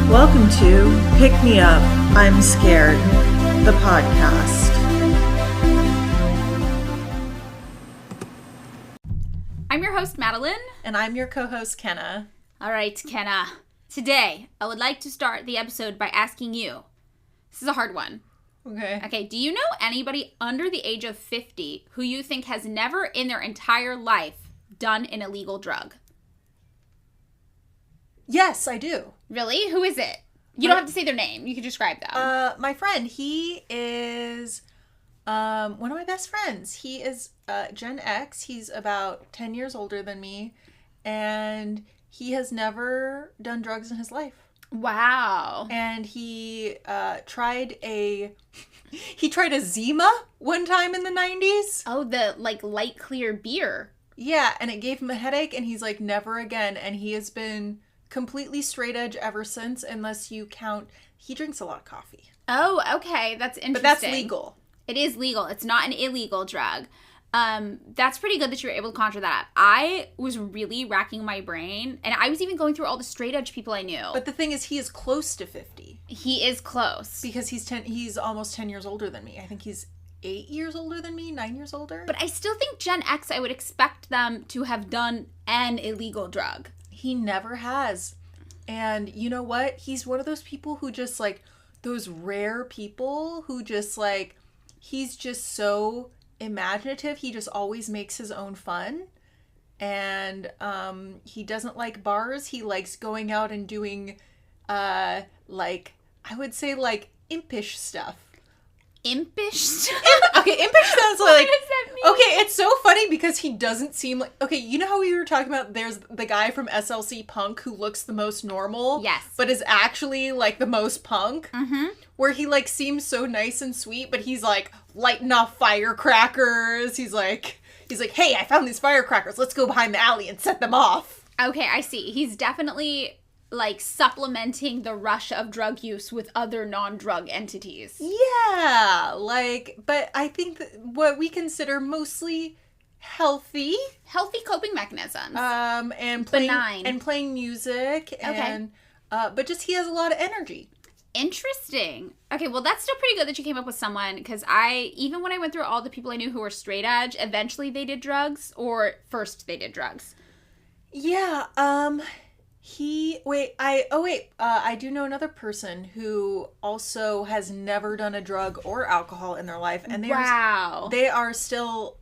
Welcome to Pick Me Up, I'm Scared, the podcast. I'm your host, Madeline. And I'm your co-host, Kenna. All right, Kenna. Today, I would like to start the episode by asking you. This is a hard one. Okay. Do you know anybody under the age of 50 who you think has never in their entire life done an illegal drug? Yes, I do. Really? Who is it? You don't have to say their name. You can describe them. My friend, he is one of my best friends. He is Gen X. He's about 10 years older than me. And he has never done drugs in his life. Wow. And he tried a Zima one time in the 90s. Oh, the light clear beer. Yeah, and it gave him a headache, and he's like, never again. And he has been completely straight edge ever since, unless you count, he drinks a lot of coffee. Oh, okay. That's interesting. But that's legal. It is legal. It's not an illegal drug. That's pretty good that you were able to conjure that up. I was really racking my brain, and I was even going through all the straight edge people I knew. But the thing is, he is close to 50. He is close. Because he's almost 10 years older than me. I think he's 8 years older than me, 9 years older. But I still think Gen X, I would expect them to have done an illegal drug. He never has. And you know what? He's one of those people who just those rare people who just he's just so imaginative. He just always makes his own fun. And he doesn't like bars. He likes going out and doing I would say impish stuff. Impish stuff? Okay, impish sounds What does that mean? Okay, it's so funny because he doesn't seem like... Okay, you know how we were talking about there's the guy from SLC Punk who looks the most normal? Yes. But is actually, the most punk? Mm-hmm. Where he, seems so nice and sweet, but he's, lighting off firecrackers. He's like, hey, I found these firecrackers. Let's go behind the alley and set them off. Okay, I see. He's definitely... supplementing the rush of drug use with other non-drug entities. Yeah, but I think that what we consider mostly healthy coping mechanisms. And benign. And playing music. And, but just he has a lot of energy. Interesting. Okay, well, that's still pretty good that you came up with someone, because even when I went through all the people I knew who were straight edge, eventually they did drugs, or first they did drugs. Yeah, I do know another person who also has never done a drug or alcohol in their life, and they are still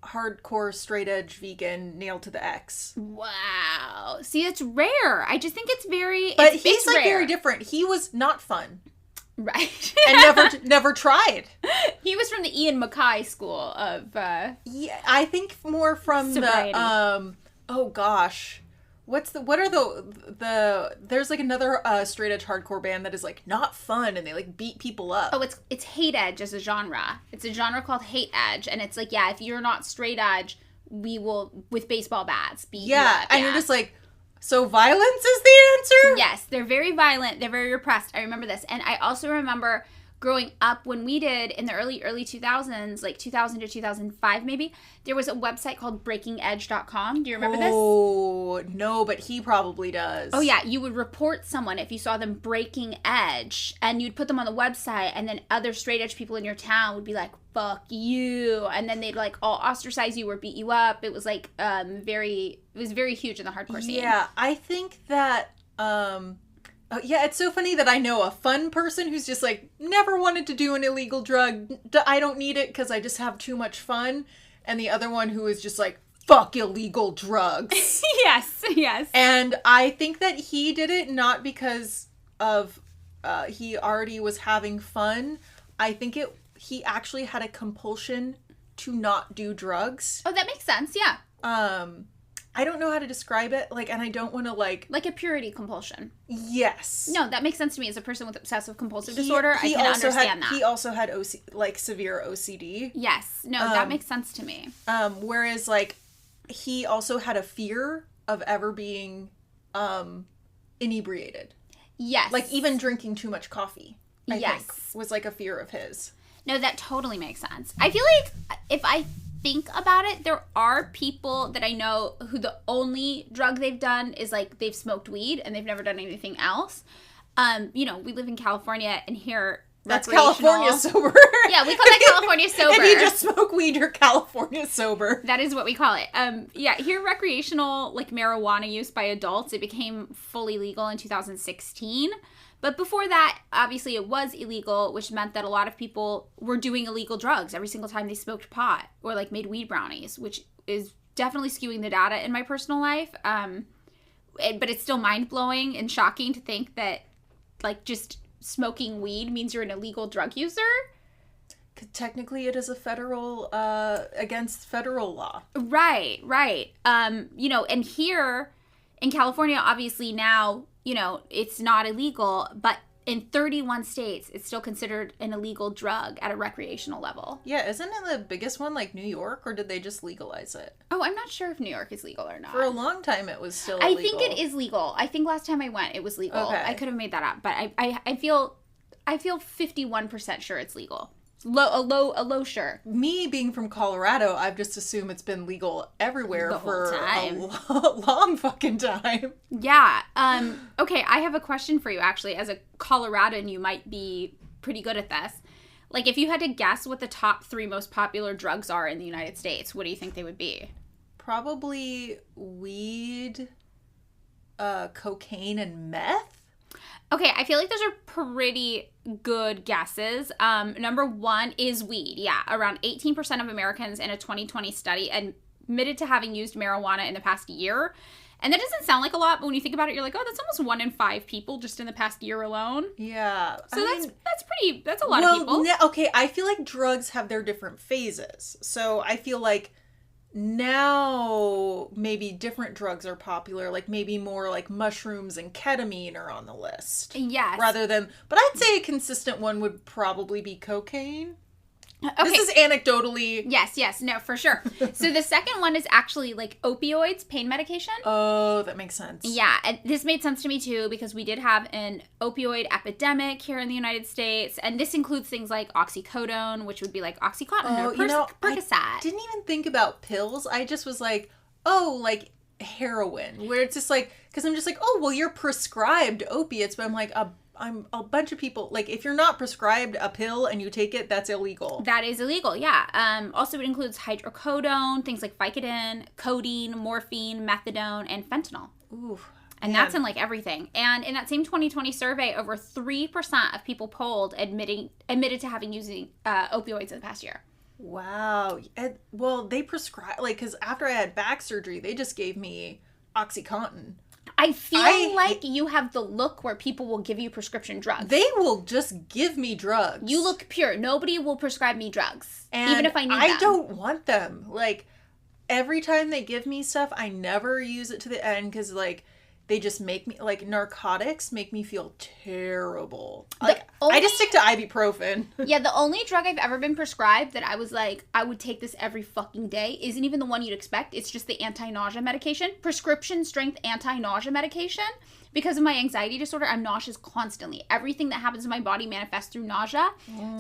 hardcore straight edge vegan, nailed to the X. Wow. See, it's rare. I just think it's very, but it's he's rare. Very different. He was not fun, right? And never tried. He was from the Ian MacKay school of yeah, I think more from sobriety. Oh gosh. There's another straight edge hardcore band that is not fun, and they beat people up. Oh, it's hate edge as a genre. It's a genre called hate edge, and it's if you're not straight edge, we will with baseball bats beat you up. And you're just so violence is the answer? Yes, they're very violent. They're very repressed. I remember this, and I also remember growing up when we did in the early 2000s, 2000 to 2005 maybe, there was a website called breakingedge.com. Do you remember this? Oh, no, but he probably does. Oh, yeah. You would report someone if you saw them breaking edge, and you'd put them on the website, and then other straight edge people in your town would be like, fuck you. And then they'd all ostracize you or beat you up. It was very huge in the hardcore scene. Yeah, I think that, oh, yeah, it's so funny that I know a fun person who's just never wanted to do an illegal drug. I don't need it because I just have too much fun. And the other one who is just fuck illegal drugs. Yes. And I think that he did it not because of he already was having fun. I think he actually had a compulsion to not do drugs. Oh, that makes sense, yeah. I don't know how to describe it, and I don't want to, Like a purity compulsion. Yes. No, that makes sense to me. As a person with obsessive compulsive disorder, I can understand that. He also had severe OCD. Yes. No, that makes sense to me. Whereas, he also had a fear of ever being, inebriated. Yes. Even drinking too much coffee, I yes. think, was, a fear of his. No, that totally makes sense. I feel if I think about it, there are people that I know who the only drug they've done is like they've smoked weed and they've never done anything else. You know, we live in California, and here that's California sober. Yeah, we call that California sober. If you just smoke weed, you're California sober. That is what we call it. Yeah, here recreational like marijuana use by adults, it became fully legal in 2016. But before that, obviously it was illegal, which meant that a lot of people were doing illegal drugs every single time they smoked pot or like made weed brownies, which is definitely skewing the data in my personal life. But it's still mind-blowing and shocking to think that like just smoking weed means you're an illegal drug user. Technically, it is a federal, against federal law. Right. You know, and here in California, obviously now, you know, it's not illegal, but in 31 states, it's still considered an illegal drug at a recreational level. Yeah, isn't it the biggest one like New York, or did they just legalize it? Oh, I'm not sure if New York is legal or not. For a long time, it was still illegal. I think it is legal. I think last time I went, it was legal. Okay. I could have made that up, but I feel 51% sure it's legal. A low sure. Me being from Colorado, I've just assumed it's been legal everywhere for a long fucking time. Yeah. Okay, I have a question for you, actually. As a Coloradan, you might be pretty good at this. Like, if you had to guess what the top 3 most popular drugs are in the United States, what do you think they would be? Probably weed, cocaine, and meth. Okay, I feel like those are pretty good guesses. Number 1 is weed. Yeah, around 18% of Americans in a 2020 study admitted to having used marijuana in the past year. And that doesn't sound like a lot, but when you think about it, you're like, oh, that's almost 1 in 5 people just in the past year alone. Yeah. So that's a lot of people. Okay, I feel like drugs have their different phases. So I feel like now maybe different drugs are popular, like maybe more like mushrooms and ketamine are on the list. Yes. Rather than, but I'd say a consistent one would probably be cocaine. Okay. This is anecdotally. Yes, no, for sure. So the second one is actually like opioids, pain medication. Oh, that makes sense. Yeah, and this made sense to me too because we did have an opioid epidemic here in the United States, and this includes things like oxycodone, which would be like Oxycontin or Percocet. I didn't even think about pills. I just was like, oh, like heroin, where it's just like, because I'm just like, oh, well, you're prescribed opiates, but I'm like, I'm a bunch of people, like, if you're not prescribed a pill and you take it, that's illegal. That is illegal, yeah. Also, it includes hydrocodone, things like Vicodin, codeine, morphine, methadone, and fentanyl. Ooh. And that's in, like, everything. And in that same 2020 survey, over 3% of people polled admitted to having using opioids in the past year. Wow. Well, they prescribe, like, because after I had back surgery, they just gave me Oxycontin. I feel like you have the look where people will give you prescription drugs. They will just give me drugs. You look pure. Nobody will prescribe me drugs, and even if I need them. I don't want them. Like, every time they give me stuff, I never use it to the end because, like, they just make me, like, narcotics make me feel terrible. Like, I just stick to ibuprofen. Yeah, the only drug I've ever been prescribed that I was like, I would take this every fucking day isn't even the one you'd expect. It's just the anti-nausea medication. Prescription strength anti-nausea medication. Because of my anxiety disorder, I'm nauseous constantly. Everything that happens in my body manifests through nausea.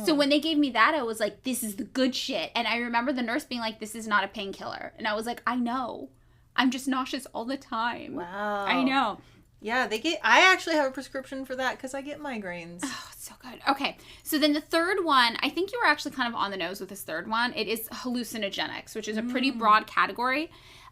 So when they gave me that, I was like, this is the good shit. And I remember the nurse being like, this is not a painkiller. And I was like, I know. I'm just nauseous all the time. Wow. I know. Yeah, I actually have a prescription for that because I get migraines. Oh, it's so good. Okay. So then the third one, I think you were actually kind of on the nose with this third one. It is hallucinogenics, which is a pretty broad category.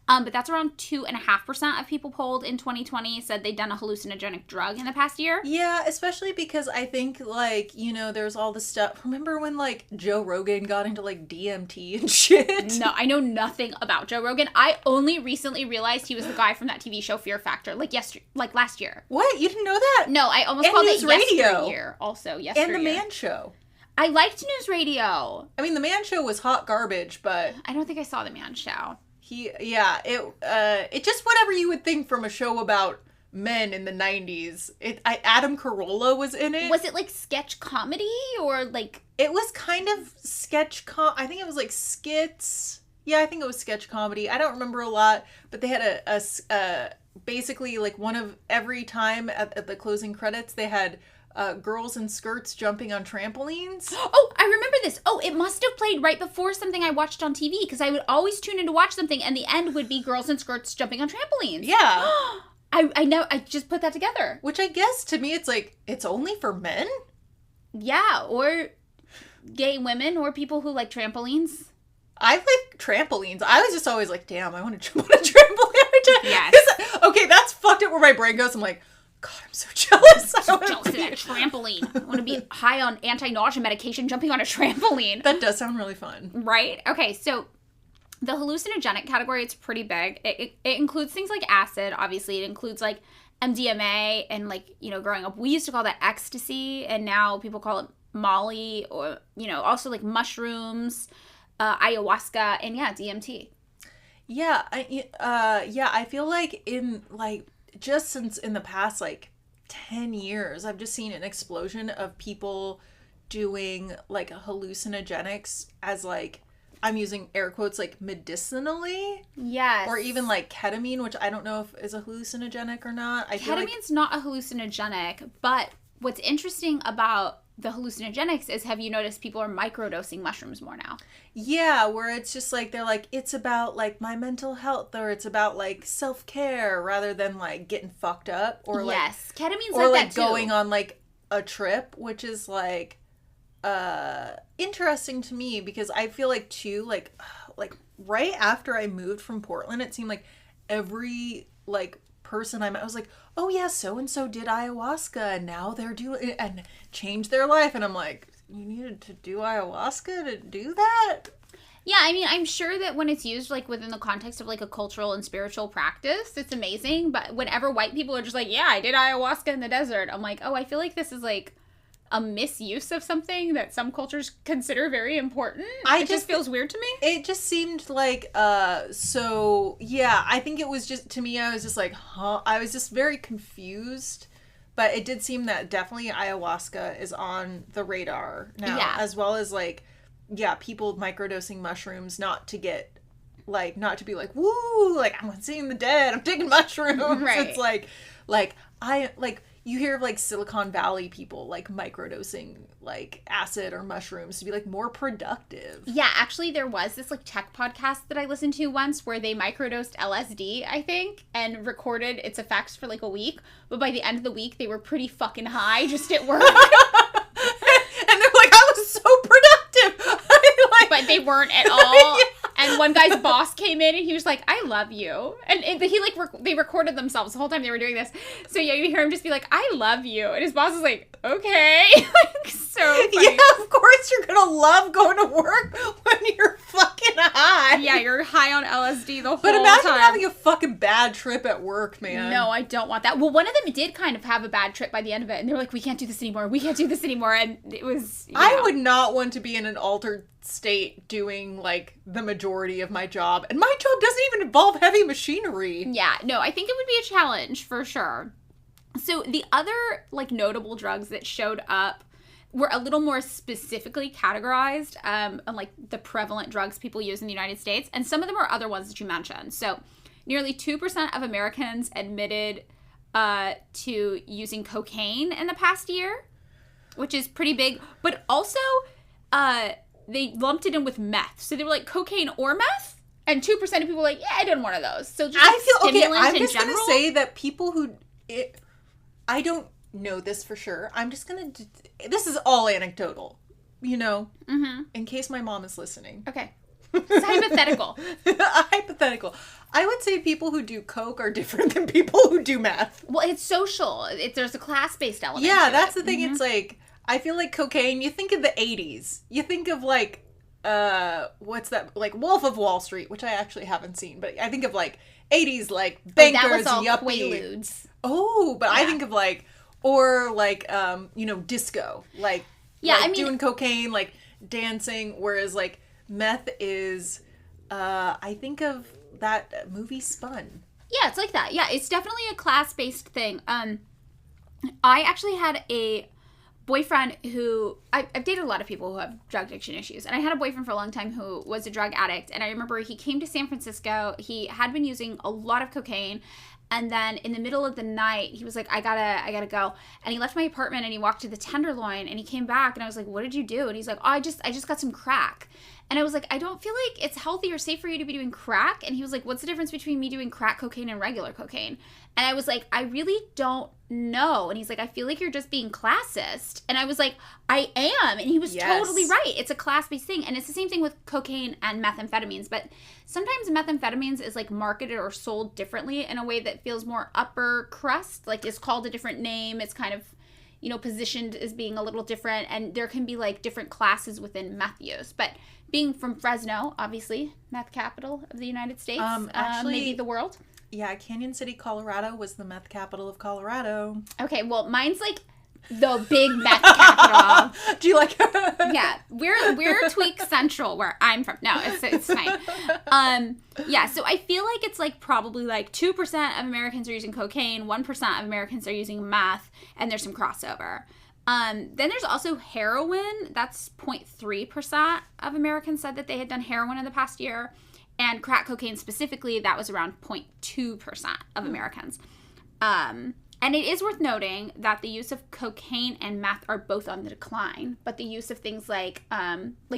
But that's around 2.5% of people polled in 2020 said they'd done a hallucinogenic drug in the past year. Yeah, especially because I think, like, you know, there's all this stuff. Remember when, like, Joe Rogan got into, like, DMT and shit? No, I know nothing about Joe Rogan. I only recently realized he was the guy from that TV show Fear Factor, like last year. What? You didn't know that? No, I almost called it yesteryear. Also, yesteryear. And The Man Show. I liked News Radio. I mean, The Man Show was hot garbage, but I don't think I saw The Man Show. It just whatever you would think from a show about men in the 90s. Adam Carolla was in it. Was it like sketch comedy or like? It was kind of sketch I think it was like skits. Yeah, I think it was sketch comedy. I don't remember a lot, but they had a basically like one of every time at the closing credits they had girls in skirts jumping on trampolines. Oh, I remember this. Oh, it must have played right before something I watched on TV, because I would always tune in to watch something and the end would be girls in skirts jumping on trampolines. Yeah. I know. I just put that together. Which I guess to me it's like, it's only for men? Yeah, or gay women or people who like trampolines. I like trampolines. I was just always like, damn, I want to jump on a trampoline every time. Yes. Okay, that's fucked up where my brain goes. I'm like, God, I'm so jealous. I'm so jealous of that trampoline. I want to be high on anti-nausea medication jumping on a trampoline. That does sound really fun. Right? Okay, so the hallucinogenic category, it's pretty big. It includes things like acid, obviously. It includes like MDMA and like, you know, growing up, we used to call that ecstasy, and now people call it Molly, or, you know, also like mushrooms, ayahuasca, and yeah, DMT. Yeah, I feel like in like just since in the past like 10 years, I've just seen an explosion of people doing like hallucinogenics as like, I'm using air quotes, like medicinally. Yes. Or even like ketamine, which I don't know if is a hallucinogenic or not. Ketamine's not a hallucinogenic, but what's interesting about the hallucinogenics is, have you noticed people are microdosing mushrooms more now? Yeah, where it's just like, they're like, it's about like my mental health, or it's about like self-care rather than like getting fucked up, or like, yes, ketamine's or like like that too. going on like a trip, which is like interesting to me, because I feel like too, like right after I moved from Portland, it seemed like every like person I met was like, oh yeah, so and so did ayahuasca and now they're doing and changed their life, and I'm like, you needed to do ayahuasca to do that? Yeah, I mean, I'm sure that when it's used like within the context of like a cultural and spiritual practice, it's amazing. But whenever white people are just like, yeah, I did ayahuasca in the desert, I'm like, oh, I feel like this is like a misuse of something that some cultures consider very important. It just feels weird to me. It just seemed like, so, yeah, I think it was just, to me, I was just like, huh? I was just very confused. But it did seem that definitely ayahuasca is on the radar now. Yeah. As well as, like, yeah, people microdosing mushrooms, not to get, like, not to be like, woo, like, I'm seeing the dead, I'm taking mushrooms. Right. It's like, you hear of like Silicon Valley people like microdosing like acid or mushrooms to be like more productive. Yeah, actually there was this like tech podcast that I listened to once where they microdosed LSD, I think, and recorded its effects for like a week. But by the end of the week, they were pretty fucking high just at work. And they're like, I was so productive. But they weren't at all. Yeah. And one guy's boss came in and he was like, I love you. And he like, they recorded themselves the whole time they were doing this. So yeah, you hear him just be like, I love you. And his boss is like, okay. Like, so funny. Yeah, of course you're gonna love going to work when you're fucking high. Yeah, you're high on LSD the whole time. But imagine having a fucking bad trip at work, man. No, I don't want that. Well, one of them did kind of have a bad trip by the end of it. And they were like, we can't do this anymore. We can't do this anymore. And it was, I would not want to be in an altered state doing like the majority of my job, and my job doesn't even involve heavy machinery. Yeah, no, I think it would be a challenge for sure. So the other like notable drugs that showed up were a little more specifically categorized on like the prevalent drugs people use in the United States, and some of them are other ones that you mentioned. So nearly 2% of Americans admitted to using cocaine in the past year, which is pretty big, but also they lumped it in with meth. So they were like, cocaine or meth? And 2% of people were like, yeah, I did one of those. So just I feel, okay, I'm in just general, going to say that people who, I don't know this for sure. I'm just going to, this is all anecdotal, you know, in case my mom is listening. Okay. It's hypothetical. Hypothetical. I would say people who do coke are different than people who do meth. Well, it's social. There's a class-based element. Yeah, to that's it. the thing. It's like, I feel like cocaine, you think of the 80s. You think of like, what's that? Like Wolf of Wall Street, which I actually haven't seen, but I think of like 80s, like bankers, that was all yuppie. Quaaludes. Oh, but yeah. I think of like, or like, you know, disco. Like, yeah, like I mean, doing cocaine, like dancing, whereas like meth is, I think of that movie Spun. Yeah, it's like that. Yeah, it's definitely a class-based thing. I actually had a boyfriend who I've dated a lot of people who have drug addiction issues, and I had a boyfriend for a long time who was a drug addict, and I remember he came to San Francisco. He had been using a lot of cocaine, And then in the middle of the night, he was like, I gotta go. And he left my apartment and he walked to the Tenderloin and he came back and I was like, what did you do? And he's like, oh, I just got some crack. And I was like, I don't feel like it's healthy or safe for you to be doing crack. And he was like, what's the difference between me doing crack cocaine and regular cocaine? And I was like, I really don't know. And he's like, I feel like you're just being classist. And I was like, I am. And he was totally right. It's a class-based thing. And it's the same thing with cocaine and methamphetamines. But sometimes methamphetamines is like marketed or sold differently in a way that feels more upper crust. Like it's called a different name. It's kind of, you know, positioned as being a little different. And there can be like different classes within meth use. But being from Fresno, obviously, meth capital of the United States, actually, maybe the world. Yeah, Canyon City, Colorado was the meth capital of Colorado. Okay, well, mine's like the big meth capital. Do you like Yeah, we're Tweak Central where I'm from. No, it's fine. Yeah, so I feel like it's like probably like 2% of Americans are using cocaine, 1% of Americans are using meth, and there's some crossover. Then there's also heroin. That's 0.3% of Americans said that they had done heroin in the past year. And crack cocaine specifically, that was around 0.2% of Americans. And it is worth noting that the use of cocaine and meth are both on the decline. But the use of things like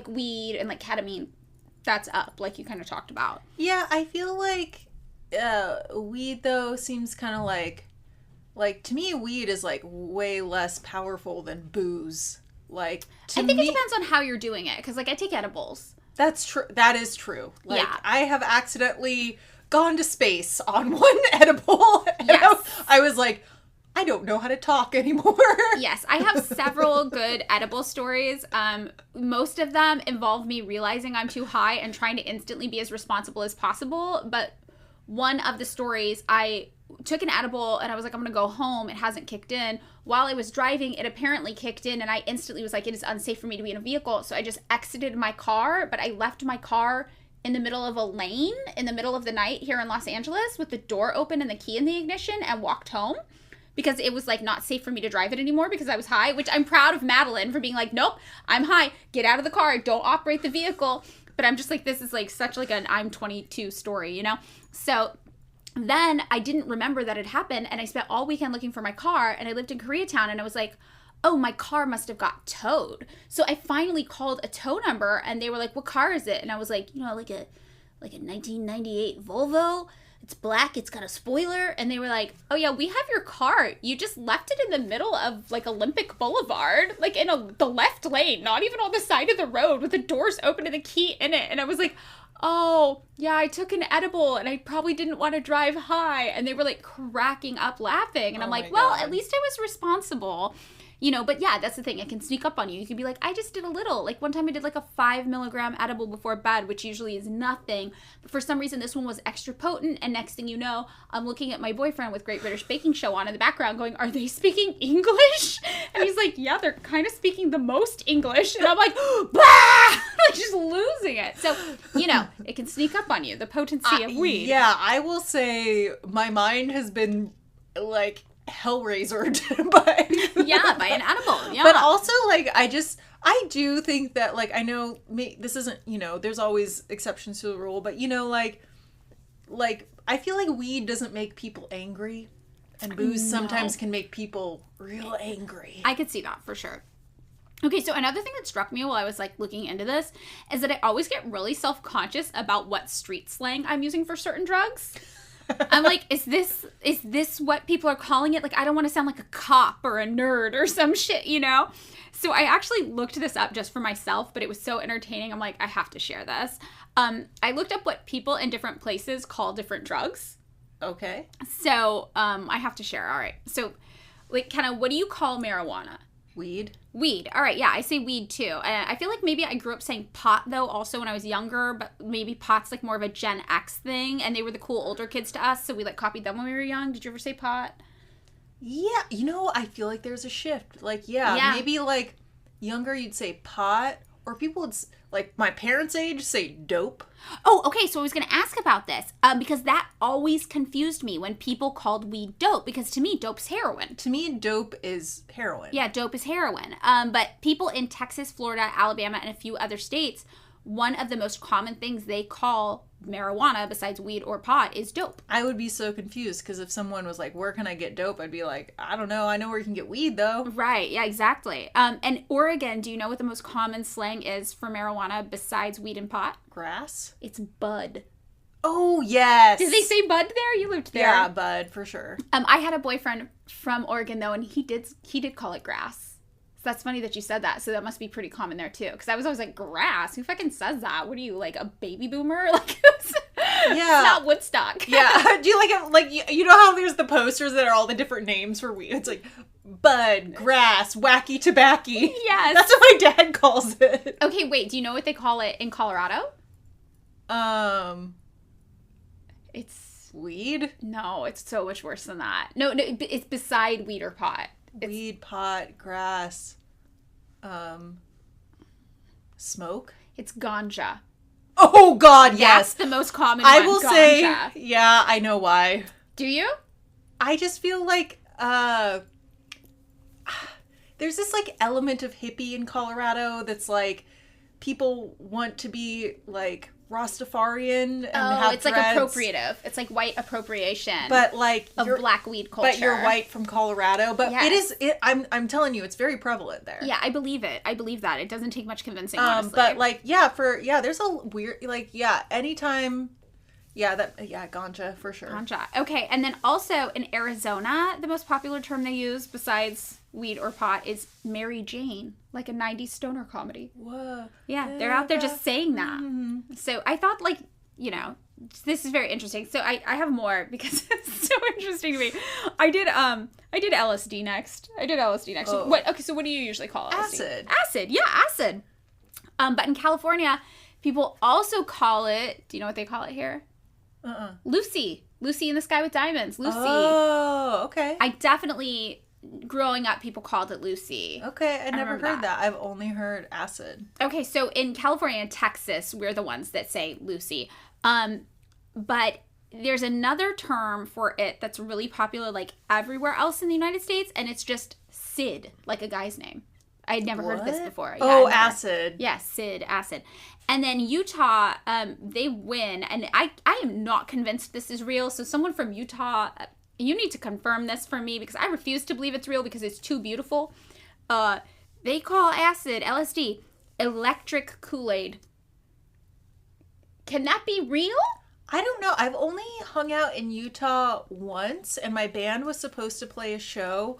weed and like ketamine, that's up, like you kind of talked about. Yeah, I feel like weed, though, seems kind of like to me, weed is like way less powerful than booze. Like, I think it depends on how you're doing it. Because like I take edibles. That's true. That is true. Like, yeah. I have accidentally gone to space on one edible. And yes. I was like, I don't know how to talk anymore. Yes, I have several good edible stories. Most of them involve me realizing I'm too high and trying to instantly be as responsible as possible. But one of the stories, I took an edible and I was like, I'm going to go home. It hasn't kicked in. While I was driving, it apparently kicked in and I instantly was like, it is unsafe for me to be in a vehicle. So I just exited my car, but I left my car in the middle of a lane in the middle of the night here in Los Angeles with the door open and the key in the ignition and walked home because it was like not safe for me to drive it anymore because I was high, which I'm proud of Madeline for being like, nope, I'm high. Get out of the car. Don't operate the vehicle. But I'm just like, this is like such like an I'm 22 story, you know? So then I didn't remember that it happened, and I spent all weekend looking for my car, and I lived in Koreatown, and I was like, oh, my car must have got towed. So I finally called a tow number, and they were like, what car is it? And I was like, you know, like a 1998 Volvo. It's black. It's got a spoiler. And they were like, oh, yeah, we have your car. You just left it in the middle of, like, Olympic Boulevard, like, in the left lane, not even on the side of the road with the doors open and the key in it. And I was like, oh, yeah, I took an edible and I probably didn't want to drive high. And they were like cracking up laughing. And I'm like, well, at least I was responsible. You know, but yeah, that's the thing. It can sneak up on you. You can be like, I just did a little. Like one time I did like a 5 milligram edible before bed, which usually is nothing. But for some reason, this one was extra potent. And next thing you know, I'm looking at my boyfriend with Great British Baking Show on in the background going, are they speaking English? And he's like, yeah, they're kind of speaking the most English. And I'm like, bah! Like just losing it. So, you know, it can sneak up on you, the potency of weed. Yeah, I will say my mind has been like hellraisered by an edible. Yeah. But also like I do think that like I know this isn't, you know, there's always exceptions to the rule, but you know like I feel like weed doesn't make people angry and booze sometimes can make people real angry. I could see that for sure. Okay, so another thing that struck me while I was like looking into this is that I always get really self-conscious about what street slang I'm using for certain drugs. I'm like, is this what people are calling it? Like, I don't want to sound like a cop or a nerd or some shit, you know? So I actually looked this up just for myself, but it was so entertaining. I'm like, I have to share this. I looked up what people in different places call different drugs. Okay. So I have to share. All right. So, like, kind of, what do you call marijuana? Weed. All right. Yeah, I say weed too. And I feel like maybe I grew up saying pot though also when I was younger, but maybe pot's like more of a Gen X thing and they were the cool older kids to us. So we like copied them when we were young. Did you ever say pot? Yeah. You know, I feel like there's a shift. Like, yeah. Maybe like younger you'd say pot or people would like my parents' age say dope. Oh, okay. So I was going to ask about this because that always confused me when people called weed dope because to me, dope's heroin. To me, dope is heroin. Yeah, dope is heroin. But people in Texas, Florida, Alabama, and a few other states one of the most common things they call marijuana besides weed or pot is dope. I would be so confused because if someone was like, where can I get dope? I'd be like, I don't know. I know where you can get weed though. Right. Yeah, exactly. And Oregon, do you know what the most common slang is for marijuana besides weed and pot? Grass? It's bud. Oh, yes. Did they say bud there? You lived there. Yeah, bud, for sure. I had a boyfriend from Oregon though, and he did call it grass. So that's funny that you said that. So that must be pretty common there too. Because I was always like, grass? Who fucking says that? What are you, like a baby boomer? Like, it's not Woodstock. Yeah. Do you like it? Like, you know how there's the posters that are all the different names for weed? It's like bud, grass, wacky tobacco. Yes. That's what my dad calls it. Okay, wait. Do you know what they call it in Colorado? It's weed? No, it's so much worse than that. No, it's beside weed or pot. Weed, pot, grass, smoke. It's ganja. Oh God, yes. That's the most common I one, will ganja. say, yeah, I know why. Do you? I just feel like there's this like element of hippie in Colorado that's like people want to be like Rastafarian and have it's dreads. like appropriative. It's like white appropriation. But like of black weed culture. But you're white from Colorado. But yes. I'm telling you, it's very prevalent there. Yeah, I believe it. I believe that. It doesn't take much convincing, honestly. But like, there's a weird anytime ganja for sure. Ganja. Okay, and then also in Arizona, the most popular term they use besides weed or pot is Mary Jane, like a 90s stoner comedy. Whoa. Yeah, they're out there just saying that. Mm-hmm. So I thought, like, this is very interesting. So I have more because it's so interesting to me. I did LSD next. Oh. So what do you usually call LSD? Acid. Acid. Yeah, acid. But in California, people also call it, do you know what they call it here? Lucy. Lucy in the Sky with Diamonds. Lucy. Oh, okay. I definitely, growing up, people called it Lucy. Okay, I never heard that. I've only heard acid. Okay, so in California and Texas, we're the ones that say Lucy. But there's another term for it that's really popular, like everywhere else in the United States, and it's just Sid, like a guy's name. I had never heard of this before. Oh, acid. Yeah, Sid, acid. And then Utah, they win, and I am not convinced this is real. So someone from Utah, you need to confirm this for me because I refuse to believe it's real because it's too beautiful. They call acid, LSD, electric Kool-Aid. Can that be real? I don't know. I've only hung out in Utah once, and my band was supposed to play a show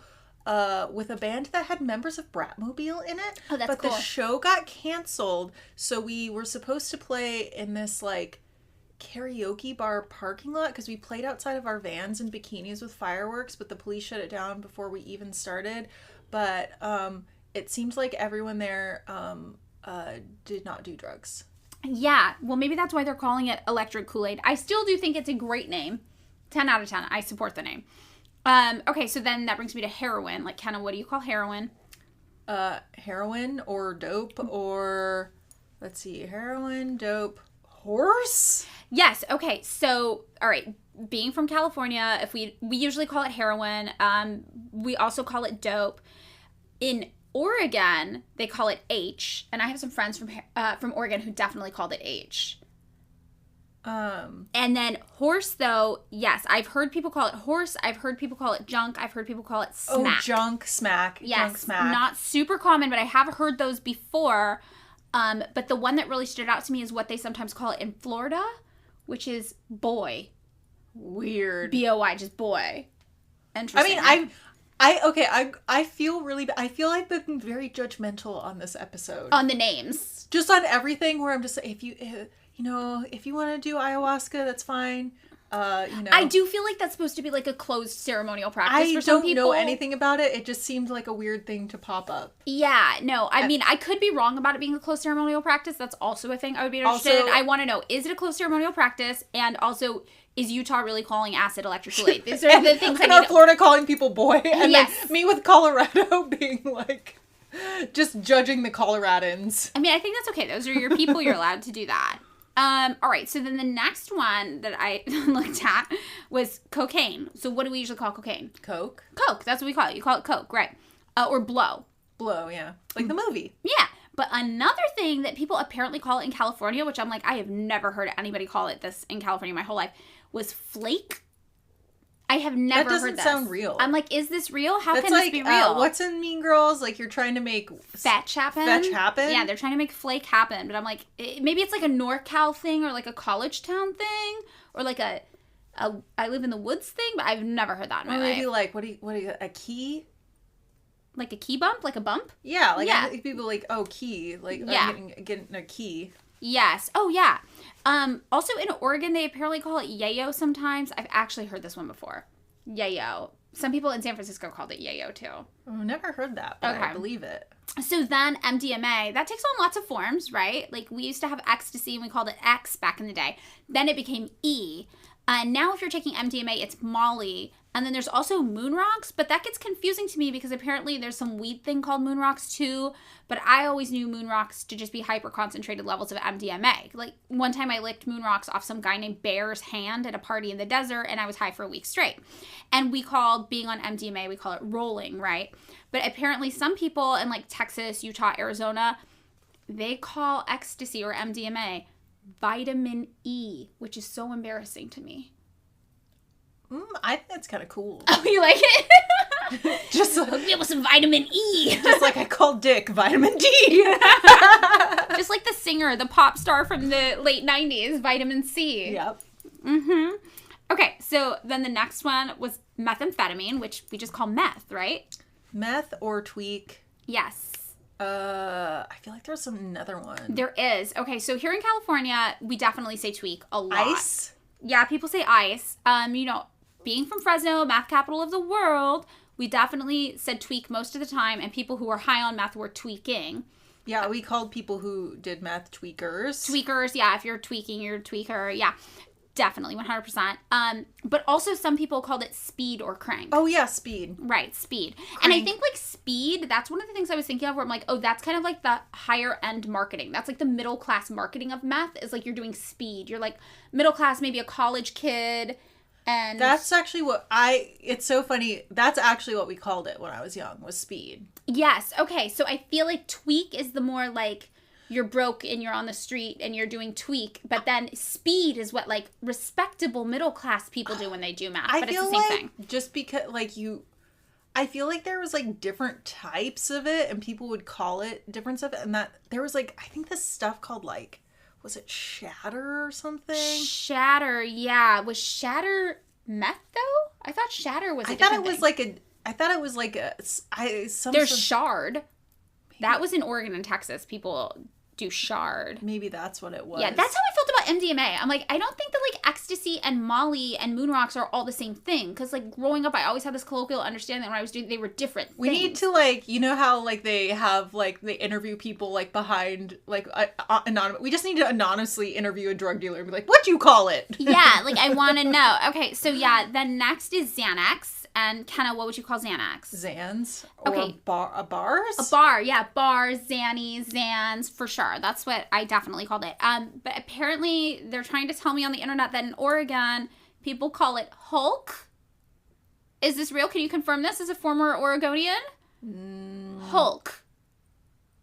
with a band that had members of Bratmobile in it. Oh, that's cool. But the show got canceled, so we were supposed to play in this, like, karaoke bar parking lot because we played outside of our vans in bikinis with fireworks, but the police shut it down before we even started. But it seems like everyone there did not do drugs. Yeah, well, maybe that's why they're calling it electric Kool-Aid. I still do think it's a great name. 10 out of 10. I support the name. Okay, so then that brings me to heroin. Like, Kenna, what do you call heroin? Heroin or dope or, let's see, heroin, dope, horse? Yes, okay, so, all right, being from California, if we usually call it heroin. We also call it dope. In Oregon, they call it H, and I have some friends from Oregon who definitely called it H. And then horse, though, yes, I've heard people call it horse. I've heard people call it junk. I've heard people call it smack. Oh, junk, smack. Yes, junk, smack. Not super common, but I have heard those before. But the one that really stood out to me is what they sometimes call it in Florida, which is boy. Weird. B-O-Y, just boy. Interesting. I mean, I feel really, I feel like I've been very judgmental on this episode. On the names. Just on everything where I'm just like, if you want to do ayahuasca, that's fine. I do feel like that's supposed to be like a closed ceremonial practice for some people. I don't know anything about it. It just seemed like a weird thing to pop up. Yeah, no. I mean, I could be wrong about it being a closed ceremonial practice. That's also a thing I would be interested in. I want to know, is it a closed ceremonial practice? And also, is Utah really calling acid electric Kool-Aid? These are the things I need. Florida calling people boy. And yes. Then me with Colorado being like, just judging the Coloradans. I mean, I think that's okay. Those are your people. You're allowed to do that. All right, so then the next one that I looked at was cocaine. So what do we usually call cocaine? Coke. Coke, that's what we call it. You call it Coke, right? Or blow. Blow, yeah. Like the movie. Yeah, But another thing that people apparently call it in California, which I'm like, I have never heard anybody call it this in California my whole life, was flake. I have never heard this. That doesn't sound real. I'm like, is this real? How That's can this be real? What's in Mean Girls? Like, you're trying to make... Fetch happen? Yeah, they're trying to make flake happen. But I'm like, maybe it's like a NorCal thing or like a college town thing or like a I live in the woods thing, but I've never heard that in my life. Maybe like, what do you, a key? Like a key bump? Like a bump? Yeah, like I think people like, oh, key. Like, getting a key. Yes. Oh, yeah. Also in Oregon, they apparently call it yayo sometimes. I've actually heard this one before. Yayo. Some people in San Francisco called it yayo too. I've never heard that, but I believe it. So then MDMA, that takes on lots of forms, right? Like we used to have ecstasy and we called it X back in the day. Then it became E. And now if you're taking MDMA, it's Molly. And then there's also moon rocks, but that gets confusing to me because apparently there's some weed thing called moon rocks too. But I always knew moon rocks to just be hyper concentrated levels of MDMA. Like one time I licked moon rocks off some guy named Bear's hand at a party in the desert and I was high for a week straight. And we call being on MDMA, we call it rolling, right? But apparently some people in like Texas, Utah, Arizona, they call ecstasy or MDMA vitamin E, which is so embarrassing to me. I think that's kind of cool. Oh, you like it? Just hook me up with some vitamin E. Just like I called Dick vitamin D. Just like the singer, the pop star from the late 90s, Vitamin C. Yep. Mm-hmm. Okay, so then the next one was methamphetamine, which we just call meth, right? Meth or tweak. Yes. I feel like there's another one. There is. Okay, so here in California, we definitely say tweak a lot. Ice? Yeah, people say ice. Being from Fresno, math capital of the world, we definitely said tweak most of the time, and people who were high on meth were tweaking. Yeah, we called people who did meth tweakers. Tweakers, yeah. If you're tweaking, you're a tweaker. Yeah, definitely, 100%. But also some people called it speed or crank. Oh, yeah, speed. Right, speed. Crank. And I think, like, speed, that's one of the things I was thinking of where I'm like, oh, that's kind of like the higher-end marketing. That's like the middle-class marketing of meth is, like, you're doing speed. You're, like, middle-class, maybe a college kid. And that's actually it's so funny. That's actually what we called it when I was young, was speed. Yes. Okay. So I feel like tweak is the more like you're broke and you're on the street and you're doing tweak. But then speed is what like respectable middle class people do when they do math. But it's the same thing. Just because I feel like there was like different types of it and people would call it different stuff. And that there was like, I think this stuff called like, was it shatter or something? Shatter, yeah. Was shatter meth though? I thought shatter was. I thought it was like a. There's shard. Maybe. That was in Oregon and Texas. People do shard. Maybe that's what it was. Yeah, that's how I felt about MDMA. I'm like, I don't think that like ecstasy and Molly and moon rocks are all the same thing. Because like growing up, I always had this colloquial understanding that when I was doing, they were different things. We need to like, you know how like they have like they interview people like behind like anonymous. We just need to anonymously interview a drug dealer and be like, what do you call it? Yeah, like I want to know. Okay, so yeah, then next is Xanax. And Kenna, what would you call Xanax? Xans? Okay. Or bars? A bar, yeah. Bars, Xannies, Xans, for sure. That's what I definitely called it. But apparently they're trying to tell me on the internet that in Oregon, people call it Hulk. Is this real? Can you confirm this as a former Oregonian? Hulk.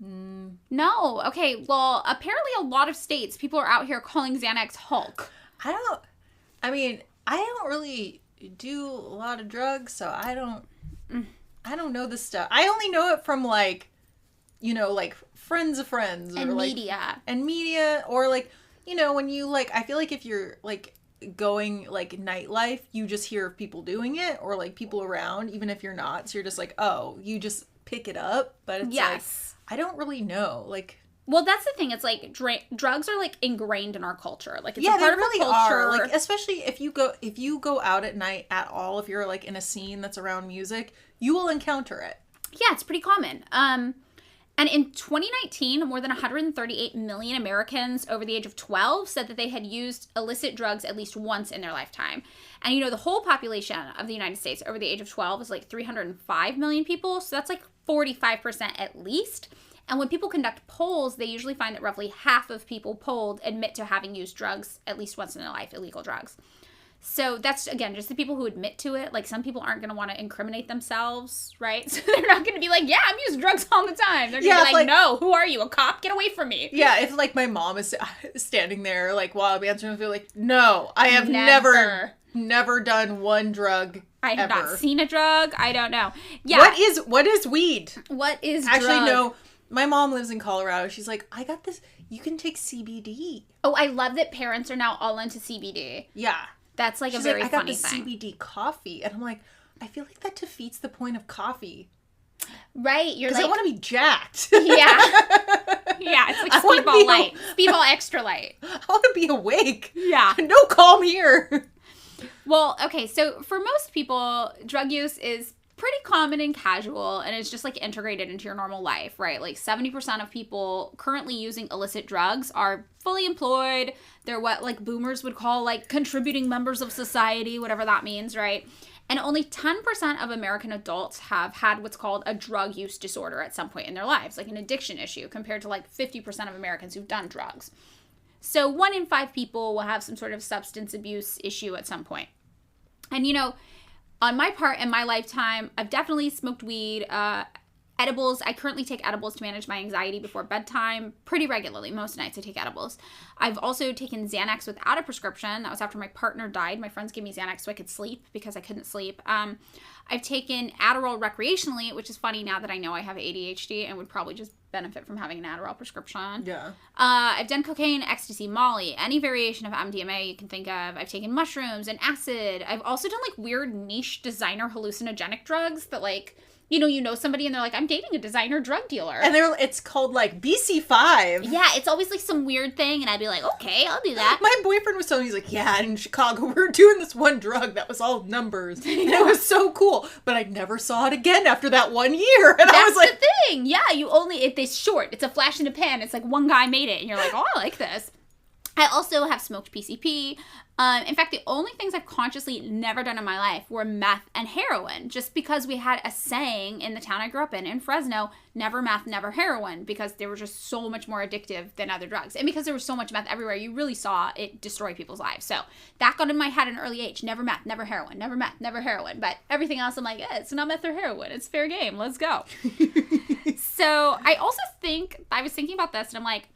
No. Okay, well, apparently a lot of states, people are out here calling Xanax Hulk. I don't really do a lot of drugs, so I don't know this stuff. I only know it from like, you know, like friends of friends or and like media or like, you know, when you like, I feel like if you're like going like nightlife, you just hear of people doing it or like people around, even if you're not. So you're just like, oh, you just pick it up, but it's like I don't really know, like. Well, that's the thing. It's like drugs are like ingrained in our culture. Like it's a part they of really our culture. Are. Like especially if you go out at night at all, if you're like in a scene that's around music, you will encounter it. Yeah, it's pretty common. And in 2019, more than 138 million Americans over the age of 12 said that they had used illicit drugs at least once in their lifetime. And you know, the whole population of the United States over the age of 12 is like 305 million people. So that's like 45% at least. And when people conduct polls, they usually find that roughly half of people polled admit to having used drugs at least once in their life, illegal drugs. So that's, again, just the people who admit to it. Like, some people aren't going to want to incriminate themselves, right? So they're not going to be like, yeah, I'm using drugs all the time. They're going to be like, no, who are you, a cop? Get away from me. Yeah, if, like, my mom is standing there, like, while I'm answering, I feel like, no, I have never done one drug I have not seen a drug. I don't know. Yeah. What is weed? What is Actually, drug? no. My mom lives in Colorado. She's like, I got this. You can take CBD. Oh, I love that parents are now all into CBD. Yeah. That's like a very funny thing. I got the CBD coffee. And I'm like, I feel like that defeats the point of coffee. Right. You're like, because I want to be jacked. Yeah. Yeah. It's like Speedball Light. Speedball Extra Light. I want to be awake. Yeah. No calm here. Well, okay. So for most people, drug use is pretty common and casual, and it's just like integrated into your normal life, right? Like 70% of people currently using illicit drugs are fully employed. They're what like boomers would call like contributing members of society, whatever that means, right? And only 10% of American adults have had what's called a drug use disorder at some point in their lives, like an addiction issue, compared to like 50% of Americans who've done drugs. So 1 in 5 people will have some sort of substance abuse issue at some point. And, you know, on my part, in my lifetime, I've definitely smoked weed, edibles. I currently take edibles to manage my anxiety before bedtime pretty regularly. Most nights I take edibles. I've also taken Xanax without a prescription. That was after my partner died. My friends gave me Xanax so I could sleep because I couldn't sleep. I've taken Adderall recreationally, which is funny now that I know I have ADHD and would probably just benefit from having an Adderall prescription. Yeah. I've done cocaine, ecstasy, Molly, any variation of MDMA you can think of. I've taken mushrooms and acid. I've also done like weird niche designer hallucinogenic drugs that like, you know somebody and they're like, I'm dating a designer drug dealer. And it's called like BC5. Yeah, it's always like some weird thing and I'd be like, okay, I'll do that. My boyfriend was telling me, he's like, yeah, in Chicago we were doing this one drug that was all numbers. And it was so cool. But I never saw it again after that 1 year. And I was like, that's the thing. Yeah, it's short. It's a flash in the pan. It's like one guy made it and you're like, oh, I like this. I also have smoked PCP. In fact, the only things I've consciously never done in my life were meth and heroin, just because we had a saying in the town I grew up in Fresno, never meth, never heroin, because they were just so much more addictive than other drugs. And because there was so much meth everywhere, you really saw it destroy people's lives. So that got in my head at an early age, never meth, never heroin, never meth, never heroin. But everything else, I'm like, it's not meth or heroin. It's fair game. Let's go. So I also I was thinking about this and I'm like,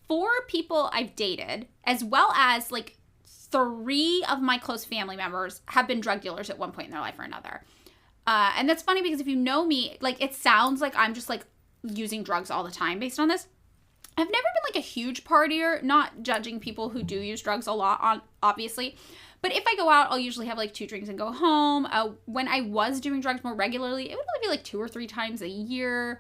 4 people I've dated, as well as like 3 of my close family members have been drug dealers at one point in their life or another. And that's funny because if you know me, like it sounds like I'm just like using drugs all the time based on this. I've never been like a huge partier, not judging people who do use drugs a lot, obviously. But if I go out, I'll usually have like 2 drinks and go home. When I was doing drugs more regularly, it would only be like 2 or 3 times a year,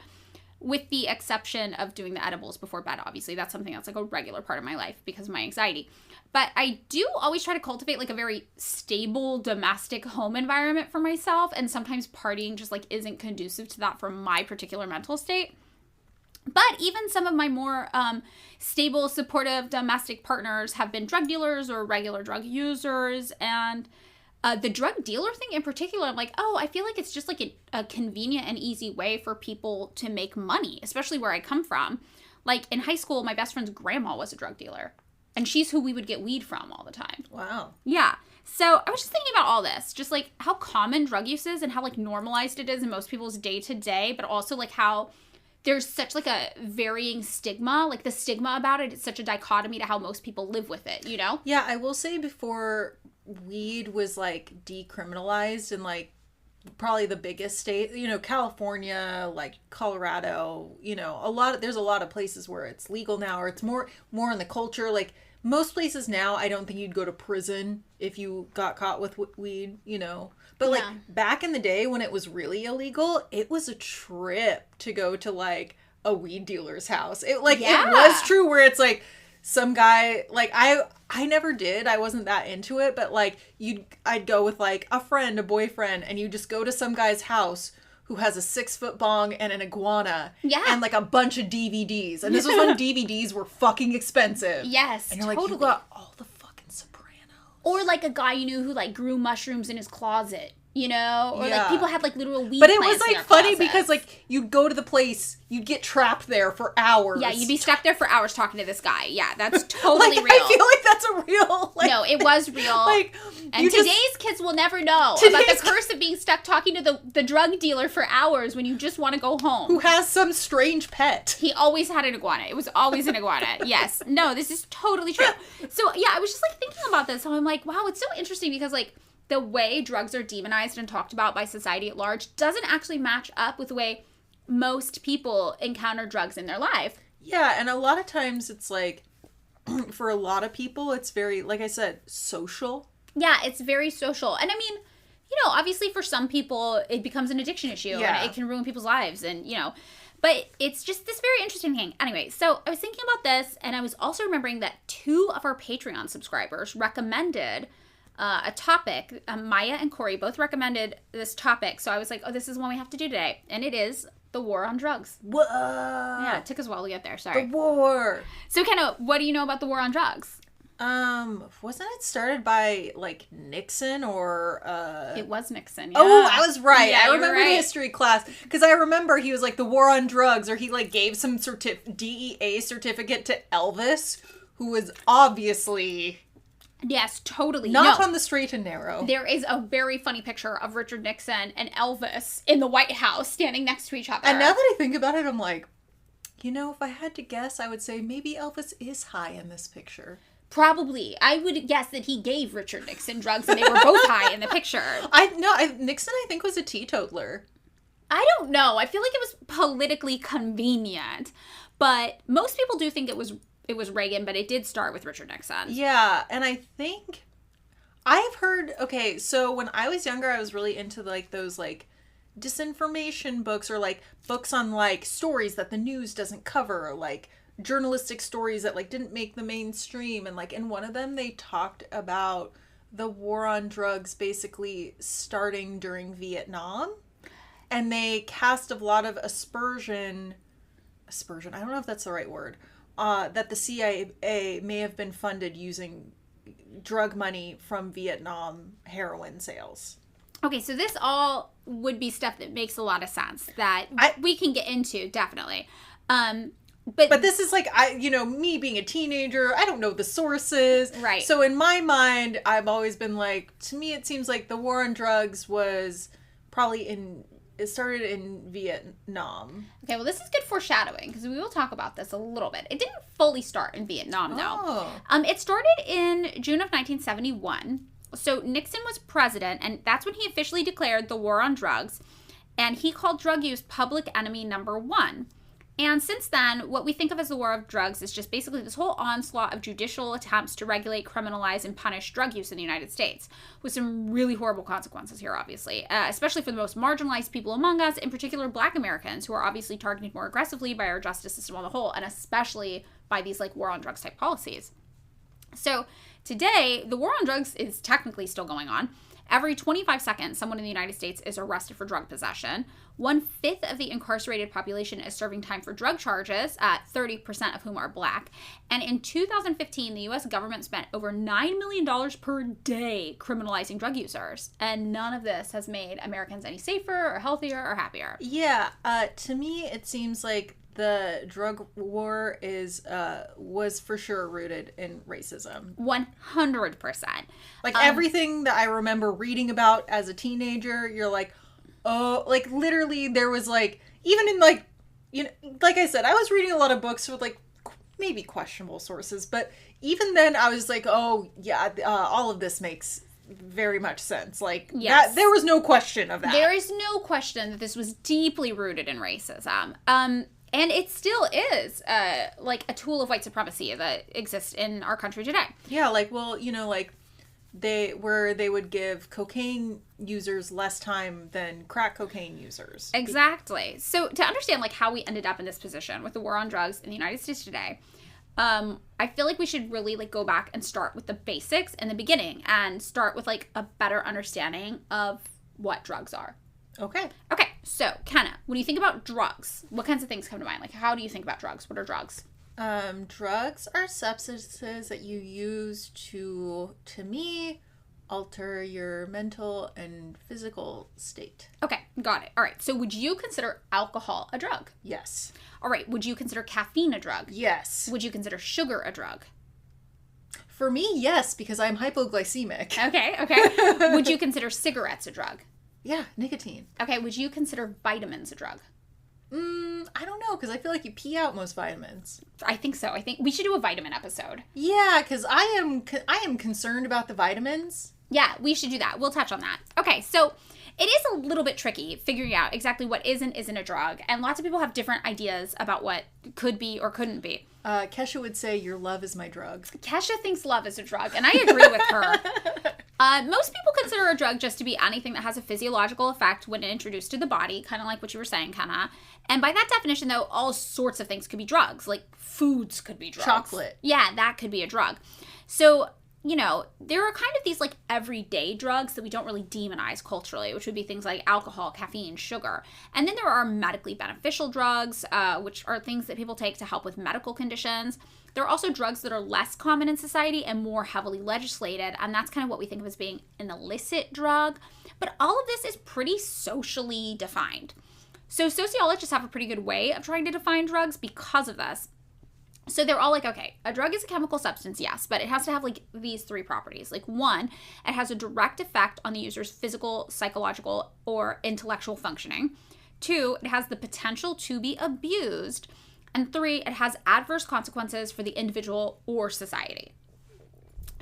with the exception of doing the edibles before bed. Obviously, that's something that's like a regular part of my life because of my anxiety. But I do always try to cultivate like a very stable domestic home environment for myself. And sometimes partying just like isn't conducive to that for my particular mental state. But even some of my more stable, supportive domestic partners have been drug dealers or regular drug users. And the drug dealer thing in particular, I'm like, oh, I feel like it's just like a convenient and easy way for people to make money, especially where I come from. Like in high school, my best friend's grandma was a drug dealer. And she's who we would get weed from all the time. Wow. Yeah. So I was just thinking about all this, just like how common drug use is and how like normalized it is in most people's day to day, but also like how there's such like a varying stigma, like the stigma about it. It's such a dichotomy to how most people live with it, you know? Yeah, I will say before weed was like decriminalized in like probably the biggest state, California, like Colorado, there's a lot of places where it's legal now, or it's more in the culture. Like most places now, I don't think you'd go to prison if you got caught with weed, But like back in the day when it was really illegal, it was a trip to go to like a weed dealer's house. It was true where it's like some guy, like I never did. I wasn't that into it, but like I'd go with like a friend, a boyfriend, and you just go to some guy's house who has a 6-foot bong and an iguana and like a bunch of DVDs. And this was when DVDs were fucking expensive. Yes, and you're like, you got all the fucking Sopranos. Or like a guy you knew who like grew mushrooms in his closet. you know? Or like people had like literal weed But it plants was in like their funny closets. because like you'd go to the place, you'd get trapped there for hours. Yeah, you'd be stuck there for hours talking to this guy. Yeah, that's totally like, real. I feel like that's a real like, no, it was real. Like, and today's kids will never know about the curse of being stuck talking to the drug dealer for hours when you just want to go home. Who has some strange pet. He always had an iguana. It was always an iguana. Yes. No, this is totally true. So, yeah, I was just like thinking about this. So I'm like, wow, it's so interesting because like the way drugs are demonized and talked about by society at large doesn't actually match up with the way most people encounter drugs in their life. Yeah, and a lot of times it's like, for a lot of people, it's very, like I said, social. Yeah, it's very social. And I mean, you know, obviously for some people, it becomes an addiction issue. Yeah. And it can ruin people's lives and, you know, but it's just this very interesting thing. Anyway, so I was thinking about this and I was also remembering that 2 of our Patreon subscribers recommended a topic. Maya and Corey both recommended this topic. So I was like, oh, this is one we have to do today. And it is the war on drugs. Whoa. Yeah, it took us a while to get there. Sorry. The war. So, Kenna, what do you know about the war on drugs? Wasn't it started by like Nixon or It was Nixon. Yeah. Oh, I was right. Yeah, I you were remember right. history class because I remember he was like the war on drugs, or he like gave some DEA certificate to Elvis, who was obviously Yes, totally. not No. on the straight and narrow. There is a very funny picture of Richard Nixon and Elvis in the White House standing next to each other. And now that I think about it, I'm like, you know, if I had to guess, I would say maybe Elvis is high in this picture. Probably. I would guess that he gave Richard Nixon drugs and they were both high in the picture. Nixon, I think, was a teetotaler. I don't know. I feel like it was politically convenient. But most people do think it was Reagan, but it did start with Richard Nixon. Yeah, and I think I've heard, okay, so when I was younger, I was really into like those like disinformation books or like books on like stories that the news doesn't cover, or like journalistic stories that like didn't make the mainstream. And like in one of them, they talked about the war on drugs basically starting during Vietnam. And they cast a lot of aspersion, I don't know if that's the right word, that the CIA may have been funded using drug money from Vietnam heroin sales. Okay, so this all would be stuff that makes a lot of sense that we can get into, definitely. But this is like, me being a teenager, I don't know the sources. Right. So in my mind, I've always been like, to me, it seems like the war on drugs was probably it started in Vietnam. Okay, well, this is good foreshadowing because we will talk about this a little bit. It didn't fully start in Vietnam, though. Oh. It started in June of 1971. So Nixon was president, and that's when he officially declared the war on drugs. And he called drug use public enemy number 1. And since then, what we think of as the war of drugs is just basically this whole onslaught of judicial attempts to regulate, criminalize, and punish drug use in the United States, with some really horrible consequences here, obviously, especially for the most marginalized people among us, in particular Black Americans, who are obviously targeted more aggressively by our justice system on the whole, and especially by these like war on drugs type policies. So today, the war on drugs is technically still going on. Every 25 seconds, someone in the United States is arrested for drug possession. 1/5 of the incarcerated population is serving time for drug charges, 30% of whom are Black. And in 2015, the U.S. government spent over $9 million per day criminalizing drug users. And none of this has made Americans any safer or healthier or happier. Yeah, to me, it seems like the drug war was for sure rooted in racism. 100%. Like everything that I remember reading about as a teenager, you're like, oh, like literally there was like, even in like, like I said, I was reading a lot of books with like maybe questionable sources, but even then I was like, oh yeah, all of this makes very much sense. Like, yes. There was no question of that. There is no question that this was deeply rooted in racism. And it still is, like, a tool of white supremacy that exists in our country today. Yeah, like, well, like, they would give cocaine users less time than crack cocaine users. Exactly. So to understand, like, how we ended up in this position with the war on drugs in the United States today, I feel like we should really, like, go back and start with the basics in the beginning and start with, like, a better understanding of what drugs are. Okay. Okay, so, Kenna, when you think about drugs, what kinds of things come to mind? Like, how do you think about drugs? What are drugs? Drugs are substances that you use to me, alter your mental and physical state. Okay, got it. All right. So would you consider alcohol a drug? Yes. All right. Would you consider caffeine a drug? Yes. Would you consider sugar a drug? For me, yes, because I'm hypoglycemic. Okay. Would you consider cigarettes a drug? Yeah, nicotine. Okay. Would you consider vitamins a drug? I don't know, because I feel like you pee out most vitamins. I think so. I think we should do a vitamin episode. Yeah, because I am concerned about the vitamins. Yeah, we should do that. We'll touch on that. Okay, so it is a little bit tricky figuring out exactly what is and isn't a drug, and lots of people have different ideas about what could be or couldn't be. Kesha would say, your love is my drug. Kesha thinks love is a drug, and I agree with her. Most people consider a drug just to be anything that has a physiological effect when introduced to the body, kind of like what you were saying, Kenna. And by that definition, though, all sorts of things could be drugs. Like foods could be drugs. Chocolate. Yeah, that could be a drug. So, you know, there are kind of these like everyday drugs that we don't really demonize culturally, which would be things like alcohol, caffeine, sugar. And then there are medically beneficial drugs, which are things that people take to help with medical conditions. There are also drugs that are less common in society and more heavily legislated, and that's kind of what we think of as being an illicit drug. But all of this is pretty socially defined. So sociologists have a pretty good way of trying to define drugs because of this. So they're all like, okay, a drug is a chemical substance, yes, but it has to have like these three properties. Like one, it has a direct effect on the user's physical, psychological, or intellectual functioning. Two, it has the potential to be abused. And three, it has adverse consequences for the individual or society.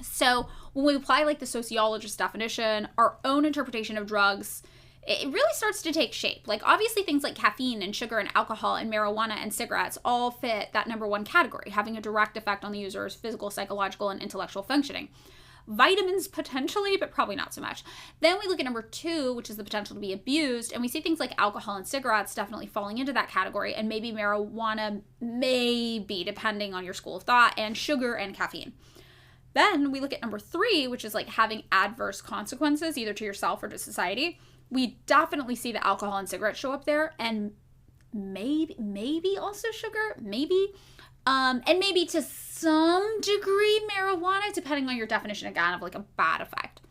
So when we apply like the sociologist's definition, our own interpretation of drugs, it really starts to take shape. Like obviously things like caffeine and sugar and alcohol and marijuana and cigarettes all fit that number one category, having a direct effect on the user's physical, psychological, and intellectual functioning. Vitamins potentially, but probably not so much. Then we look at number two, which is the potential to be abused, and we see things like alcohol and cigarettes definitely falling into that category, and maybe marijuana, maybe, depending on your school of thought, and sugar and caffeine. Then we look at number three, which is like having adverse consequences, either to yourself or to society. We definitely see the alcohol and cigarettes show up there, and maybe also sugar, maybe. And maybe to some degree marijuana, depending on your definition again of like a bad effect.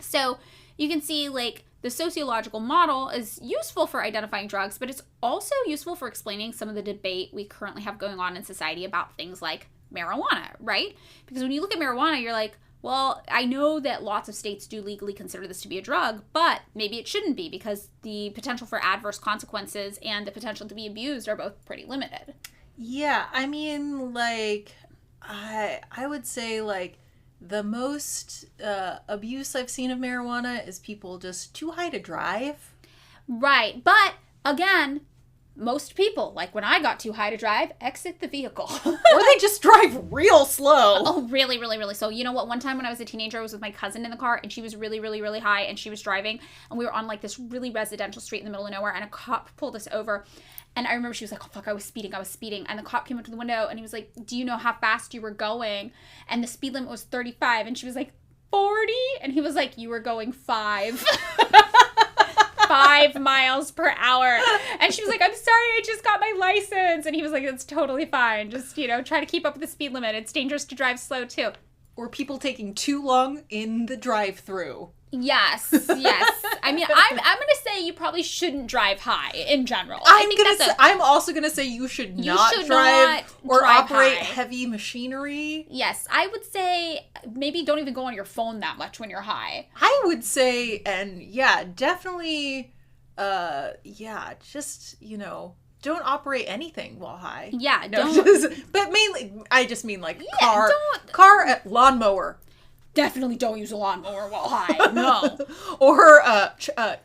So you can see like the sociological model is useful for identifying drugs, but it's also useful for explaining some of the debate we currently have going on in society about things like marijuana, right? Because when you look at marijuana, you're like, well, I know that lots of states do legally consider this to be a drug, but maybe it shouldn't be because the potential for adverse consequences and the potential to be abused are both pretty limited. Yeah, I mean, like, I would say, like, the most abuse I've seen of marijuana is people just too high to drive. Right, but, again, most people, like when I got too high to drive, exit the vehicle. Or they just drive real slow. Oh, really, really, really slow. You know what? One time when I was a teenager, I was with my cousin in the car, and she was really, really, really high, and she was driving, and we were on, like, this really residential street in the middle of nowhere, and a cop pulled us over. And I remember she was like, oh, fuck, I was speeding. And the cop came up to the window and he was like, do you know how fast you were going? And the speed limit was 35. And she was like, 40? And he was like, you were going 5. 5 miles per hour. And she was like, I'm sorry, I just got my license. And he was like, it's totally fine. Just, you know, try to keep up with the speed limit. It's dangerous to drive slow too. Or people taking too long in the drive-through. Yes. I mean, I'm gonna say you probably shouldn't drive high in general. I'm also gonna say you should not drive or operate heavy machinery. Yes, I would say maybe don't even go on your phone that much when you're high. I would say, and yeah, definitely, just, you know, don't operate anything while high. Yeah, no, don't. But mainly, I just mean like car, lawnmower. Definitely don't use a lawnmower while high. No. Or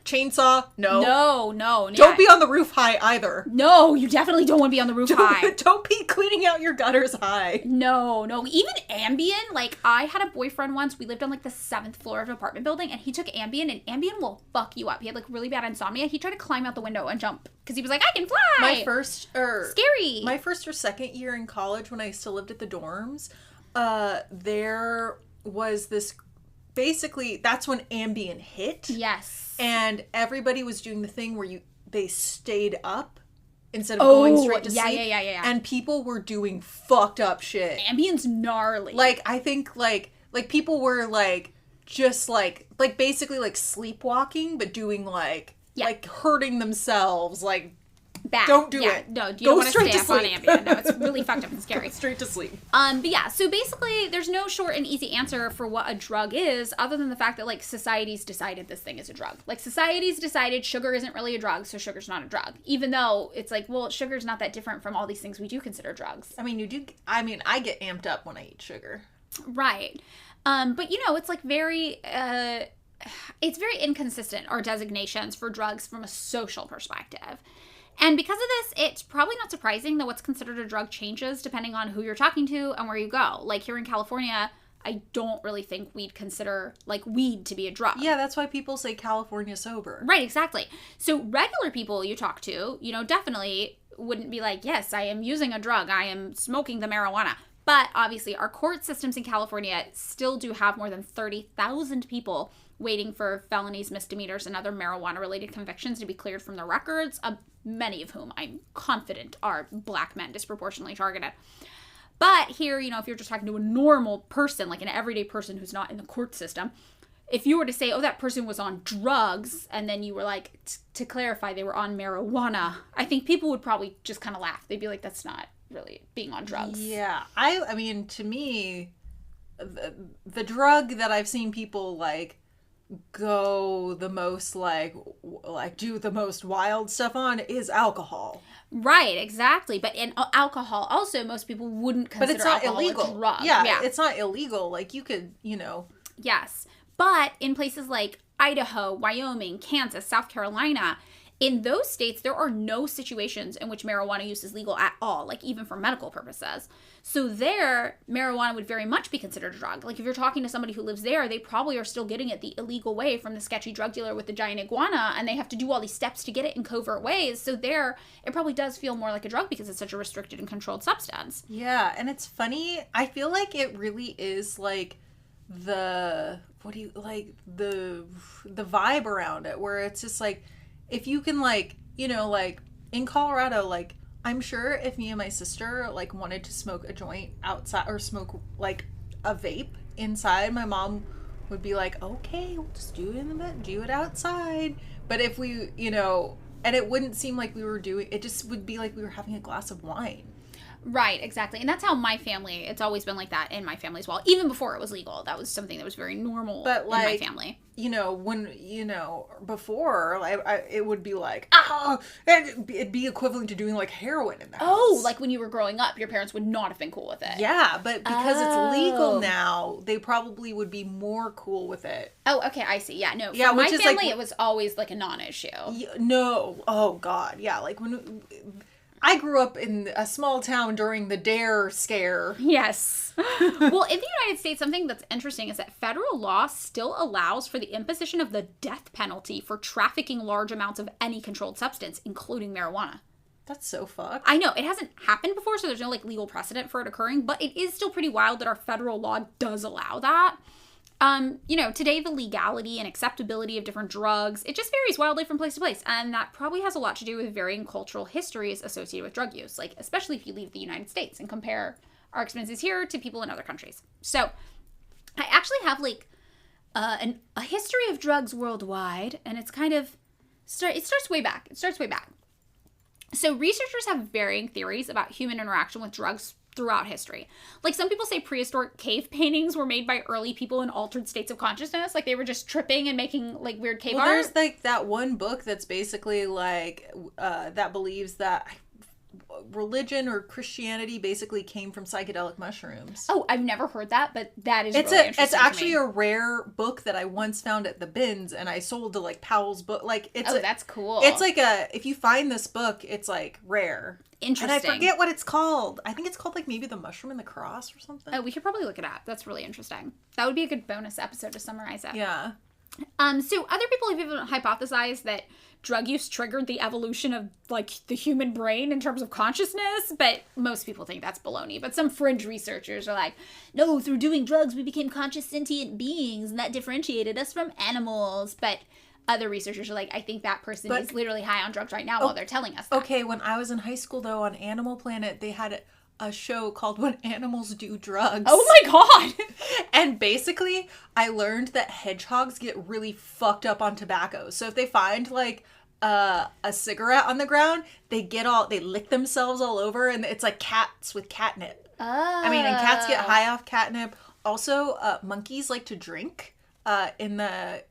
chainsaw. No. Don't be on the roof high either. No, you definitely don't want to be on the roof high. Don't be cleaning out your gutters high. No. Even Ambien. Like, I had a boyfriend once. We lived on like the 7th floor of an apartment building, and he took Ambien, and Ambien will fuck you up. He had like really bad insomnia. He tried to climb out the window and jump because he was like, I can fly. Scary. My first or second year in college, when I still lived at the dorms, there was this, basically that's when Ambien hit. Yes. And everybody was doing the thing where they stayed up instead of going straight to sleep. Yeah. And people were doing fucked up shit. Ambien's gnarly. Like, I think like people were like just like basically like sleepwalking, but doing like hurting themselves, like bad. Don't do it. No, you Go don't want to straight stay to up on sleep. Ambien. No, it's really fucked up and scary. Straight to sleep. But yeah, so basically there's no short and easy answer for what a drug is, other than the fact that like society's decided this thing is a drug. Like society's decided sugar isn't really a drug, so sugar's not a drug. Even though it's like, well, sugar's not that different from all these things we do consider drugs. I mean, I get amped up when I eat sugar. Right. But you know, it's like it's very inconsistent, our designations for drugs from a social perspective. And because of this, it's probably not surprising that what's considered a drug changes depending on who you're talking to and where you go. Like here in California, I don't really think we'd consider like weed to be a drug. Yeah, that's why people say California sober. Right, exactly. So regular people you talk to, you know, definitely wouldn't be like, yes, I am using a drug. I am smoking the marijuana. But obviously our court systems in California still do have more than 30,000 people waiting for felonies, misdemeanors, and other marijuana-related convictions to be cleared from their records, many of whom I'm confident are black men disproportionately targeted. But here, you know, if you're just talking to a normal person, like an everyday person who's not in the court system, if you were to say, oh, that person was on drugs, and then you were like, to clarify, they were on marijuana, I think people would probably just kind of laugh. They'd be like, that's not really being on drugs. Yeah. I mean, to me, the drug that I've seen people like go the most like do the most wild stuff on is alcohol. Right, exactly. But in alcohol also most people wouldn't consider but it's not alcohol illegal. a drug. Yeah, it's not illegal. Like you could, you know. Yes. But in places like Idaho, Wyoming, Kansas, South Carolina, in those states, there are no situations in which marijuana use is legal at all, like even for medical purposes. So there, marijuana would very much be considered a drug. Like if you're talking to somebody who lives there, they probably are still getting it the illegal way from the sketchy drug dealer with the giant iguana, and they have to do all these steps to get it in covert ways. So there, it probably does feel more like a drug because it's such a restricted and controlled substance. Yeah, and it's funny. I feel like it really is like the vibe around it, where it's just like, if you can, like, you know, like in Colorado, like I'm sure if me and my sister like wanted to smoke a joint outside or smoke like a vape inside, my mom would be like, okay, we'll just do it outside. But if we, you know, and it wouldn't seem like we were doing it, just would be like we were having a glass of wine. Right, exactly. And that's how my family, it's always been like that in my family as well. Even before it was legal, that was something that was very normal in my family. You know, when, you know, before, it would be like, it'd be equivalent to doing like heroin in the house. Oh, like when you were growing up, your parents would not have been cool with it. Yeah, but because it's legal now, they probably would be more cool with it. Oh, okay, I see. Yeah, no. Yeah, for my family, like, it was always like a non-issue. No. Oh, God. Yeah, like when I grew up in a small town during the Dare scare. Yes. Well, in the United States, something that's interesting is that federal law still allows for the imposition of the death penalty for trafficking large amounts of any controlled substance, including marijuana. That's so fucked. I know. It hasn't happened before, so there's no like legal precedent for it occurring, but it is still pretty wild that our federal law does allow that. You know, today the legality and acceptability of different drugs, it just varies wildly from place to place. And that probably has a lot to do with varying cultural histories associated with drug use, like especially if you leave the United States and compare our experiences here to people in other countries. So I actually have like a history of drugs worldwide, and it's kind of, it starts way back. So researchers have varying theories about human interaction with drugs throughout history. Like some people say prehistoric cave paintings were made by early people in altered states of consciousness. Like they were just tripping and making like weird cave art. There's like that one book that's basically like that believes that religion or Christianity basically came from psychedelic mushrooms. Oh, I've never heard that, but that is really interesting. It's actually a rare book that I once found at the bins, and I sold to like Powell's book. Like it's that's cool. It's like if you find this book, it's like rare. Interesting. And I forget what it's called. I think it's called like maybe The Mushroom and the Cross or something. Oh, we could probably look it up. That's really interesting. That would be a good bonus episode to summarize it. Yeah. So other people have even hypothesized that drug use triggered the evolution of like the human brain in terms of consciousness, but most people think that's baloney. But some fringe researchers are like, no, through doing drugs we became conscious sentient beings, and that differentiated us from animals. But other researchers are like, I think that person is literally high on drugs right now while they're telling us that. Okay, when I was in high school though, on Animal Planet, they had a show called When Animals Do Drugs. Oh my god! And basically, I learned that hedgehogs get really fucked up on tobacco. So if they find like a cigarette on the ground, they lick themselves all over, and it's like cats with catnip. Oh. I mean, and cats get high off catnip. Also, monkeys like to drink in the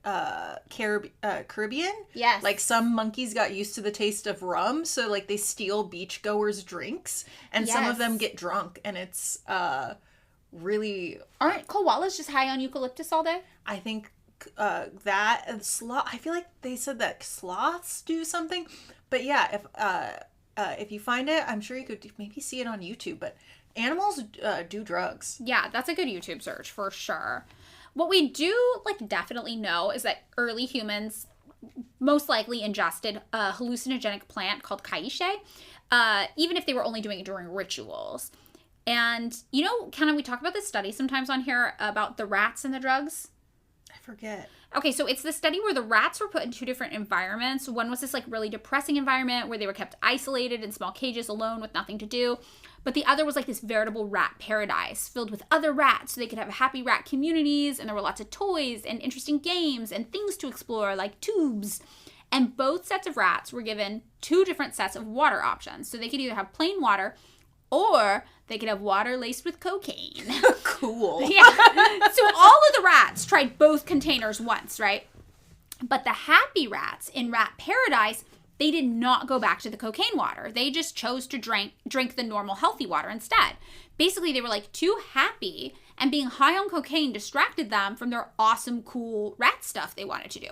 Caribbean. Yes. Like, some monkeys got used to the taste of rum, so like they steal beachgoers' drinks, and some of them get drunk, and it's really... Aren't koalas just high on eucalyptus all day? I think that and sloth. I feel like they said that sloths do something, but yeah, if you find it, I'm sure you could maybe see it on YouTube. But animals do drugs. Yeah, that's a good YouTube search for sure. What we do like definitely know is that early humans most likely ingested a hallucinogenic plant called caiche, even if they were only doing it during rituals. And you know, kind of, we talk about this study sometimes on here about the rats and the drugs. I forget. Okay, so it's the study where the rats were put in two different environments. One was this like really depressing environment where they were kept isolated in small cages alone with nothing to do. But the other was like this veritable rat paradise filled with other rats, so they could have happy rat communities, and there were lots of toys and interesting games and things to explore like tubes. And both sets of rats were given two different sets of water options. So they could either have plain water or they could have water laced with cocaine. Cool. Yeah. So all of the rats tried both containers once, right? But the happy rats in rat paradise, they did not go back to the cocaine water. They just chose to drink the normal healthy water instead. Basically, they were like too happy, and being high on cocaine distracted them from their awesome, cool rat stuff they wanted to do.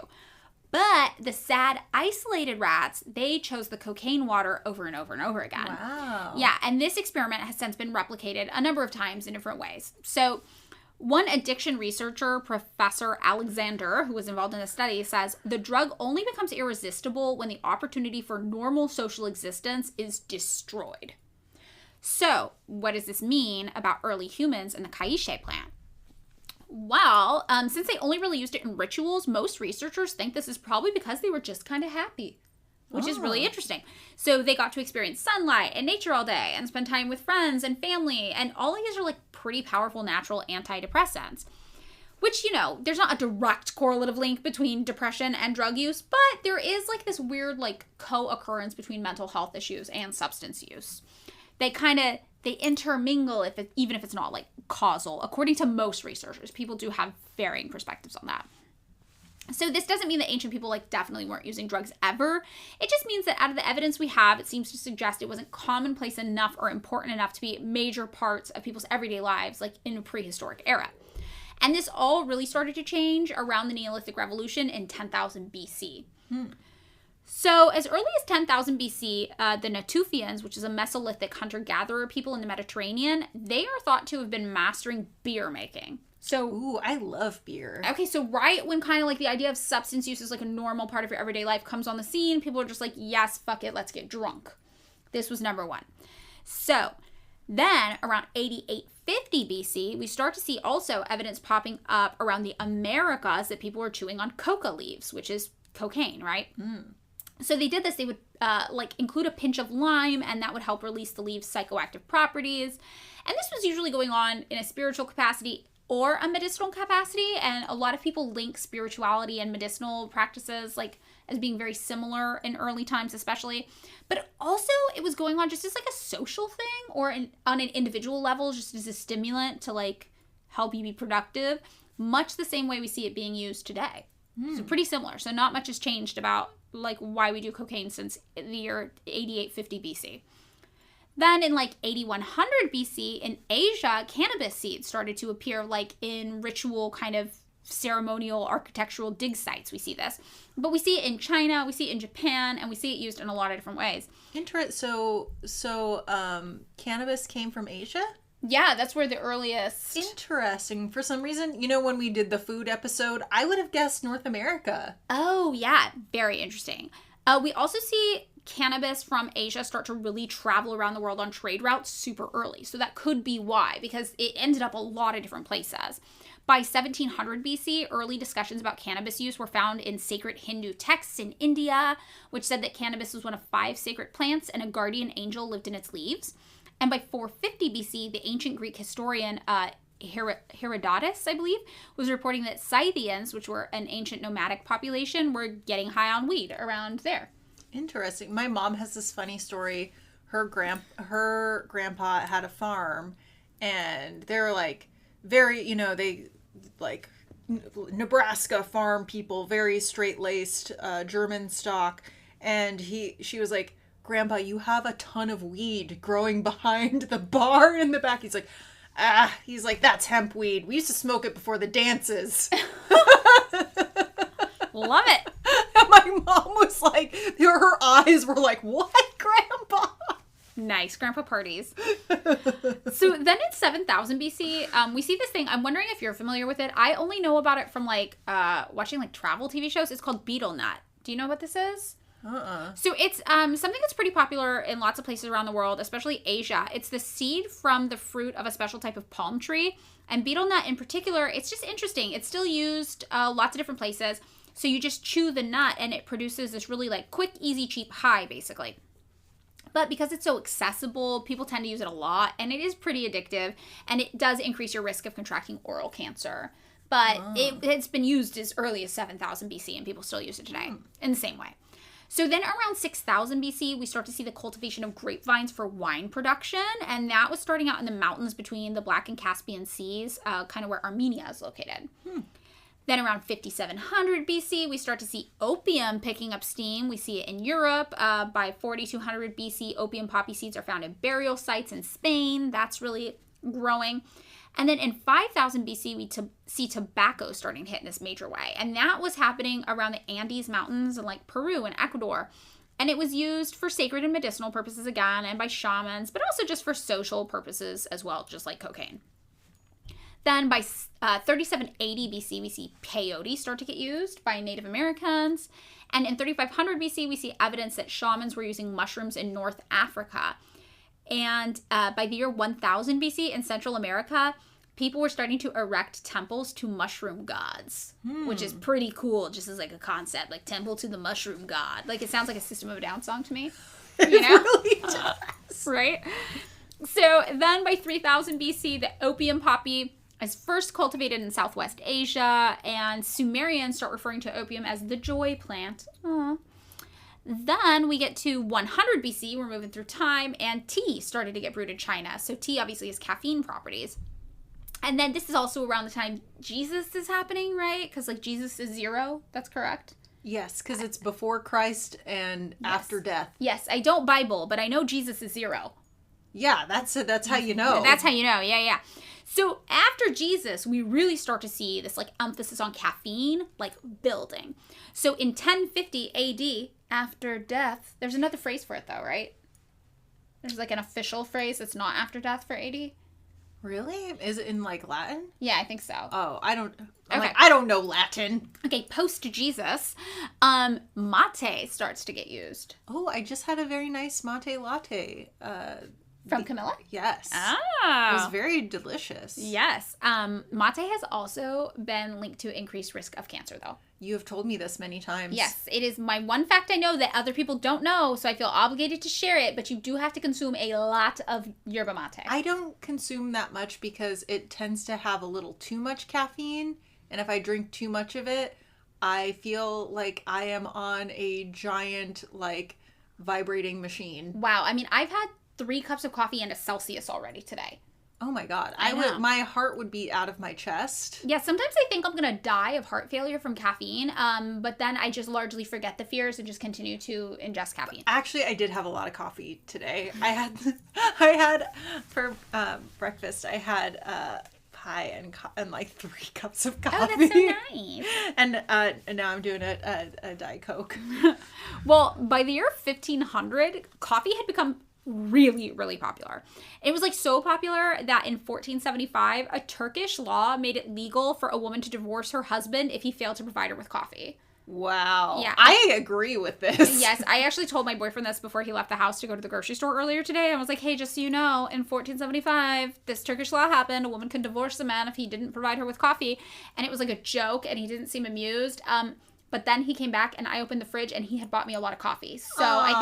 But the sad, isolated rats, they chose the cocaine water over and over and over again. Wow. Yeah, and this experiment has since been replicated a number of times in different ways. So one addiction researcher, Professor Alexander, who was involved in the study, says the drug only becomes irresistible when the opportunity for normal social existence is destroyed. So what does this mean about early humans and the caiche plant? Well, since they only really used it in rituals, most researchers think this is probably because they were just kind of happy, which is really interesting. So they got to experience sunlight and nature all day and spend time with friends and family, and all of these are like pretty powerful natural antidepressants, which, you know, there's not a direct correlative link between depression and drug use, but there is like this weird like co-occurrence between mental health issues and substance use. They intermingle even if it's not like causal. According to most researchers, people do have varying perspectives on that. So this doesn't mean that ancient people like definitely weren't using drugs ever. It just means that out of the evidence we have, it seems to suggest it wasn't commonplace enough or important enough to be major parts of people's everyday lives like in a prehistoric era. And this all really started to change around the Neolithic Revolution in 10,000 BC. So as early as 10,000 BC, the Natufians, which is a Mesolithic hunter-gatherer people in the Mediterranean, they are thought to have been mastering beer making. So, ooh, I love beer. Okay, so right when kind of like the idea of substance use is like a normal part of your everyday life comes on the scene, people are just like, yes, fuck it, let's get drunk. This was number one. So then around 8850 BC, we start to see also evidence popping up around the Americas that people were chewing on coca leaves, which is cocaine, right? So they did this. They would include a pinch of lime, and that would help release the leaves' psychoactive properties. And this was usually going on in a spiritual capacity or a medicinal capacity. And a lot of people link spirituality and medicinal practices like as being very similar in early times, especially. But also it was going on just as like a social thing or on an individual level, just as a stimulant to like help you be productive, much the same way we see it being used today. So pretty similar. So not much has changed about like why we do cocaine since the year 8850 BC. Then in like 8100 BC in Asia, cannabis seeds started to appear like in ritual kind of ceremonial architectural dig sites. We see this. But we see it in China, we see it in Japan, and we see it used in a lot of different ways. So cannabis came from Asia? Yeah, that's where the earliest... Interesting. For some reason, you know, when we did the food episode, I would have guessed North America. Oh, yeah. Very interesting. We also see cannabis from Asia start to really travel around the world on trade routes super early. So that could be why, because it ended up a lot of different places. By 1700 BC, early discussions about cannabis use were found in sacred Hindu texts in India, which said that cannabis was one of 5 sacred plants and a guardian angel lived in its leaves. And by 450 BC, the ancient Greek historian Herodotus, I believe, was reporting that Scythians, which were an ancient nomadic population, were getting high on weed around there. Interesting. My mom has this funny story. Her grandpa had a farm, and they're like very, they like Nebraska farm people, very straight-laced German stock. And she was like, Grandpa, you have a ton of weed growing behind the bar in the back. He's like, that's hemp weed. We used to smoke it before the dances. Love it. And my mom was like, her eyes were like, what, Grandpa? Nice. Grandpa parties. So then in 7000 BC, we see this thing. I'm wondering if you're familiar with it. I only know about it from watching travel TV shows. It's called betel nut. Do you know what this is? So it's something that's pretty popular in lots of places around the world, especially Asia. It's the seed from the fruit of a special type of palm tree. And betel nut in particular, it's just interesting. It's still used lots of different places. So you just chew the nut and it produces this really quick, easy, cheap high, basically. But because it's so accessible, people tend to use it a lot, and it is pretty addictive, and it does increase your risk of contracting oral cancer. But it's been used as early as 7000 BC, and people still use it today in the same way. So then around 6000 BC, we start to see the cultivation of grapevines for wine production, and that was starting out in the mountains between the Black and Caspian Seas, kind of where Armenia is located. Then around 5700 BC, we start to see opium picking up steam. We see it in Europe. By 4200 BC, opium poppy seeds are found in burial sites in Spain. That's really growing. And then in 5000 BC, we see tobacco starting to hit in this major way. And that was happening around the Andes Mountains in Peru and Ecuador. And it was used for sacred and medicinal purposes again, and by shamans, but also just for social purposes as well, just like cocaine. Then by 3780 BC, we see peyote start to get used by Native Americans. And in 3500 BC, we see evidence that shamans were using mushrooms in North Africa. And by the year 1000 BC in Central America, people were starting to erect temples to mushroom gods, which is pretty cool, just as a concept, temple to the mushroom god. It sounds like a System of a Down song to me. You know? Really does. Right? So then by 3000 BC, the opium poppy is first cultivated in Southwest Asia, and Sumerians start referring to opium as the joy plant. Aww. Then we get to 100 BC, we're moving through time, and tea started to get brewed in China. So tea obviously has caffeine properties. And then this is also around the time Jesus is happening, right? Because Jesus is 0, that's correct? Yes, because it's before Christ and after death. Yes, I don't Bible, but I know Jesus is 0. Yeah, that's how you know. That's how you know, yeah. So after Jesus, we really start to see this emphasis on caffeine, building. So in 1050 AD, after death, there's another phrase for it though, right? There's an official phrase that's not after death for AD. Really? Is it in Latin? Yeah, I think so. Oh, I don't. I don't know Latin. Okay, post Jesus, mate starts to get used. Oh, I just had a very nice mate latte. From Camilla? Yes. Ah. It was very delicious. Yes. Mate has also been linked to increased risk of cancer, though. You have told me this many times. Yes. It is my one fact I know that other people don't know, so I feel obligated to share it, but you do have to consume a lot of yerba mate. I don't consume that much because it tends to have a little too much caffeine, and if I drink too much of it, I feel like I am on a giant, vibrating machine. Wow. I mean, I've had 3 cups of coffee and a Celsius already today. Oh my God. My heart would be out of my chest. Yeah, sometimes I think I'm going to die of heart failure from caffeine, but then I just largely forget the fears and just continue to ingest caffeine. Actually, I did have a lot of coffee today. I had for breakfast, I had pie and 3 cups of coffee. Oh, that's so nice. And now I'm doing a Diet Coke. Well, by the year 1500, coffee had become really, really popular. It was so popular that in 1475, a Turkish law made it legal for a woman to divorce her husband if he failed to provide her with coffee. Wow. Yeah. I agree with this. Yes, I actually told my boyfriend this before he left the house to go to the grocery store earlier today. I was like, hey, just so you know, in 1475, this Turkish law happened. A woman could divorce a man if he didn't provide her with coffee. And it was a joke, and he didn't seem amused. But then he came back, and I opened the fridge, and he had bought me a lot of coffee. So I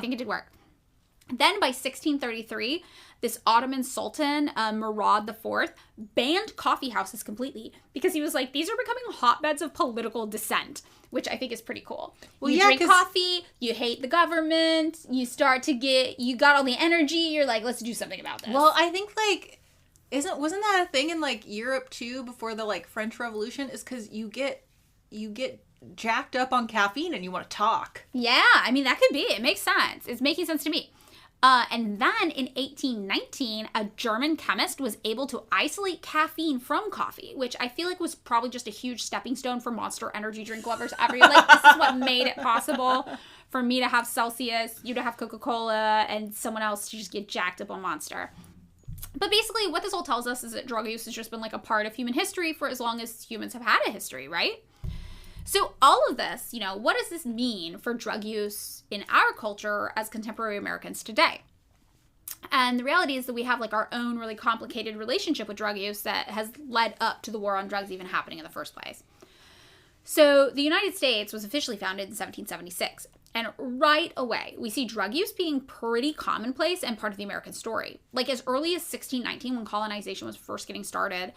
think it did work. Then by 1633, this Ottoman Sultan, Murad IV, banned coffee houses completely because he was like, these are becoming hotbeds of political dissent, which I think is pretty cool. Well, you drink coffee, you hate the government, you got all the energy, you're like, let's do something about this. Well, I think, like, wasn't that a thing in, like, Europe, too, before the, like, French Revolution? Is because you get jacked up on caffeine and you want to talk. Yeah, I mean, that could be. It makes sense. It's making sense to me. And then in 1819, a German chemist was able to isolate caffeine from coffee, which I feel like was probably just a huge stepping stone for Monster energy drink lovers everywhere. Like, this is what made it possible for me to have Celsius, you to have Coca-Cola, and someone else to just get jacked up on Monster. But basically, what this all tells us is that drug use has just been like a part of human history for as long as humans have had a history, right? So all of this, what does this mean for drug use in our culture as contemporary Americans today? And the reality is that we have like our own really complicated relationship with drug use that has led up to the war on drugs even happening in the first place. So the United States was officially founded in 1776. And right away, we see drug use being pretty commonplace and part of the American story. Like as early as 1619, when colonization was first getting started,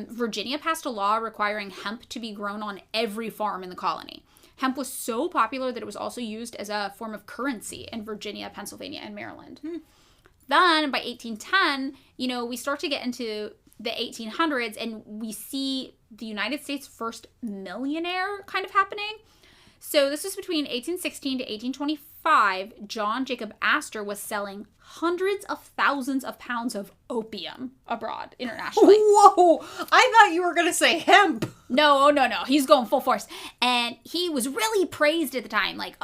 Virginia passed a law requiring hemp to be grown on every farm in the colony. Hemp was so popular that it was also used as a form of currency in Virginia, Pennsylvania, and Maryland. Then by 1810, we start to get into the 1800s and we see the United States' first millionaire kind of happening. So this was between 1816 to 1825. John Jacob Astor was selling hundreds of thousands of pounds of opium abroad internationally. Whoa! I thought you were going to say hemp. No. He's going full force. And he was really praised at the time. Like,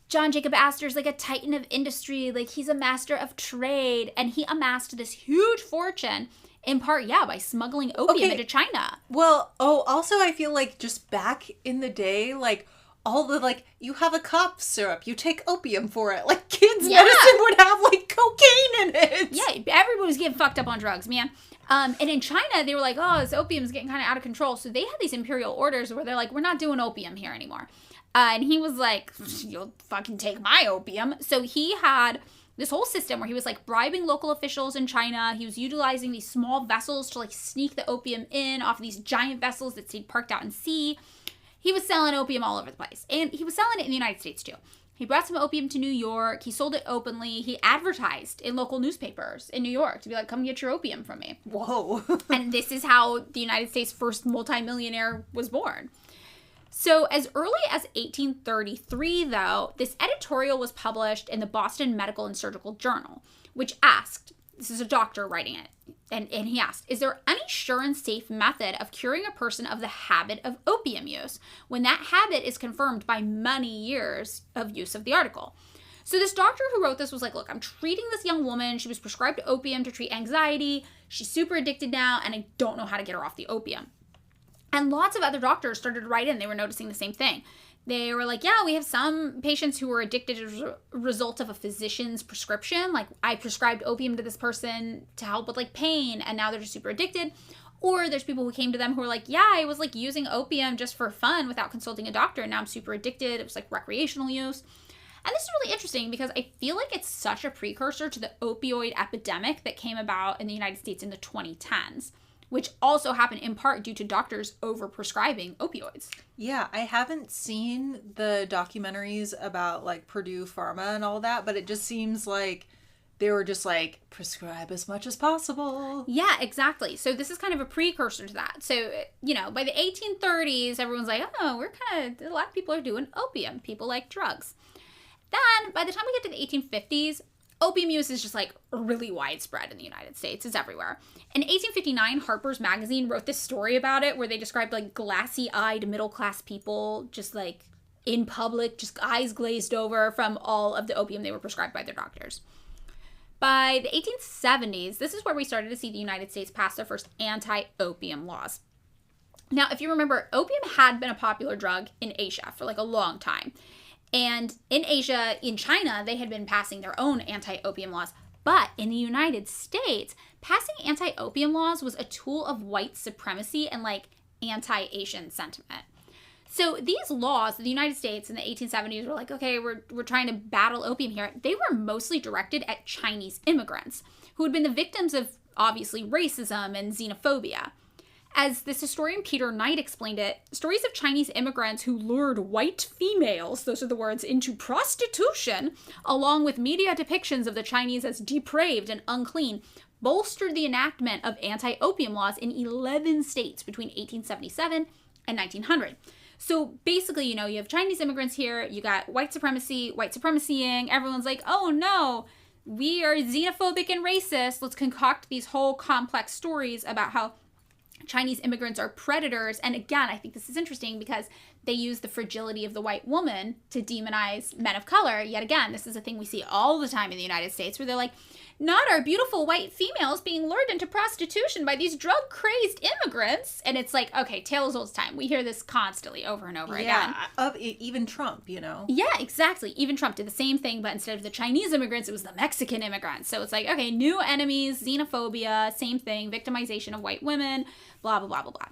John Jacob Astor's like a titan of industry. Like, he's a master of trade. And he amassed this huge fortune in part, by smuggling opium into China. Well, also I feel like just back in the day, like, all the, like, you have a cough syrup, you take opium for it. Like, kids' medicine would have, like, cocaine in it. Yeah, everybody was getting fucked up on drugs, man. And in China, they were like, this opium's getting kind of out of control. So they had these imperial orders where they're like, we're not doing opium here anymore. And he was like, you'll fucking take my opium. So he had this whole system where he was like bribing local officials in China. He was utilizing these small vessels to like sneak the opium in off of these giant vessels that stayed parked out in sea. He was selling opium all over the place. And he was selling it in the United States too. He brought some opium to New York. He sold it openly. He advertised in local newspapers in New York to be like, come get your opium from me. Whoa. And this is how the United States' first multimillionaire was born. So as early as 1833, though, this editorial was published in the Boston Medical and Surgical Journal, which asked, this is a doctor writing it, and he asked, is there any sure and safe method of curing a person of the habit of opium use when that habit is confirmed by many years of use of the article? So this doctor who wrote this was like, look, I'm treating this young woman. She was prescribed opium to treat anxiety. She's super addicted now, and I don't know how to get her off the opium. And lots of other doctors started to write in. They were noticing the same thing. They were like, we have some patients who were addicted as a result of a physician's prescription. Like, I prescribed opium to this person to help with, like, pain, and now they're just super addicted. Or there's people who came to them who were like, I was, like, using opium just for fun without consulting a doctor, and now I'm super addicted. It was, like, recreational use. And this is really interesting because I feel like it's such a precursor to the opioid epidemic that came about in the United States in the 2010s. Which also happened in part due to doctors over-prescribing opioids. Yeah, I haven't seen the documentaries about, like, Purdue Pharma and all that, but it just seems like they were just like, prescribe as much as possible. Yeah, exactly. So this is kind of a precursor to that. So, by the 1830s, everyone's like, a lot of people are doing opium. People like drugs. Then, by the time we get to the 1850s, opium use is just, like, really widespread in the United States. It's everywhere. In 1859, Harper's Magazine wrote this story about it where they described, like, glassy-eyed middle-class people just, like, in public, just eyes glazed over from all of the opium they were prescribed by their doctors. By the 1870s, this is where we started to see the United States pass their first anti-opium laws. Now, if you remember, opium had been a popular drug in Asia for, like, a long time. And in Asia, in China, they had been passing their own anti-opium laws. But in the United States, passing anti-opium laws was a tool of white supremacy and, like, anti-Asian sentiment. So these laws in the United States in the 1870s were like, okay, we're trying to battle opium here. They were mostly directed at Chinese immigrants who had been the victims of, obviously, racism and xenophobia. As this historian Peter Knight explained it, stories of Chinese immigrants who lured white females, those are the words, into prostitution, along with media depictions of the Chinese as depraved and unclean, bolstered the enactment of anti-opium laws in 11 states between 1877 and 1900. So basically, you have Chinese immigrants here, you got white supremacying, everyone's like, oh no, we are xenophobic and racist. Let's concoct these whole complex stories about how Chinese immigrants are predators. And again, I think this is interesting because they use the fragility of the white woman to demonize men of color. Yet again, this is a thing we see all the time in the United States where they're like, not our beautiful white females being lured into prostitution by these drug-crazed immigrants. And it's like, okay, tale as old as time. We hear this constantly over and over again. Even Trump, Yeah, exactly. Even Trump did the same thing, but instead of the Chinese immigrants, it was the Mexican immigrants. So it's like, okay, new enemies, xenophobia, same thing, victimization of white women, blah, blah, blah, blah, blah.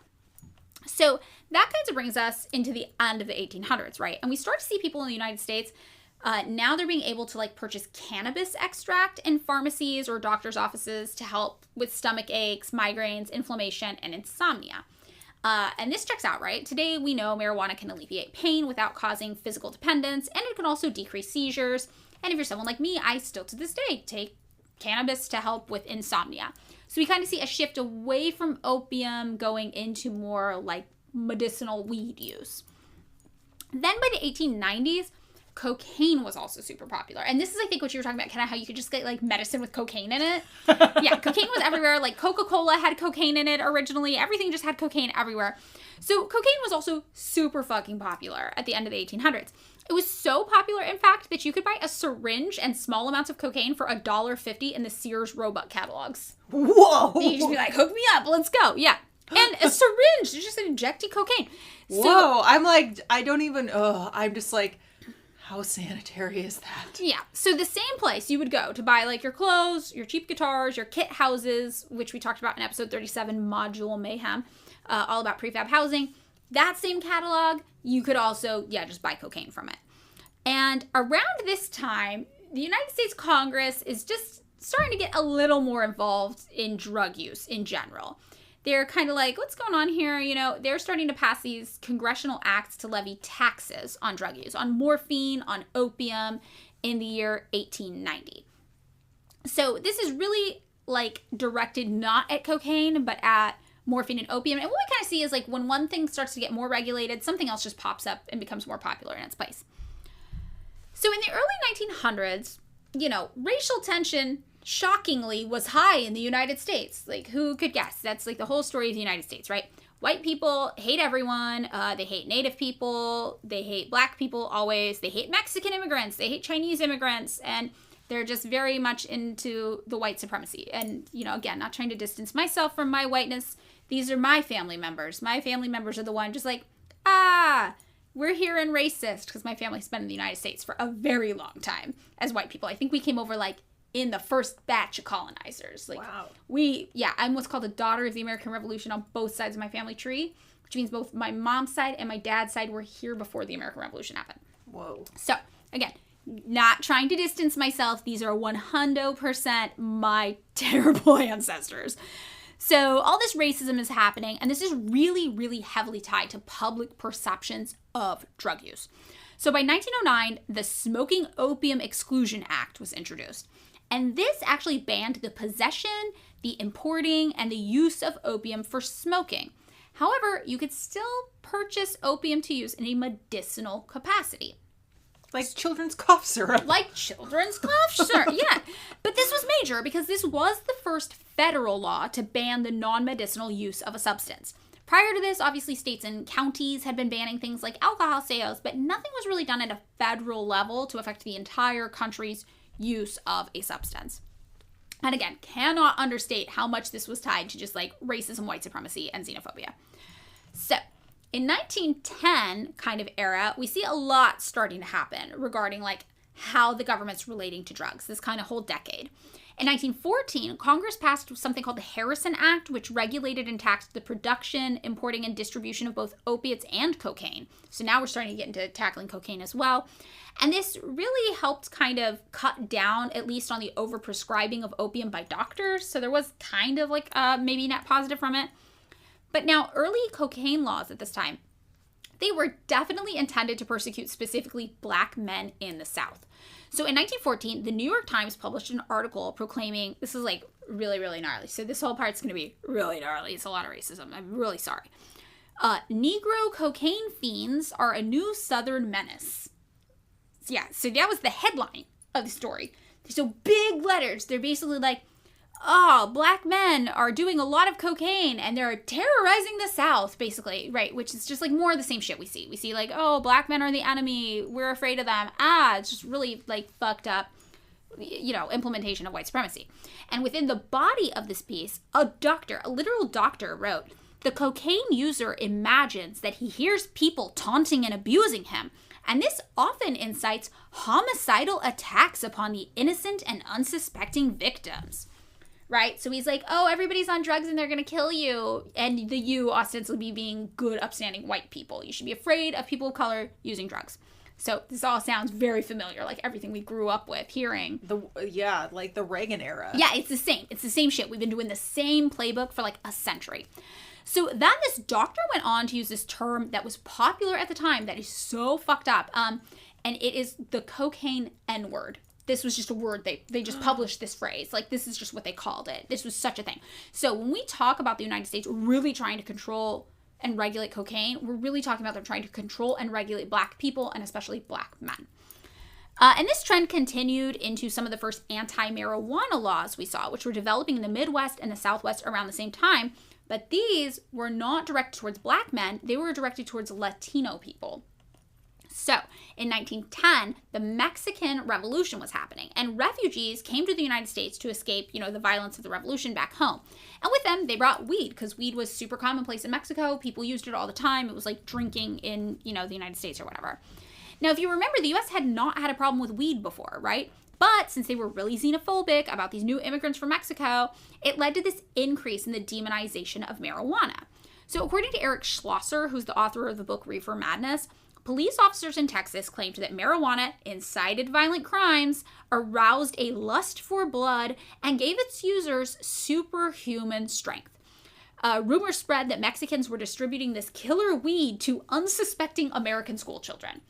So that kind of brings us into the end of the 1800s, right? And we start to see people in the United States, now they're being able to purchase cannabis extract in pharmacies or doctor's offices to help with stomach aches, migraines, inflammation, and insomnia. And this checks out, right? Today we know marijuana can alleviate pain without causing physical dependence, and it can also decrease seizures. And if you're someone like me, I still to this day take cannabis to help with insomnia. So we kind of see a shift away from opium going into more medicinal weed use. Then by the 1890s, cocaine was also super popular. And this is, I think, what you were talking about, Kenna, how you could just get medicine with cocaine in it. Yeah, cocaine was everywhere. Coca-Cola had cocaine in it originally. Everything just had cocaine everywhere. So cocaine was also super fucking popular at the end of the 1800s. It was so popular, in fact, that you could buy a syringe and small amounts of cocaine for $1.50 in the Sears Roebuck catalogs. Whoa! And you just be like, hook me up, let's go. Yeah. And a syringe, you're just injecting cocaine. Whoa, I'm just like, how sanitary is that? Yeah. So the same place you would go to buy your clothes, your cheap guitars, your kit houses, which we talked about in episode 37, Module Mayhem, all about prefab housing. That same catalog, you could also, just buy cocaine from it. And around this time, the United States Congress is just starting to get a little more involved in drug use in general. They're kind of like, what's going on here? They're starting to pass these congressional acts to levy taxes on drug use, on morphine, on opium in the year 1890. So this is really directed not at cocaine, but at morphine and opium. And what we kind of see is when one thing starts to get more regulated, something else just pops up and becomes more popular in its place. So in the early 1900s, racial tension shockingly was high in the United States. Who could guess? That's the whole story of the United States, right? White people hate everyone. They hate Native people. They hate Black people always. They hate Mexican immigrants. They hate Chinese immigrants. And they're just very much into the white supremacy. And, again, not trying to distance myself from my whiteness. These are my family members. My family members are the one just we're here and racist, because my family's been in the United States for a very long time as white people. I think we came over in the first batch of colonizers. Wow. I'm what's called a daughter of the American Revolution on both sides of my family tree, which means both my mom's side and my dad's side were here before the American Revolution happened. Whoa. So, again, not trying to distance myself. These are 100% my terrible ancestors. So all this racism is happening, and this is really, really heavily tied to public perceptions of drug use. So by 1909, the Smoking Opium Exclusion Act was introduced. And this actually banned the possession, the importing, and the use of opium for smoking. However, you could still purchase opium to use in a medicinal capacity. Like children's cough syrup. Like children's cough syrup, yeah. But this was major because this was the first federal law to ban the non-medicinal use of a substance. Prior to this, obviously, states and counties had been banning things like alcohol sales, but nothing was really done at a federal level to affect the entire country's use of a substance. And again, cannot understate how much this was tied to just racism, white supremacy, and xenophobia. So, in 1910 kind of era, we see a lot starting to happen regarding how the government's relating to drugs, this kind of whole decade. In 1914, Congress passed something called the Harrison Act, which regulated and taxed the production, importing, and distribution of both opiates and cocaine. So now we're starting to get into tackling cocaine as well. And this really helped kind of cut down, at least on the overprescribing of opium by doctors. So there was kind of like maybe net positive from it. But now early cocaine laws at this time, they were definitely intended to persecute specifically Black men in the South. So in 1914, the New York Times published an article proclaiming, this is like really, really gnarly. So this whole part's going to be really gnarly. It's a lot of racism. I'm really sorry. Negro cocaine fiends are a new Southern menace. Yeah, so that was the headline of the story. So big letters. They're basically like, oh, Black men are doing a lot of cocaine and they're terrorizing the South, basically, right? Which is just like more of the same shit we see. We see like, oh, Black men are the enemy. We're afraid of them. It's just really like fucked up, implementation of white supremacy. And within the body of this piece, a literal doctor wrote, the cocaine user imagines that he hears people taunting and abusing him. And this often incites homicidal attacks upon the innocent and unsuspecting victims. Right? So he's like, oh, everybody's on drugs and they're going to kill you. And the you ostensibly being good, upstanding white people. You should be afraid of people of color using drugs. So this all sounds very familiar, like everything we grew up with hearing. Like the Reagan era. Yeah, it's the same. It's the same shit. We've been doing the same playbook for like a century. So then this doctor went on to use this term that was popular at the time that is so fucked up. And it is the cocaine N-word. This was just a word. They just published this phrase. Like, this is just what they called it. This was such a thing. So when we talk about the United States really trying to control and regulate cocaine, we're really talking about them trying to control and regulate Black people and especially Black men. And this trend continued into some of the first anti-marijuana laws we saw, which were developing in the Midwest and the Southwest around the same time. But these were not directed towards Black men. They were directed towards Latino people. So, in 1910, the Mexican Revolution was happening, and refugees came to the United States to escape, the violence of the revolution back home. And with them, they brought weed, because weed was super commonplace in Mexico. People used it all the time. It was like drinking in, the United States or whatever. Now, if you remember, the U.S. had not had a problem with weed before, right? But since they were really xenophobic about these new immigrants from Mexico, it led to this increase in the demonization of marijuana. So, according to Eric Schlosser, who's the author of the book Reefer Madness, police officers in Texas claimed that marijuana incited violent crimes, aroused a lust for blood, and gave its users superhuman strength. Rumors spread that Mexicans were distributing this killer weed to unsuspecting American school children.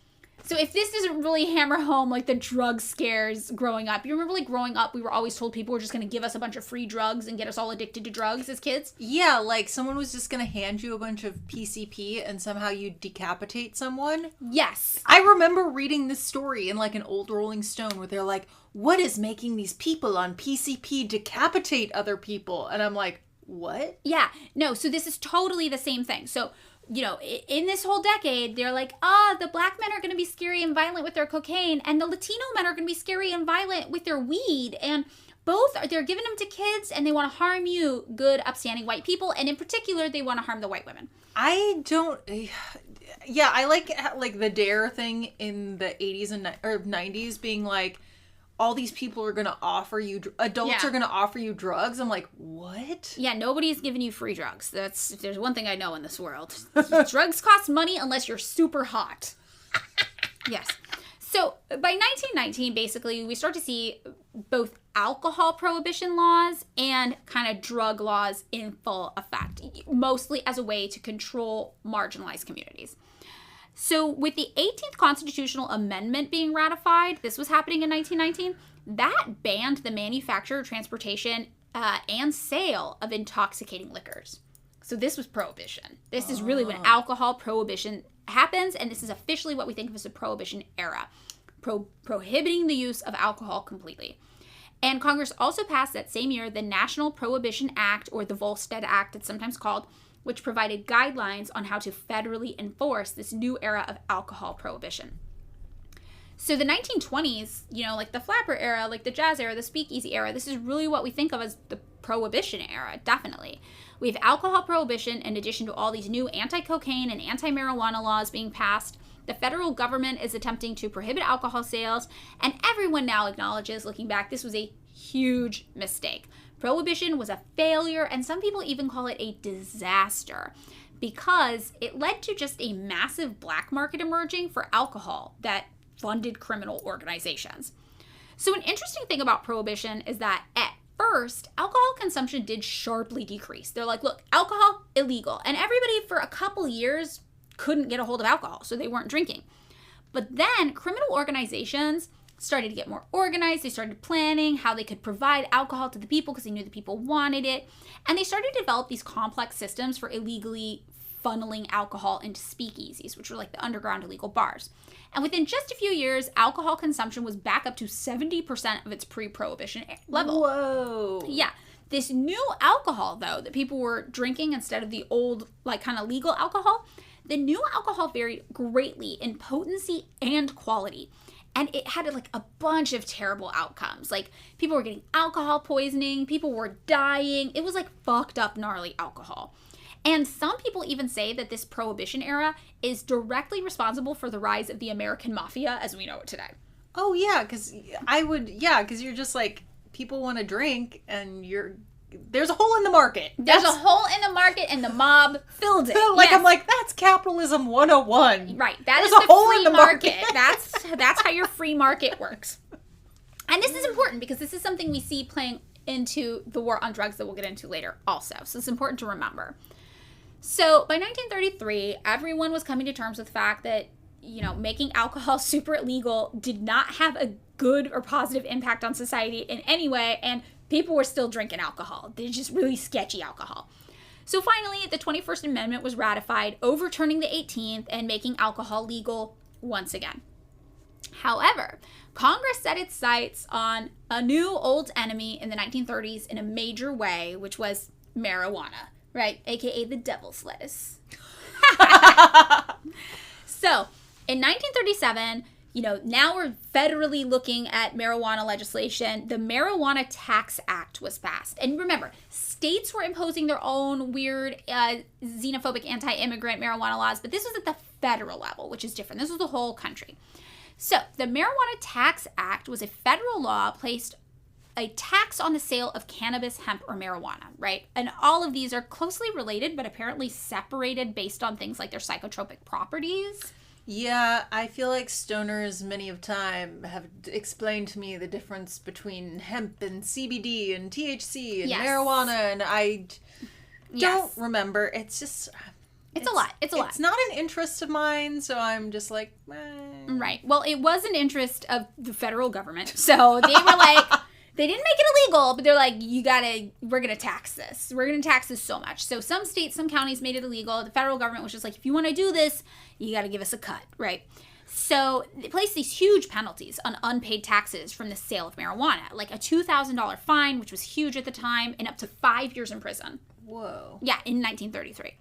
So if this doesn't really hammer home like the drug scares growing up, you remember like growing up, we were always told people were just going to give us a bunch of free drugs and get us all addicted to drugs as kids? Yeah, like someone was just going to hand you a bunch of PCP and somehow you decapitate someone. Yes. I remember reading this story in like an old Rolling Stone where they're like, what is making these people on PCP decapitate other people? And I'm like, what? Yeah. No, so this is totally the same thing. So in this whole decade, they're like, the Black men are going to be scary and violent with their cocaine, and the Latino men are going to be scary and violent with their weed, and they're giving them to kids, and they want to harm you, good, upstanding white people, and in particular, they want to harm the white women. I like the DARE thing in the 80s and or 90s being like, all these people are going to offer you, adults are going to offer you drugs. I'm like, what? Yeah, nobody's giving you free drugs. If there's one thing I know in this world. Drugs cost money unless you're super hot. Yes. So by 1919, basically, we start to see both alcohol prohibition laws and kind of drug laws in full effect, mostly as a way to control marginalized communities. So with the 18th Constitutional Amendment being ratified, this was happening in 1919, that banned the manufacture, transportation, and sale of intoxicating liquors. So this was prohibition. This is really when alcohol prohibition happens, and this is officially what we think of as the Prohibition era, prohibiting the use of alcohol completely. And Congress also passed that same year the National Prohibition Act, or the Volstead Act it's sometimes called, which provided guidelines on how to federally enforce this new era of alcohol prohibition. So the 1920s, like the flapper era, like the jazz era, the speakeasy era, this is really what we think of as the prohibition era, definitely. We have alcohol prohibition in addition to all these new anti-cocaine and anti-marijuana laws being passed. The federal government is attempting to prohibit alcohol sales, and everyone now acknowledges, looking back, this was a huge mistake. Prohibition was a failure, and some people even call it a disaster, because it led to just a massive black market emerging for alcohol that funded criminal organizations. So an interesting thing about Prohibition is that at first, alcohol consumption did sharply decrease. They're like, look, alcohol, illegal. And everybody for a couple years couldn't get a hold of alcohol, so they weren't drinking. But then criminal organizations started to get more organized. They started planning how they could provide alcohol to the people because they knew the people wanted it. And they started to develop these complex systems for illegally funneling alcohol into speakeasies, which were like the underground illegal bars. And within just a few years, alcohol consumption was back up to 70% of its pre-prohibition level. Whoa. Yeah. This new alcohol, though, that people were drinking instead of the old, like, kind of legal alcohol, the new alcohol varied greatly in potency and quality. And it had like a bunch of terrible outcomes. Like, people were getting alcohol poisoning, people were dying. It was like fucked up, gnarly alcohol. And some people even say that this Prohibition era is directly responsible for the rise of the American mafia as we know it today. Oh, yeah, because because you're just like, people want to drink and there's a hole in the market. There's a hole in the market and the mob filled it. Like, yes. I'm like, that's capitalism 101. Right. That There's is a the hole free in the market. market. That's how your free market works. And this is important because this is something we see playing into the war on drugs that we'll get into later also. So it's important to remember. So by 1933, everyone was coming to terms with the fact that, making alcohol super illegal did not have a good or positive impact on society in any way, and people were still drinking alcohol. They're just really sketchy alcohol. So finally, the 21st Amendment was ratified, overturning the 18th and making alcohol legal once again. However, Congress set its sights on a new old enemy in the 1930s in a major way, which was marijuana. Right, aka the devil's lettuce. So, in 1937, now we're federally looking at marijuana legislation. The Marijuana Tax Act was passed. And remember, states were imposing their own weird, xenophobic, anti-immigrant marijuana laws, but this was at the federal level, which is different. This was the whole country. So, the Marijuana Tax Act was a federal law placed a tax on the sale of cannabis, hemp, or marijuana, right? And all of these are closely related, but apparently separated based on things like their psychotropic properties. Yeah, I feel like stoners many of time have explained to me the difference between hemp and CBD and THC and marijuana, and I don't remember. It's just... It's a lot. It's not an interest of mine, so I'm just like, Right. Well, it was an interest of the federal government, so they were like... They didn't make it illegal, but they're like, we're going to tax this. We're going to tax this so much. So some states, some counties made it illegal. The federal government was just like, if you want to do this, you got to give us a cut, right? So they placed these huge penalties on unpaid taxes from the sale of marijuana, like a $2,000 fine, which was huge at the time, and up to 5 years in prison. Whoa. Yeah, in 1933.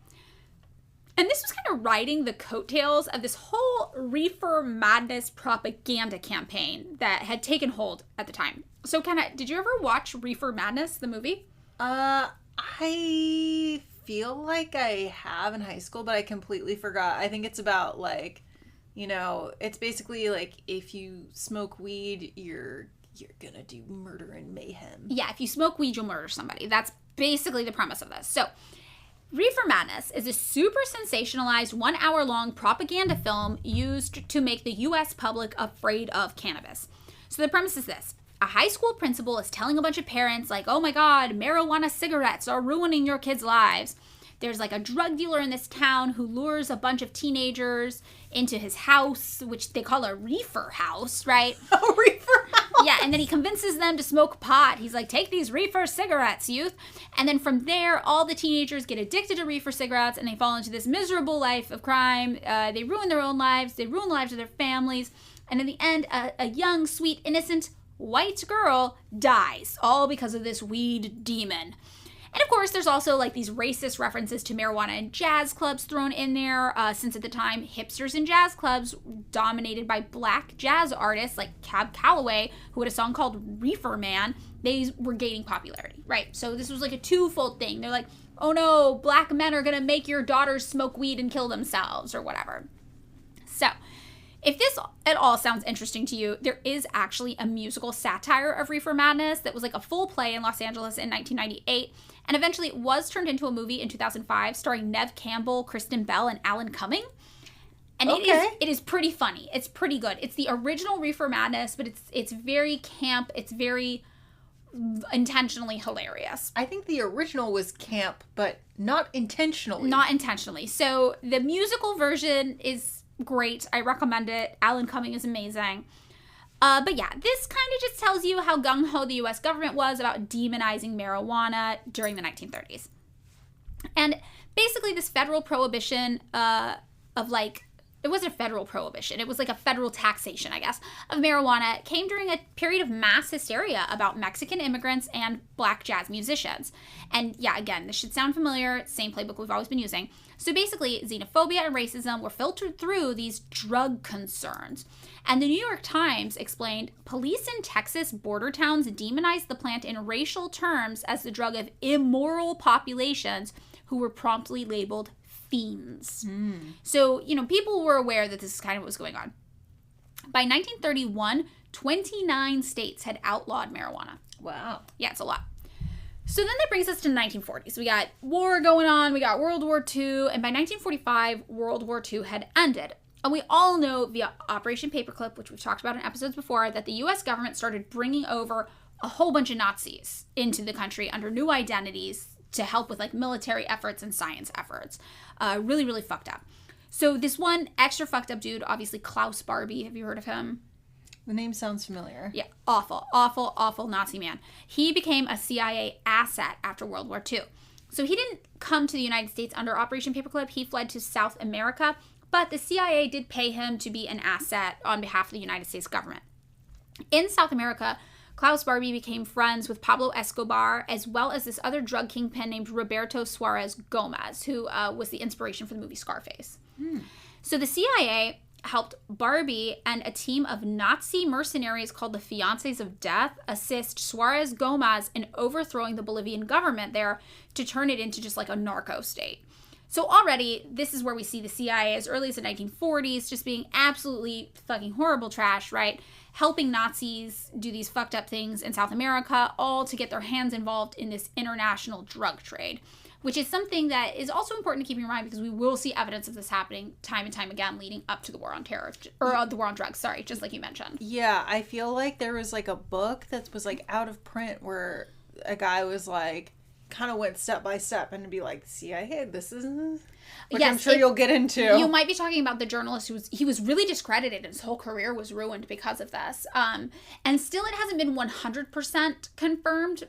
And this was kind of riding the coattails of this whole reefer madness propaganda campaign that had taken hold at the time. So, Kenna, did you ever watch Reefer Madness, the movie? I feel like I have in high school, but I completely forgot. I think it's about, like, it's basically like if you smoke weed, you're gonna do murder and mayhem. Yeah, if you smoke weed, you'll murder somebody. That's basically the premise of this. So, Reefer Madness is a super sensationalized 1 hour long propaganda film used to make the U.S. public afraid of cannabis. So the premise is this. A high school principal is telling a bunch of parents, like, oh my god, marijuana cigarettes are ruining your kids' lives. There's like a drug dealer in this town who lures a bunch of teenagers into his house, which they call a reefer house, right? A reefer house? Yeah, and then he convinces them to smoke pot. He's like, take these reefer cigarettes, youth. And then from there, all the teenagers get addicted to reefer cigarettes and they fall into this miserable life of crime. They ruin their own lives. They ruin the lives of their families. And in the end, a young, sweet, innocent white girl dies, all because of this weed demon. And of course, there's also like these racist references to marijuana and jazz clubs thrown in there, since at the time, hipsters and jazz clubs dominated by black jazz artists like Cab Calloway, who had a song called Reefer Man, they were gaining popularity, right? So this was like a twofold thing. They're like, oh no, black men are gonna make your daughters smoke weed and kill themselves or whatever. So If this at all sounds interesting to you, there is actually a musical satire of Reefer Madness that was like a full play in Los Angeles in 1998, and eventually it was turned into a movie in 2005 starring Neve Campbell, Kristen Bell, and Alan Cumming. And it is pretty funny. It's pretty good. It's the original Reefer Madness, but it's very camp. It's very intentionally hilarious. I think the original was camp, but not intentionally. Not intentionally. So the musical version is great. I recommend it. Alan Cumming is amazing. But yeah, this kind of just tells you how gung-ho the U.S. government was about demonizing marijuana during the 1930s. And basically this federal prohibition it wasn't a federal prohibition. It was like a federal taxation, I guess, of marijuana came during a period of mass hysteria about Mexican immigrants and black jazz musicians. And yeah, again, this should sound familiar. Same playbook we've always been using. So basically, xenophobia and racism were filtered through these drug concerns. And the New York Times explained, police in Texas border towns demonized the plant in racial terms as the drug of immoral populations who were promptly labeled fiends. So, people were aware that this is kind of what was going on. By 1931, 29 states had outlawed marijuana. Wow. Yeah, it's a lot. So then that brings us to the 1940s. We got war going on, we got World War II, and by 1945, World War II had ended. And we all know via Operation Paperclip, which we've talked about in episodes before, that the U.S. government started bringing over a whole bunch of Nazis into the country under new identities to help with like military efforts and science efforts. Really, really fucked up. So this one extra fucked up dude, obviously Klaus Barbie. Have you heard of him? The name sounds familiar. Yeah, awful, awful, awful Nazi man. He became a CIA asset after World War II. So he didn't come to the United States under Operation Paperclip. He fled to South America, but the CIA did pay him to be an asset on behalf of the United States government. In South America, Klaus Barbie became friends with Pablo Escobar, as well as this other drug kingpin named Roberto Suarez Gomez, who was the inspiration for the movie Scarface. So the CIA helped Barbie and a team of Nazi mercenaries called the Fiancés of Death assist Suarez Gomez in overthrowing the Bolivian government there to turn it into just like a narco state. So already, this is where we see the CIA as early as the 1940s just being absolutely fucking horrible trash, right? Helping Nazis do these fucked up things in South America, all to get their hands involved in this international drug trade, which is something that is also important to keep in mind because we will see evidence of this happening time and time again leading up to the war on terror, or the war on drugs, sorry, just like you mentioned. Yeah, I feel like there was like a book that was like out of print where a guy was like, kind of went step by step and to be like, CIA, this is... Which yes, I'm sure you'll get into. You might be talking about the journalist he was really discredited and his whole career was ruined because of this. And still it hasn't been 100% confirmed,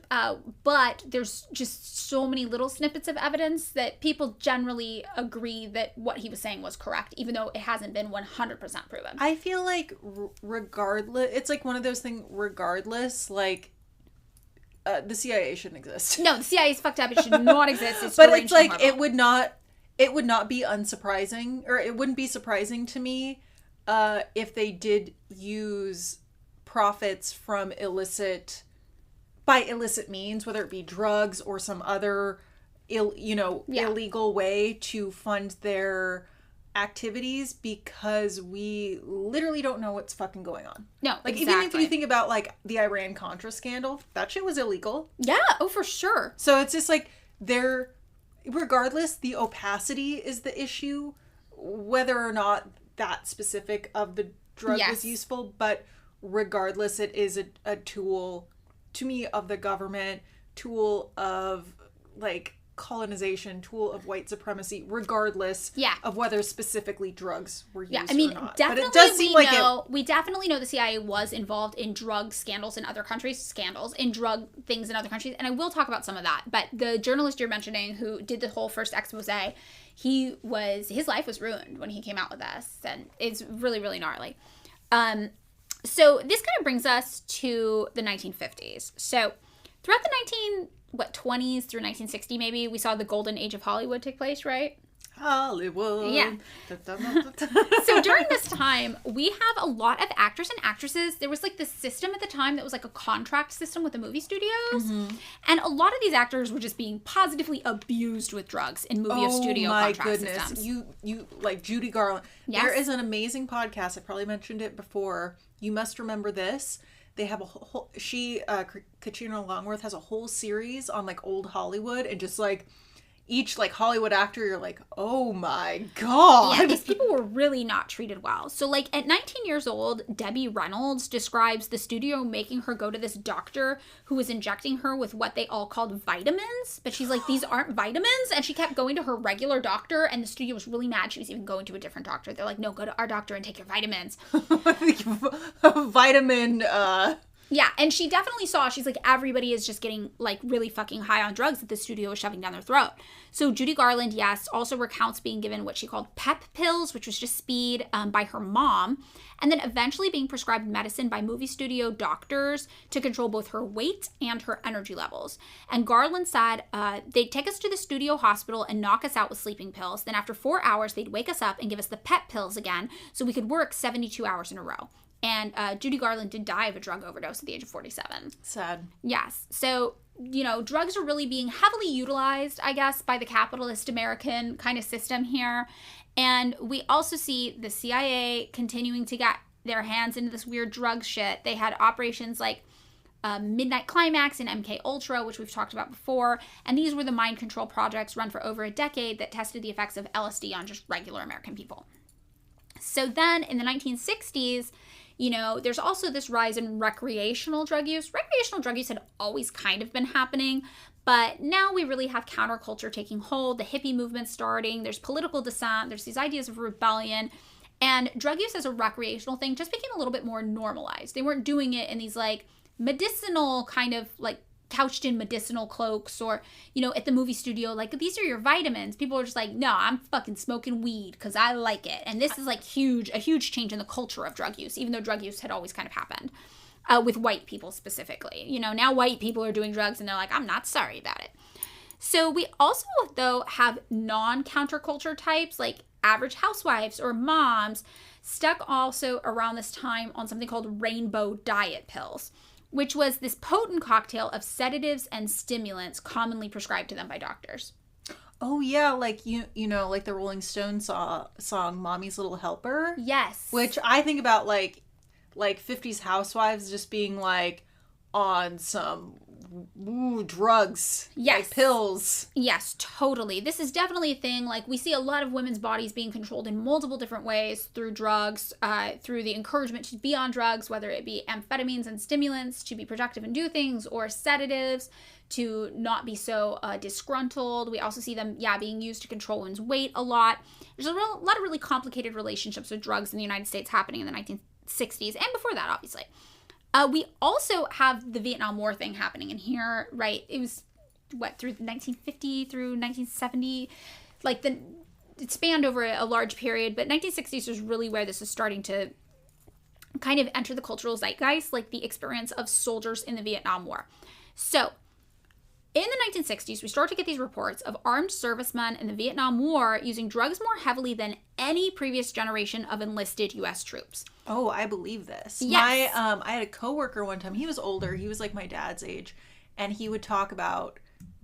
but there's just so many little snippets of evidence that people generally agree that what he was saying was correct, even though it hasn't been 100% proven. I feel like regardless, it's like one of those things, regardless, like, the CIA shouldn't exist. No, the CIA is fucked up. It should not exist. It's but it's like, it would not be unsurprising, or it wouldn't be surprising to me if they did use profits from illicit means, whether it be drugs or some other illegal way to fund their activities, because we literally don't know what's fucking going on. No, like exactly. Even if you think about like the Iran-Contra scandal, that shit was illegal. Yeah, oh for sure. So it's just like regardless, the opacity is the issue, whether or not that specific of the drug was useful, but regardless, it is a tool to me of the government, tool of like colonization, tool of white supremacy, regardless of whether specifically drugs were used or not. Definitely, but it does seem we definitely know the CIA was involved in drug scandals in other countries, in drug things in other countries, and I will talk about some of that. But the journalist you're mentioning who did the whole first expose, his life was ruined when he came out with this, and it's really, really gnarly. So this kind of brings us to the 1950s. So throughout the 20s through 1960 maybe, we saw the golden age of Hollywood take place, right? Hollywood. Yeah. So during this time, we have a lot of actors and actresses. There was like this system at the time that was like a contract system with the movie studios. Mm-hmm. And a lot of these actors were just being positively abused with drugs in movie studio contract systems. You like Judy Garland. Yes. There is an amazing podcast. I probably mentioned it before. You Must Remember This. They have a whole, Katrina Longworth has a whole series on like old Hollywood and just like each like Hollywood actor, you're like, oh my God. Yeah, these people were really not treated well. So like at 19 years old, Debbie Reynolds describes the studio making her go to this doctor who was injecting her with what they all called vitamins. But she's like, these aren't vitamins. And she kept going to her regular doctor and the studio was really mad. She was even going to a different doctor. They're like, no, go to our doctor and take your vitamins. Vitamin, Yeah, and she definitely saw, she's like, everybody is just getting, like, really fucking high on drugs that the studio is shoving down their throat. So Judy Garland, yes, also recounts being given what she called pep pills, which was just speed, by her mom, and then eventually being prescribed medicine by movie studio doctors to control both her weight and her energy levels. And Garland said, they'd take us to the studio hospital and knock us out with sleeping pills. Then after 4 hours, they'd wake us up and give us the pep pills again so we could work 72 hours in a row. And Judy Garland did die of a drug overdose at the age of 47. Sad. Yes. So, you know, drugs are really being heavily utilized, I guess, by the capitalist American kind of system here. And we also see the CIA continuing to get their hands into this weird drug shit. They had operations like Midnight Climax and MK Ultra, which we've talked about before. And these were the mind control projects run for over a decade that tested the effects of LSD on just regular American people. So then in the 1960s, you know, there's also this rise in recreational drug use. Recreational drug use had always kind of been happening, but now we really have counterculture taking hold, the hippie movement starting, there's political dissent, there's these ideas of rebellion, and drug use as a recreational thing just became a little bit more normalized. They weren't doing it in these, like, medicinal kind of, like, couched in medicinal cloaks or, you know, at the movie studio, like, these are your vitamins. People are just like, no, I'm fucking smoking weed because I like it. And this is like a huge change in the culture of drug use, even though drug use had always kind of happened with white people specifically. You know, now white people are doing drugs and they're like, I'm not sorry about it. So we also, though, have non-counterculture types like average housewives or moms stuck also around this time on something called rainbow diet pills, which was this potent cocktail of sedatives and stimulants commonly prescribed to them by doctors. Oh, yeah, like, you know, like the Rolling Stones song, Mommy's Little Helper. Yes. Which I think about, like 50s housewives just being, like, on some drugs. Yes. Like pills. Yes, totally. This is definitely a thing. Like, we see a lot of women's bodies being controlled in multiple different ways through drugs, through the encouragement to be on drugs, whether it be amphetamines and stimulants to be productive and do things, or sedatives to not be so disgruntled. We also see them, being used to control one's weight a lot. There's a lot of really complicated relationships with drugs in the United States happening in the 1960s and before that, obviously. We also have the Vietnam War thing happening in here, right? It was, through 1950 through 1970? Like, it spanned over a large period, but 1960s was really where this is starting to kind of enter the cultural zeitgeist, like the experience of soldiers in the Vietnam War. So, in the 1960s, we start to get these reports of armed servicemen in the Vietnam War using drugs more heavily than any previous generation of enlisted U.S. troops. Oh, I believe this. Yes. I had a coworker one time. He was older. He was like my dad's age. And he would talk about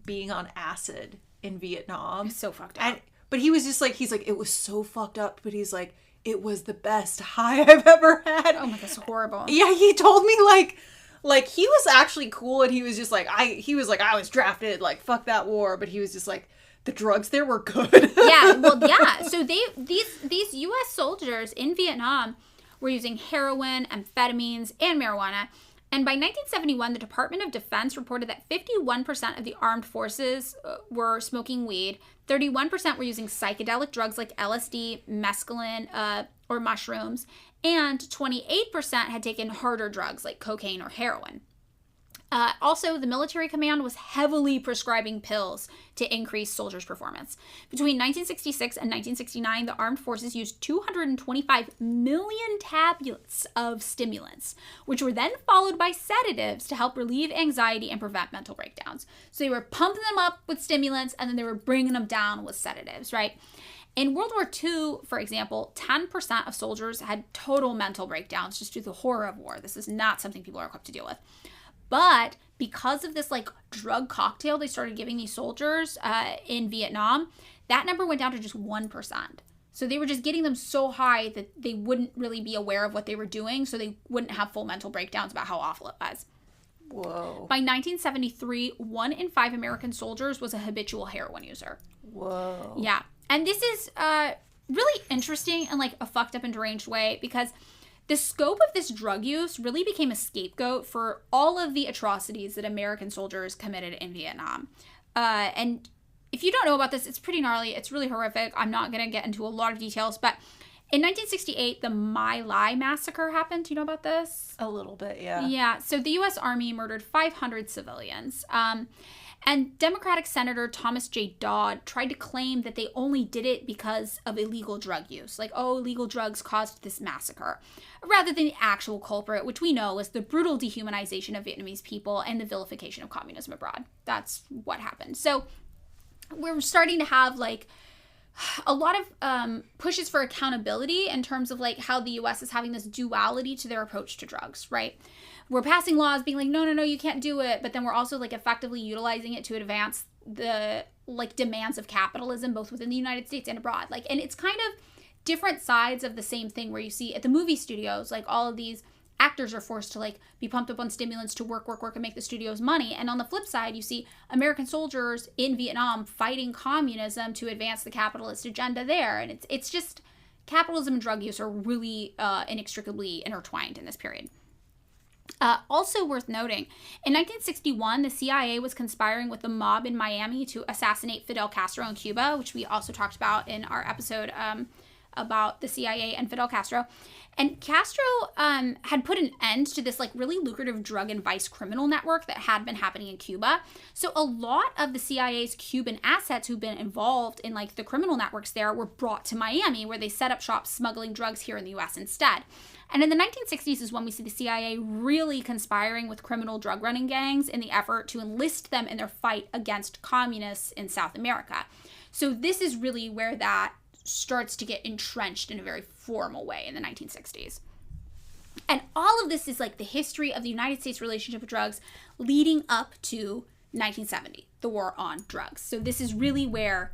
being on acid in Vietnam. It's so fucked up. But he was just like, he's like, it was so fucked up. But he's like, it was the best high I've ever had. Oh my God, that's horrible. Yeah, he told me like he was actually cool, and he was just like, I was drafted, like, fuck that war, but he was just like, the drugs there were good. Yeah. So these U.S. soldiers in Vietnam were using heroin, amphetamines, and marijuana. And by 1971, the Department of Defense reported that 51% of the armed forces were smoking weed, 31% were using psychedelic drugs like LSD, mescaline, or mushrooms, and 28% had taken harder drugs like cocaine or heroin. Also, the military command was heavily prescribing pills to increase soldiers' performance. Between 1966 and 1969, the armed forces used 225 million tablets of stimulants, which were then followed by sedatives to help relieve anxiety and prevent mental breakdowns. So they were pumping them up with stimulants, and then they were bringing them down with sedatives, right? In World War II, for example, 10% of soldiers had total mental breakdowns just due to the horror of war. This is not something people are equipped to deal with. But because of this like drug cocktail they started giving these soldiers in Vietnam, that number went down to just 1%. So they were just getting them so high that they wouldn't really be aware of what they were doing, so they wouldn't have full mental breakdowns about how awful it was. Whoa. By 1973, 1 in 5 American soldiers was a habitual heroin user. Whoa. Yeah. And this is really interesting in like a fucked up and deranged way, because the scope of this drug use really became a scapegoat for all of the atrocities that American soldiers committed in Vietnam. And if you don't know about this, it's pretty gnarly. It's really horrific. I'm not going to get into a lot of details, but in 1968, the My Lai massacre happened. Do you know about this? A little bit, yeah. Yeah. So the U.S. Army murdered 500 civilians. And Democratic Senator Thomas J. Dodd tried to claim that they only did it because of illegal drug use. Like, oh, illegal drugs caused this massacre. Rather than the actual culprit, which we know was the brutal dehumanization of Vietnamese people and the vilification of communism abroad. That's what happened. So we're starting to have, like, a lot of pushes for accountability in terms of, like, how the U.S. is having this duality to their approach to drugs, right? We're passing laws being like, no, you can't do it. But then we're also like effectively utilizing it to advance the like demands of capitalism, both within the United States and abroad. Like, and it's kind of different sides of the same thing where you see at the movie studios, like all of these actors are forced to like be pumped up on stimulants to work and make the studios money. And on the flip side, you see American soldiers in Vietnam fighting communism to advance the capitalist agenda there. And it's just capitalism and drug use are really inextricably intertwined in this period. Also worth noting, in 1961, the CIA was conspiring with the mob in Miami to assassinate Fidel Castro in Cuba, which we also talked about in our episode about the CIA and Fidel Castro. And Castro had put an end to this like really lucrative drug and vice criminal network that had been happening in Cuba. So a lot of the CIA's Cuban assets who've been involved in like the criminal networks there were brought to Miami, where they set up shop smuggling drugs here in the US instead. And in the 1960s is when we see the CIA really conspiring with criminal drug running gangs in the effort to enlist them in their fight against communists in South America. So this is really where that starts to get entrenched in a very formal way in the 1960s. And all of this is like the history of the United States relationship with drugs leading up to 1970, the war on drugs. So this is really where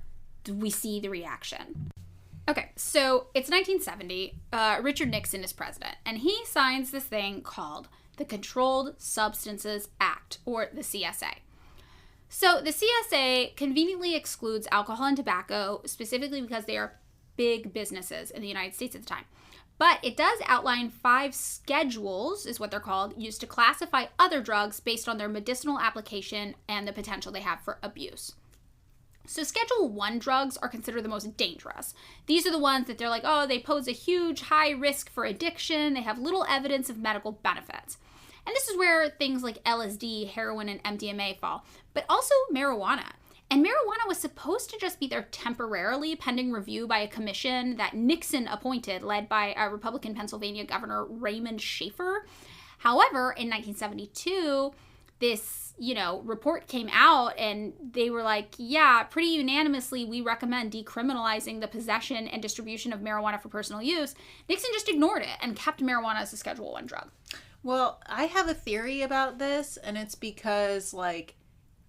we see the reaction. Okay, so it's 1970. Richard Nixon is president, and he signs this thing called the Controlled Substances Act, or the CSA. So the CSA conveniently excludes alcohol and tobacco, specifically because they are big businesses in the United States at the time. But it does outline 5 schedules, is what they're called, used to classify other drugs based on their medicinal application and the potential they have for abuse. So Schedule 1 drugs are considered the most dangerous. These are the ones that they're like, oh, they pose a huge high risk for addiction. They have little evidence of medical benefits. And this is where things like LSD, heroin, and MDMA fall, but also marijuana. And marijuana was supposed to just be there temporarily, pending review by a commission that Nixon appointed, led by a Republican Pennsylvania Governor Raymond Schaefer. However, in 1972, this report came out and they were like, yeah, pretty unanimously, we recommend decriminalizing the possession and distribution of marijuana for personal use. Nixon just ignored it and kept marijuana as a Schedule 1 drug. Well, I have a theory about this, and it's because, like,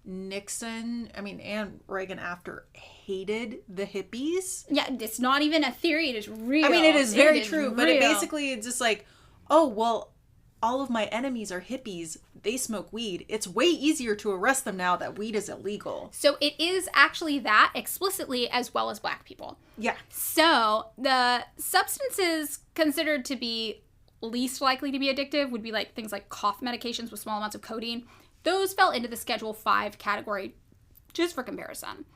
Nixon, and Reagan after, hated the hippies. Yeah, it's not even a theory, it is real. It is very true, but it's just like, oh, well, all of my enemies are hippies. They smoke weed. It's way easier to arrest them now that weed is illegal. So it is actually that explicitly, as well as black people. Yeah. So the substances considered to be least likely to be addictive would be like things like cough medications with small amounts of codeine. Those fell into the Schedule 5 category, just for comparison.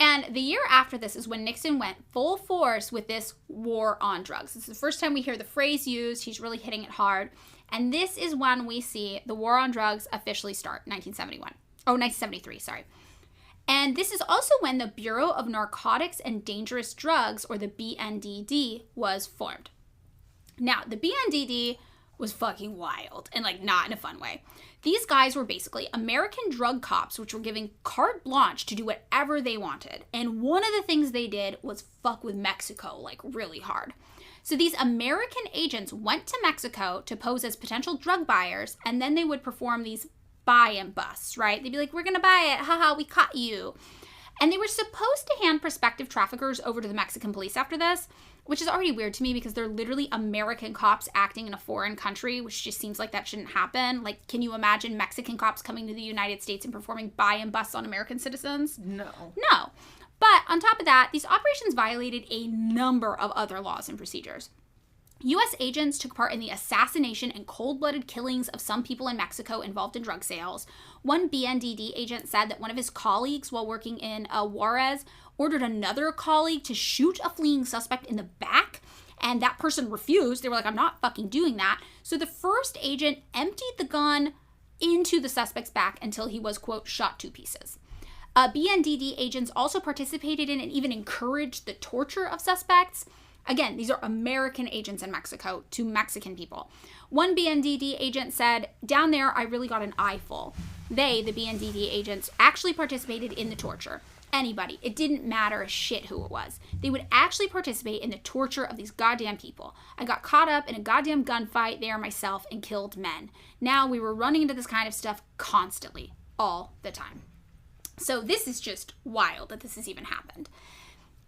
And the year after this is when Nixon went full force with this war on drugs. This is the first time we hear the phrase used. He's really hitting it hard. And this is when we see the war on drugs officially start, 1973, sorry. And this is also when the Bureau of Narcotics and Dangerous Drugs, or the BNDD, was formed. Now, the BNDD was fucking wild and, like, not in a fun way. These guys were basically American drug cops, which were giving carte blanche to do whatever they wanted. And one of the things they did was fuck with Mexico, like, really hard. So these American agents went to Mexico to pose as potential drug buyers, and then they would perform these buy and busts, right? They'd be like, we're gonna buy it, haha, we caught you. And they were supposed to hand prospective traffickers over to the Mexican police after this, which is already weird to me because they're literally American cops acting in a foreign country, which just seems like that shouldn't happen. Like, can you imagine Mexican cops coming to the United States and performing buy and busts on American citizens? No. No. But on top of that, these operations violated a number of other laws and procedures. U.S. agents took part in the assassination and cold-blooded killings of some people in Mexico involved in drug sales. One BNDD agent said that one of his colleagues, while working in Juarez, ordered another colleague to shoot a fleeing suspect in the back, and that person refused. They were like, I'm not fucking doing that. So the first agent emptied the gun into the suspect's back until he was, quote, shot to pieces. BNDD agents also participated in and even encouraged the torture of suspects. Again, these are American agents in Mexico to Mexican people. One BNDD agent said, down there, I really got an eyeful. They, the BNDD agents, actually participated in the torture. Anybody. It didn't matter a shit who it was. They would actually participate in the torture of these goddamn people. I got caught up in a goddamn gunfight there myself and killed men. Now we were running into this kind of stuff constantly, all the time. So this is just wild that this has even happened.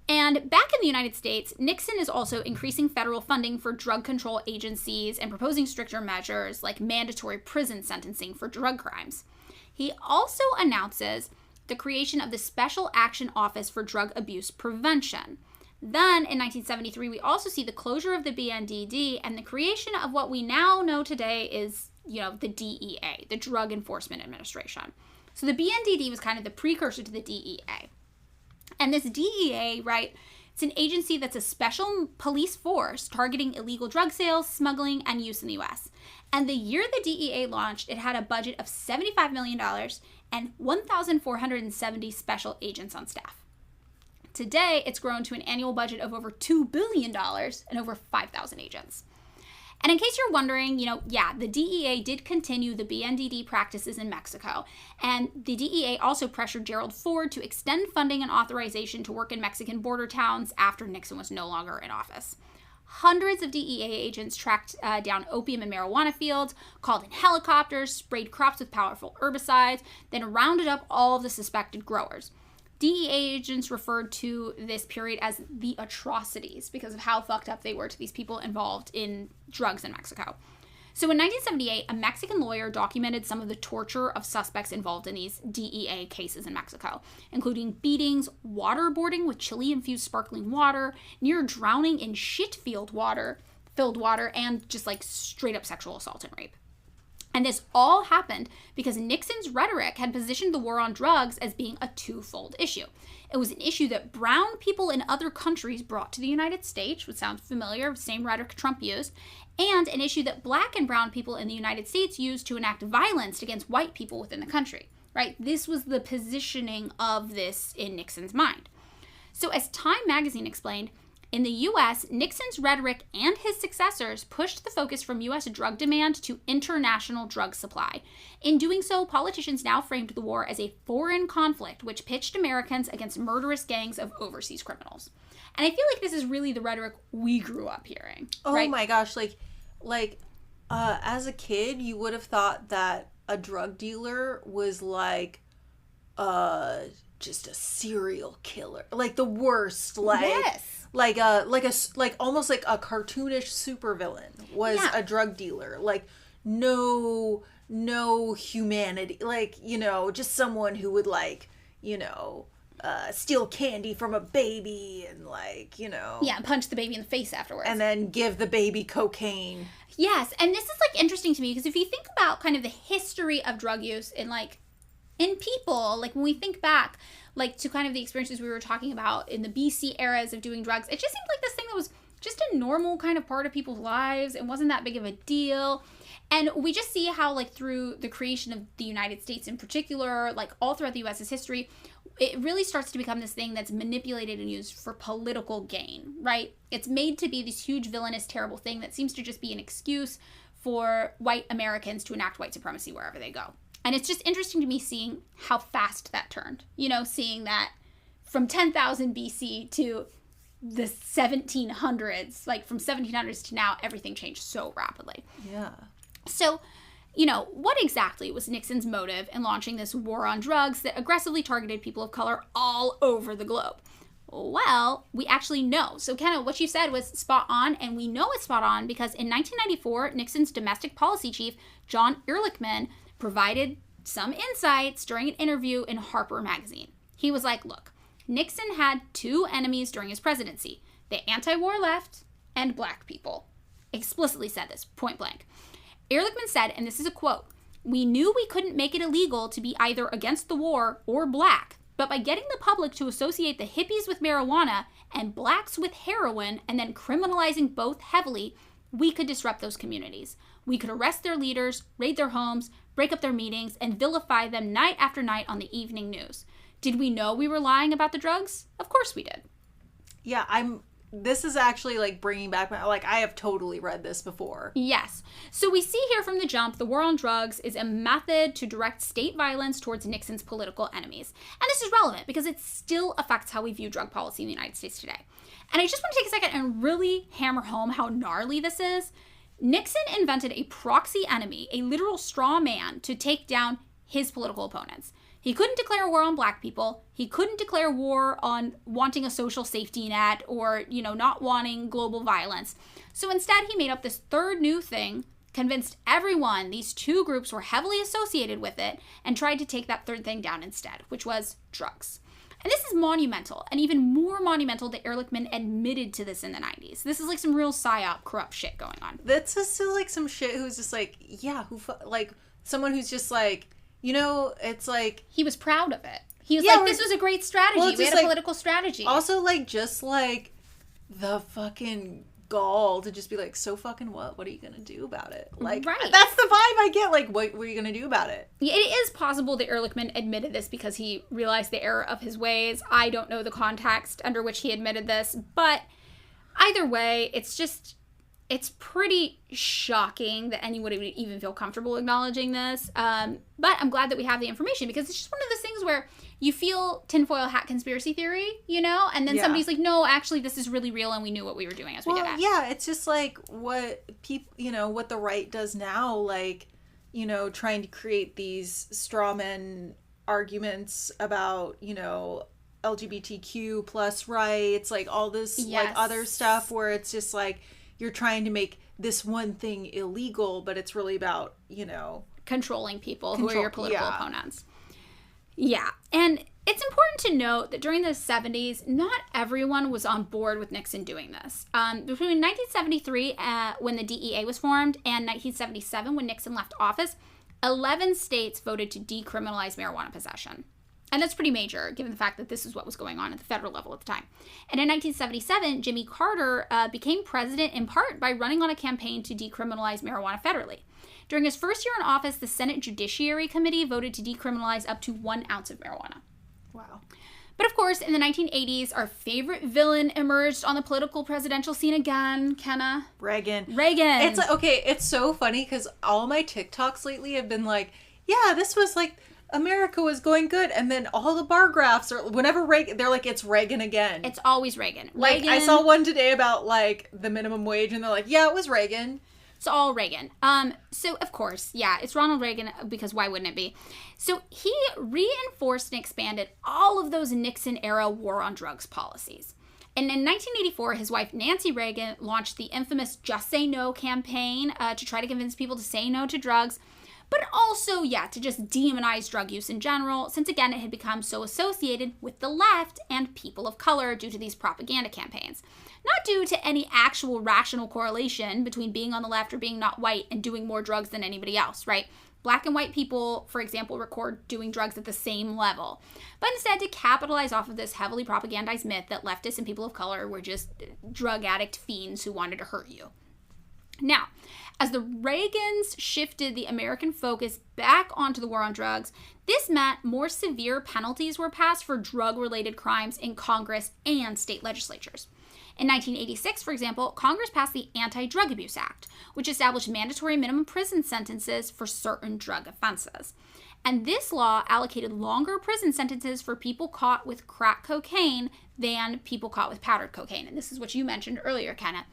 And back in the United States, Nixon is also increasing federal funding for drug control agencies and proposing stricter measures like mandatory prison sentencing for drug crimes. He also announces the creation of the Special Action Office for Drug Abuse Prevention. Then, in 1973, we also see the closure of the BNDD and the creation of what we now know today is, the DEA, the Drug Enforcement Administration. So the BNDD was kind of the precursor to the DEA. And this DEA, right, it's an agency that's a special police force targeting illegal drug sales, smuggling, and use in the U.S. And the year the DEA launched, it had a budget of $75 million and 1,470 special agents on staff. Today, it's grown to an annual budget of over $2 billion and over 5,000 agents. And in case you're wondering, the DEA did continue the BNDD practices in Mexico. And the DEA also pressured Gerald Ford to extend funding and authorization to work in Mexican border towns after Nixon was no longer in office. Hundreds of DEA agents tracked down opium and marijuana fields, called in helicopters, sprayed crops with powerful herbicides, then rounded up all of the suspected growers. DEA agents referred to this period as the atrocities because of how fucked up they were to these people involved in drugs in Mexico. So in 1978, a Mexican lawyer documented some of the torture of suspects involved in these DEA cases in Mexico, including beatings, waterboarding with chili-infused sparkling water, near drowning in shit-filled water, and just like straight-up sexual assault and rape. And this all happened because Nixon's rhetoric had positioned the war on drugs as being a twofold issue. It was an issue that brown people in other countries brought to the United States, which sounds familiar, same rhetoric Trump used, and an issue that black and brown people in the United States used to enact violence against white people within the country, right? This was the positioning of this in Nixon's mind. So as Time magazine explained, in the U.S., Nixon's rhetoric and his successors pushed the focus from U.S. drug demand to international drug supply. In doing so, politicians now framed the war as a foreign conflict, which pitched Americans against murderous gangs of overseas criminals. And I feel like this is really the rhetoric we grew up hearing. Oh right? My gosh, as a kid, you would have thought that a drug dealer was just a serial killer, like the worst, yes. Almost like a cartoonish supervillain was a drug dealer. Like no humanity. Just someone who would steal candy from a baby and punch the baby in the face afterwards. And then give the baby cocaine. Yes, and this is interesting to me because if you think about kind of the history of drug use in people, when we think back to kind of the experiences we were talking about in the BC eras of doing drugs, it just seemed like this thing that was just a normal kind of part of people's lives. It wasn't that big of a deal. And we just see how through the creation of the United States in particular, all throughout the US's history, it really starts to become this thing that's manipulated and used for political gain, right? It's made to be this huge villainous, terrible thing that seems to just be an excuse for white Americans to enact white supremacy wherever they go. And it's just interesting to me seeing how fast that turned. Seeing that from 10,000 BC to the 1700s, like from 1700s to now, everything changed so rapidly. Yeah. So, what exactly was Nixon's motive in launching this war on drugs that aggressively targeted people of color all over the globe? Well, we actually know. So, Kenna, what you said was spot on, and we know it's spot on because in 1994, Nixon's domestic policy chief, John Ehrlichman, provided some insights during an interview in Harper magazine. He was like, look, Nixon had two enemies during his presidency, the anti-war left and black people. Explicitly said this, point blank. Ehrlichman said, and this is a quote, "We knew we couldn't make it illegal to be either against the war or black, but by getting the public to associate the hippies with marijuana and blacks with heroin and then criminalizing both heavily, we could disrupt those communities. We could arrest their leaders, raid their homes, break up their meetings, and vilify them night after night on the evening news. Did we know we were lying about the drugs? Of course we did." Yeah, this is actually like bringing back I have totally read this before. Yes. So we see here from the jump, the war on drugs is a method to direct state violence towards Nixon's political enemies. And this is relevant because it still affects how we view drug policy in the United States today. And I just want to take a second and really hammer home how gnarly this is. Nixon invented a proxy enemy, a literal straw man, to take down his political opponents. He couldn't declare war on black people. He couldn't declare war on wanting a social safety net or, not wanting global violence. So instead, he made up this third new thing, convinced everyone these two groups were heavily associated with it, and tried to take that third thing down instead, which was drugs. And this is monumental, and even more monumental that Ehrlichman admitted to this in the 90s. This is like some real psyop, corrupt shit going on. That's just like some shit who's just like, yeah, someone who's just like, it's like... He was proud of it. He was like, this was a great strategy. We had a political strategy. Also, just the fucking gall to just be like, so fucking what? What are you going to do about it? Right. That's the vibe I get. What are you going to do about it? It is possible that Ehrlichman admitted this because he realized the error of his ways. I don't know the context under which he admitted this. But either way, it's pretty shocking that anyone would even feel comfortable acknowledging this. But I'm glad that we have the information because it's just one of those things where you feel tinfoil hat conspiracy theory, and then somebody's like, no, actually, this is really real and we knew what we were doing as we did it. Yeah, it's just like what people, what the right does now, trying to create these straw man arguments about, LGBTQ plus rights, all this other stuff where it's just you're trying to make this one thing illegal, but it's really about, controlling people who are your political opponents. Yeah. And it's important to note that during the 70s, not everyone was on board with Nixon doing this. Between 1973, when the DEA was formed, and 1977, when Nixon left office, 11 states voted to decriminalize marijuana possession. And that's pretty major, given the fact that this is what was going on at the federal level at the time. And in 1977, Jimmy Carter became president in part by running on a campaign to decriminalize marijuana federally. During his first year in office, the Senate Judiciary Committee voted to decriminalize up to 1 ounce of marijuana. Wow. But of course, in the 1980s, our favorite villain emerged on the political presidential scene again, Kenna. Reagan. It's it's so funny because all my TikToks lately have been yeah, this was America was going good, and then all the bar graphs are whenever Reagan, they're it's Reagan again. It's always Reagan. I saw one today about the minimum wage, and they're yeah, it was Reagan. It's all Reagan. So of course, yeah, it's Ronald Reagan because why wouldn't it be? So he reinforced and expanded all of those Nixon-era war on drugs policies. And in 1984, his wife Nancy Reagan launched the infamous Just Say No campaign to try to convince people to say no to drugs. But also, to just demonize drug use in general, since again, it had become so associated with the left and people of color due to these propaganda campaigns. Not due to any actual rational correlation between being on the left or being not white and doing more drugs than anybody else, right? Black and white people, for example, record doing drugs at the same level. But instead to capitalize off of this heavily propagandized myth that leftists and people of color were just drug addict fiends who wanted to hurt you. Now, as the Reagans shifted the American focus back onto the war on drugs, this meant more severe penalties were passed for drug-related crimes in Congress and state legislatures. In 1986, for example, Congress passed the Anti-Drug Abuse Act, which established mandatory minimum prison sentences for certain drug offenses. And this law allocated longer prison sentences for people caught with crack cocaine than people caught with powdered cocaine. And this is what you mentioned earlier, Kenna.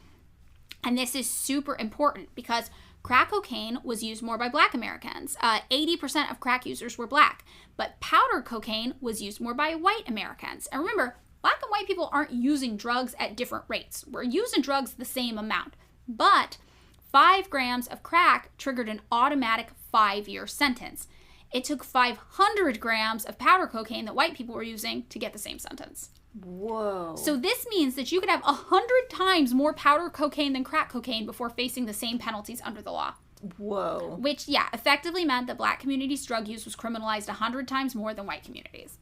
And this is super important because crack cocaine was used more by Black Americans. 80% of crack users were Black, but powdered cocaine was used more by white Americans. And remember, Black and white people aren't using drugs at different rates. We're using drugs the same amount, but 5 grams of crack triggered an automatic 5-year sentence. It took 500 grams of powder cocaine that white people were using to get the same sentence. Whoa. So this means that you could have 100 times more powder cocaine than crack cocaine before facing the same penalties under the law. Whoa. Which, effectively meant that Black communities' drug use was criminalized 100 times more than white communities.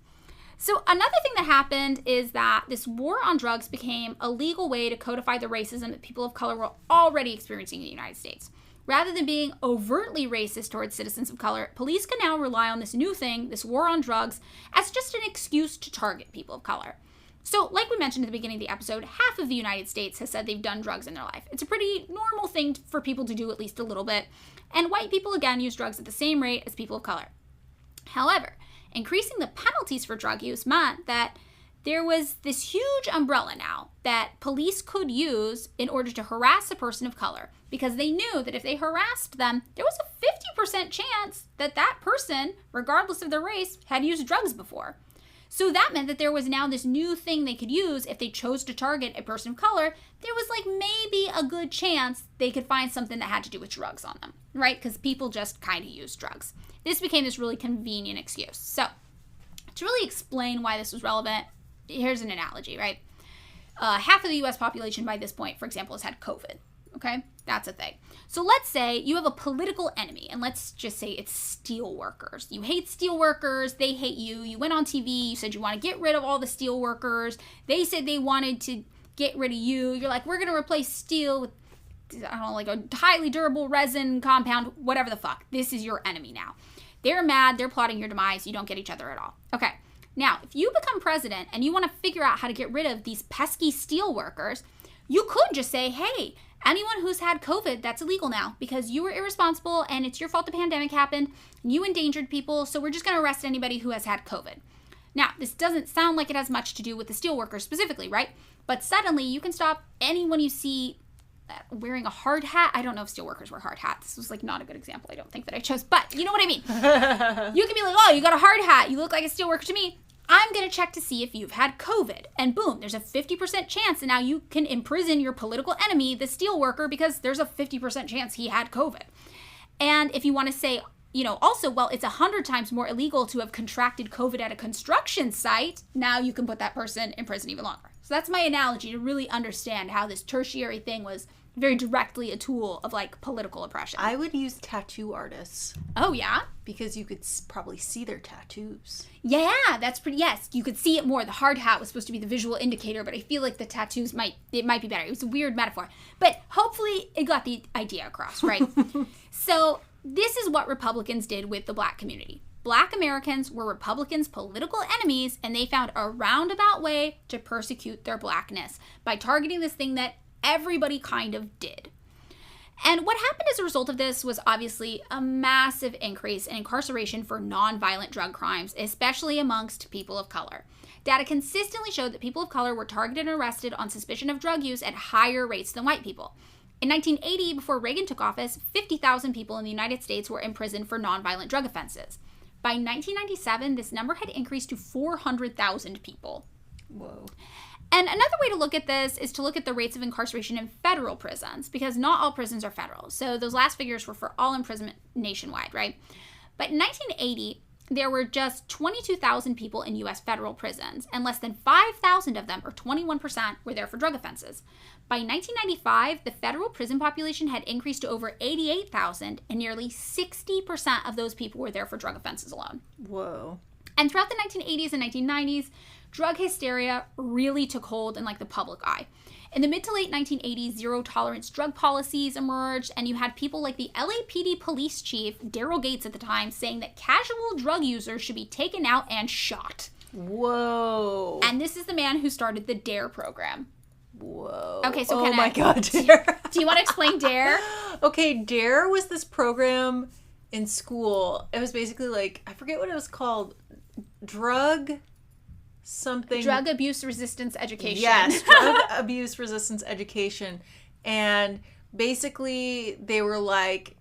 So another thing that happened is that this war on drugs became a legal way to codify the racism that people of color were already experiencing in the United States. Rather than being overtly racist towards citizens of color, police can now rely on this new thing, this war on drugs, as just an excuse to target people of color. So, like we mentioned at the beginning of the episode, half of the United States has said they've done drugs in their life. It's a pretty normal thing for people to do at least a little bit. And white people, again, use drugs at the same rate as people of color. However, increasing the penalties for drug use meant that there was this huge umbrella now that police could use in order to harass a person of color, because they knew that if they harassed them, there was a 50% chance that that person, regardless of their race, had used drugs before. So that meant that there was now this new thing they could use if they chose to target a person of color. There was like maybe a good chance they could find something that had to do with drugs on them, right? Because people just kind of use drugs. This became this really convenient excuse. So to really explain why this was relevant, here's an analogy, right? Half of the U.S. population by this point, for example, has had COVID, okay? That's a thing. So let's say you have a political enemy, and let's just say it's steel workers. You hate steel workers. They hate you. You went on TV. You said you want to get rid of all the steel workers. They said they wanted to get rid of you. You're like, we're going to replace steel with, I don't know, like a highly durable resin compound, whatever the fuck. This is your enemy now. They're mad. They're plotting your demise. You don't get each other at all. Okay. Now, if you become president and you want to figure out how to get rid of these pesky steel workers, you could just say, hey, anyone who's had COVID, that's illegal now because you were irresponsible and it's your fault the pandemic happened and you endangered people, so we're just going to arrest anybody who has had COVID. Now, this doesn't sound like it has much to do with the steel workers specifically, right? But suddenly you can stop anyone you see wearing a hard hat. I don't know if steel workers wear hard hats. This was like not a good example, I don't think, that I chose, but you know what I mean. You can be like, oh, you got a hard hat. You look like a steel worker to me. I'm going to check to see if you've had COVID. And boom, there's a 50% chance that now you can imprison your political enemy, the steel worker, because there's a 50% chance he had COVID. And if you want to say, also, well, it's 100 times more illegal to have contracted COVID at a construction site, now you can put that person in prison even longer. So that's my analogy to really understand how this tertiary thing was very directly a tool of like political oppression. I would use tattoo artists. Oh, yeah? Because you could probably see their tattoos. Yeah, that's pretty, yes. You could see it more. The hard hat was supposed to be the visual indicator, but I feel like the tattoos might be better. It was a weird metaphor. But hopefully it got the idea across, right? So this is what Republicans did with the Black community. Black Americans were Republicans' political enemies, and they found a roundabout way to persecute their Blackness by targeting this thing that everybody kind of did. And what happened as a result of this was obviously a massive increase in incarceration for nonviolent drug crimes, especially amongst people of color. Data consistently showed that people of color were targeted and arrested on suspicion of drug use at higher rates than white people. In 1980, before Reagan took office, 50,000 people in the United States were imprisoned for nonviolent drug offenses. By 1997, this number had increased to 400,000 people. Whoa. And another way to look at this is to look at the rates of incarceration in federal prisons, because not all prisons are federal. So those last figures were for all imprisonment nationwide, right? But in 1980, there were just 22,000 people in U.S. federal prisons, and less than 5,000 of them, or 21%, were there for drug offenses. By 1995, the federal prison population had increased to over 88,000, and nearly 60% of those people were there for drug offenses alone. Whoa. And throughout the 1980s and 1990s, drug hysteria really took hold in the public eye. In the mid to late 1980s, zero-tolerance drug policies emerged, and you had people like the LAPD police chief, Daryl Gates at the time, saying that casual drug users should be taken out and shot. Whoa. And this is the man who started the DARE program. Whoa. Okay, so oh my God, Dare. Do you want to explain Dare? Okay, Dare was this program in school. It was basically like, I forget what it was called. Drug abuse resistance education. Yes, drug abuse resistance education. And basically they were like,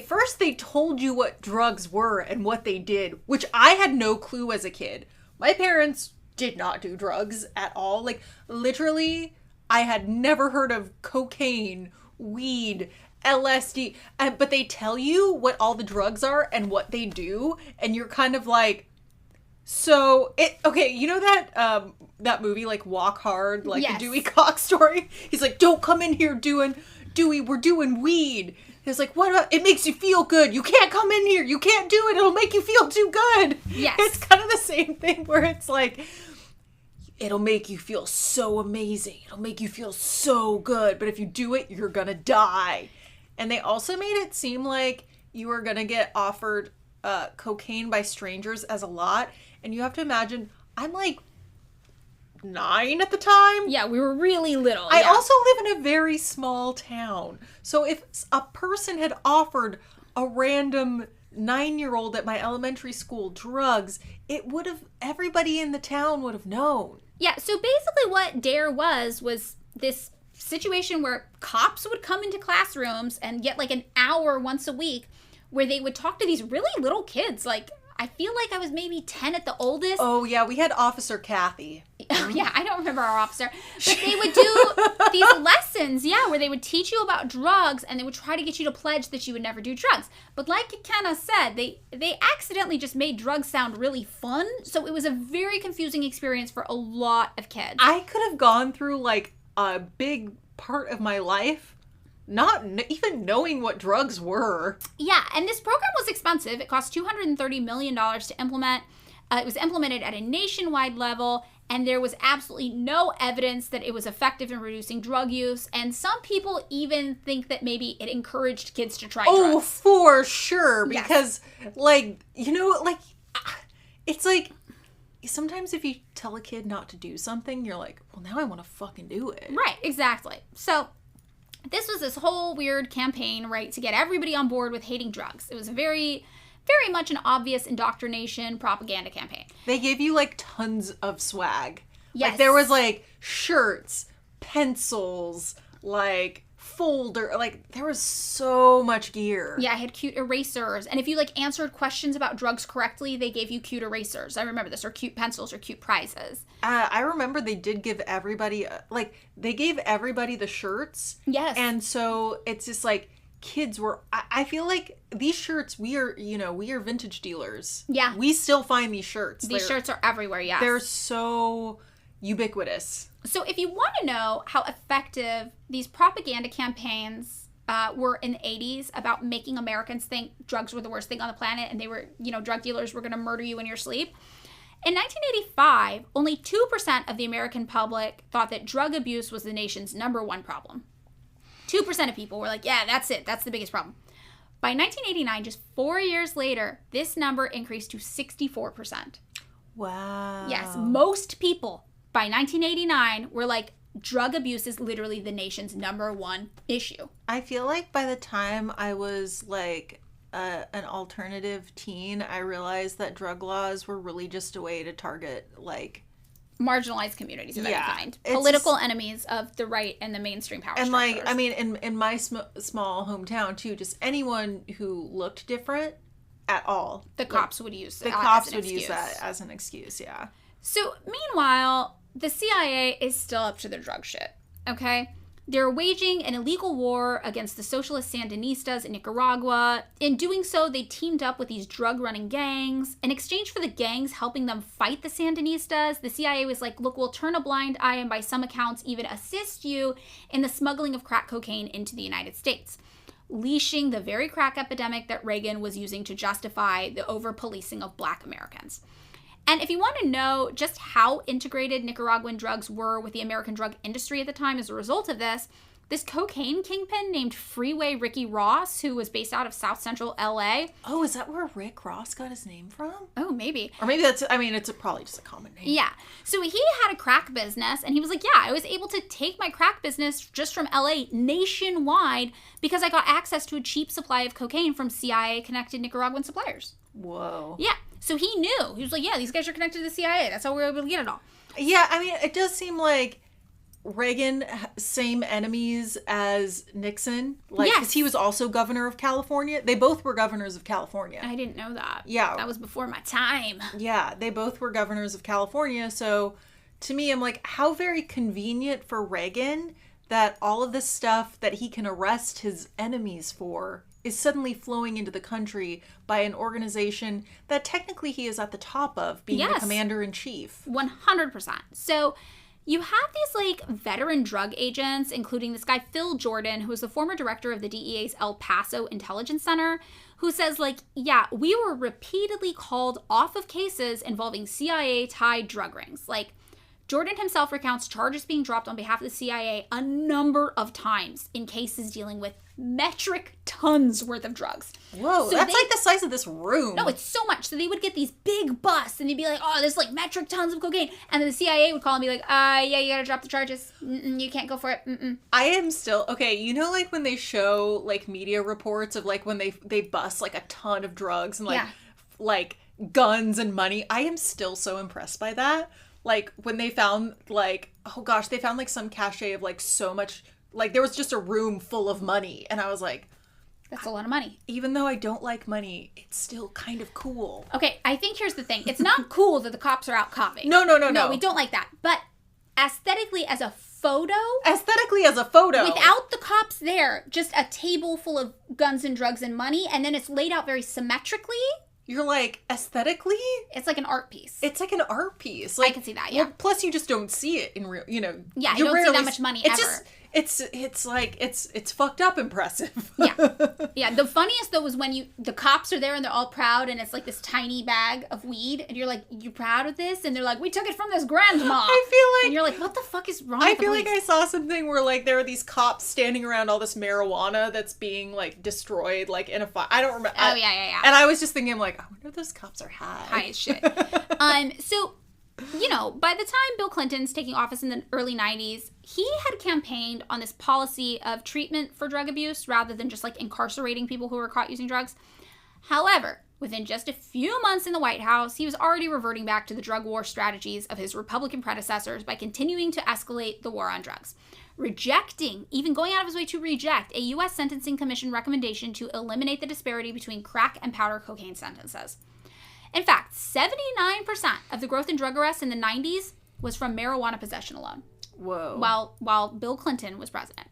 first they told you what drugs were and what they did, which I had no clue as a kid. My parents did not do drugs at all. Like, literally, I had never heard of cocaine, weed, LSD, but they tell you what all the drugs are and what they do, and you're kind of like, so you know that movie, like, Walk Hard, like, yes. the Dewey Cox story? He's like, don't come in here Dewey, we're doing weed. He's like, what? It makes you feel good. You can't come in here. You can't do it. It'll make you feel too good. Yes. It's kind of the same thing where it's like, it'll make you feel so amazing. It'll make you feel so good. But if you do it, you're going to die. And they also made it seem like you were going to get offered cocaine by strangers as a lot. And you have to imagine, I'm like 9 at the time. Yeah, we were really little. I also live in a very small town. So if a person had offered a random 9-year-old at my elementary school drugs, everybody in the town would have known. Yeah, so basically what Dare was this situation where cops would come into classrooms and get like an hour once a week where they would talk to these really little kids. Like, I feel like I was maybe 10 at the oldest. Oh, yeah, we had Officer Kathy. Yeah, I don't remember our officer. But they would do these lessons, where they would teach you about drugs and they would try to get you to pledge that you would never do drugs. But like Kenna said, they accidentally just made drugs sound really fun. So it was a very confusing experience for a lot of kids. I could have gone through like a big part of my life not even knowing what drugs were. Yeah, and this program was expensive. It cost $230 million to implement. It was implemented at a nationwide level, and there was absolutely no evidence that it was effective in reducing drug use. And some people even think that maybe it encouraged kids to try drugs. Oh, for sure. Because, like, you know, like, it's like, sometimes if you tell a kid not to do something, you're like, well, now I want to fucking do it. Right, exactly. So this was this whole weird campaign, right, to get everybody on board with hating drugs. It was very, very much an obvious indoctrination propaganda campaign. They gave you, like, tons of swag. Yes. Like, there was, like, shirts, pencils, like, folder, like, there was so much gear. Yeah, I had cute erasers. And if you, like, answered questions about drugs correctly, they gave you cute erasers. I remember this, or cute pencils, or cute prizes. I remember they did give everybody, they gave everybody the shirts. Yes. And so it's just, like, kids were, I feel like these shirts, we are vintage dealers. Yeah. We still find these shirts. These shirts are everywhere, yes. They're so ubiquitous. So if you want to know how effective these propaganda campaigns were in the 80s about making Americans think drugs were the worst thing on the planet and they were, drug dealers were going to murder you in your sleep. In 1985, only 2% of the American public thought that drug abuse was the nation's number one problem. 2% of people were like, yeah, that's it. That's the biggest problem. By 1989, just 4 years later, this number increased to 64%. Wow. Yes, most people by 1989 were like, drug abuse is literally the nation's number one issue. I feel like by the time I was like an alternative teen, I realized that drug laws were really just a way to target like marginalized communities of any kind. It's political enemies of the right and the mainstream power structures. And like, I mean, in my small hometown too, just anyone who looked different at all. The cops would use that as an excuse, yeah. So meanwhile, the CIA is still up to their drug shit, okay? They're waging an illegal war against the socialist Sandinistas in Nicaragua. In doing so, they teamed up with these drug-running gangs. In exchange for the gangs helping them fight the Sandinistas, the CIA was like, look, we'll turn a blind eye and by some accounts even assist you in the smuggling of crack cocaine into the United States, leashing the very crack epidemic that Reagan was using to justify the over-policing of Black Americans. And if you want to know just how integrated Nicaraguan drugs were with the American drug industry at the time as a result of this, this cocaine kingpin named Freeway Ricky Ross, who was based out of South Central LA. Oh, is that where Rick Ross got his name from? Oh, maybe. Or maybe that's, I mean, it's probably just a common name. Yeah. So he had a crack business, and he was like, yeah, I was able to take my crack business just from LA nationwide because I got access to a cheap supply of cocaine from CIA-connected Nicaraguan suppliers. Whoa. Yeah. So he knew. He was like, yeah, these guys are connected to the CIA. That's how we were able to get it all. Yeah, I mean, it does seem like Reagan, same enemies as Nixon. Like, Yes. because he was also governor of California. They both were governors of California. I didn't know that. Yeah. That was before my time. Yeah, they both were governors of California. So to me, I'm like, how very convenient for Reagan that all of this stuff that he can arrest his enemies for is suddenly flowing into the country by an organization that technically he is at the top of, being the commander-in-chief. 100%. So you have these like veteran drug agents, including this guy Phil Jordan, who was the former director of the DEA's El Paso Intelligence Center, who says like, yeah, we were repeatedly called off of cases involving CIA-tied drug rings. Like, Jordan himself recounts charges being dropped on behalf of the CIA a number of times in cases dealing with metric tons worth of drugs. Whoa, so that's like the size of this room. No, it's so much. So they would get these big busts and they'd be like, oh, there's like metric tons of cocaine. And then the CIA would call and be like, yeah, you gotta drop the charges. You can't go for it. I am still, okay, you know like when they show like media reports of like when they bust like a ton of drugs and like guns and money. I am still so impressed by that. Like when they found like, oh gosh, they found like some cache of like so much, like there was just a room full of money. And I was like, that's a lot of money. Even though I don't like money, it's still kind of cool. Okay, I think here's the thing. It's not cool that the cops are out copping. No, we don't like that. But aesthetically as a photo, without the cops there, just a table full of guns and drugs and money, and then it's laid out very symmetrically. You're like, aesthetically? It's like an art piece. It's like an art piece. Like, I can see that, yeah. Well, plus you just don't see it in real, you know. Yeah, you don't see that much money ever. It's like, it's fucked up impressive. Yeah. The funniest though was when the cops are there and they're all proud and it's like this tiny bag of weed and you're like, you proud of this? And they're like, we took it from this grandma. I feel like. And you're like, what the fuck is wrong with the police? I saw something where like there are these cops standing around all this marijuana that's being like destroyed like in a fire. I don't remember. Oh, yeah. And I was just thinking, I'm like, I wonder if those cops are high. High as shit. So, you know, by the time Bill Clinton's taking office in the early 90s, he had campaigned on this policy of treatment for drug abuse rather than just like incarcerating people who were caught using drugs. However, within just a few months in the White House, he was already reverting back to the drug war strategies of his Republican predecessors by continuing to escalate the war on drugs, even going out of his way to reject a U.S. Sentencing Commission recommendation to eliminate the disparity between crack and powder cocaine sentences. In fact, 79% of the growth in drug arrests in the 90s was from marijuana possession alone. Whoa. While Bill Clinton was president.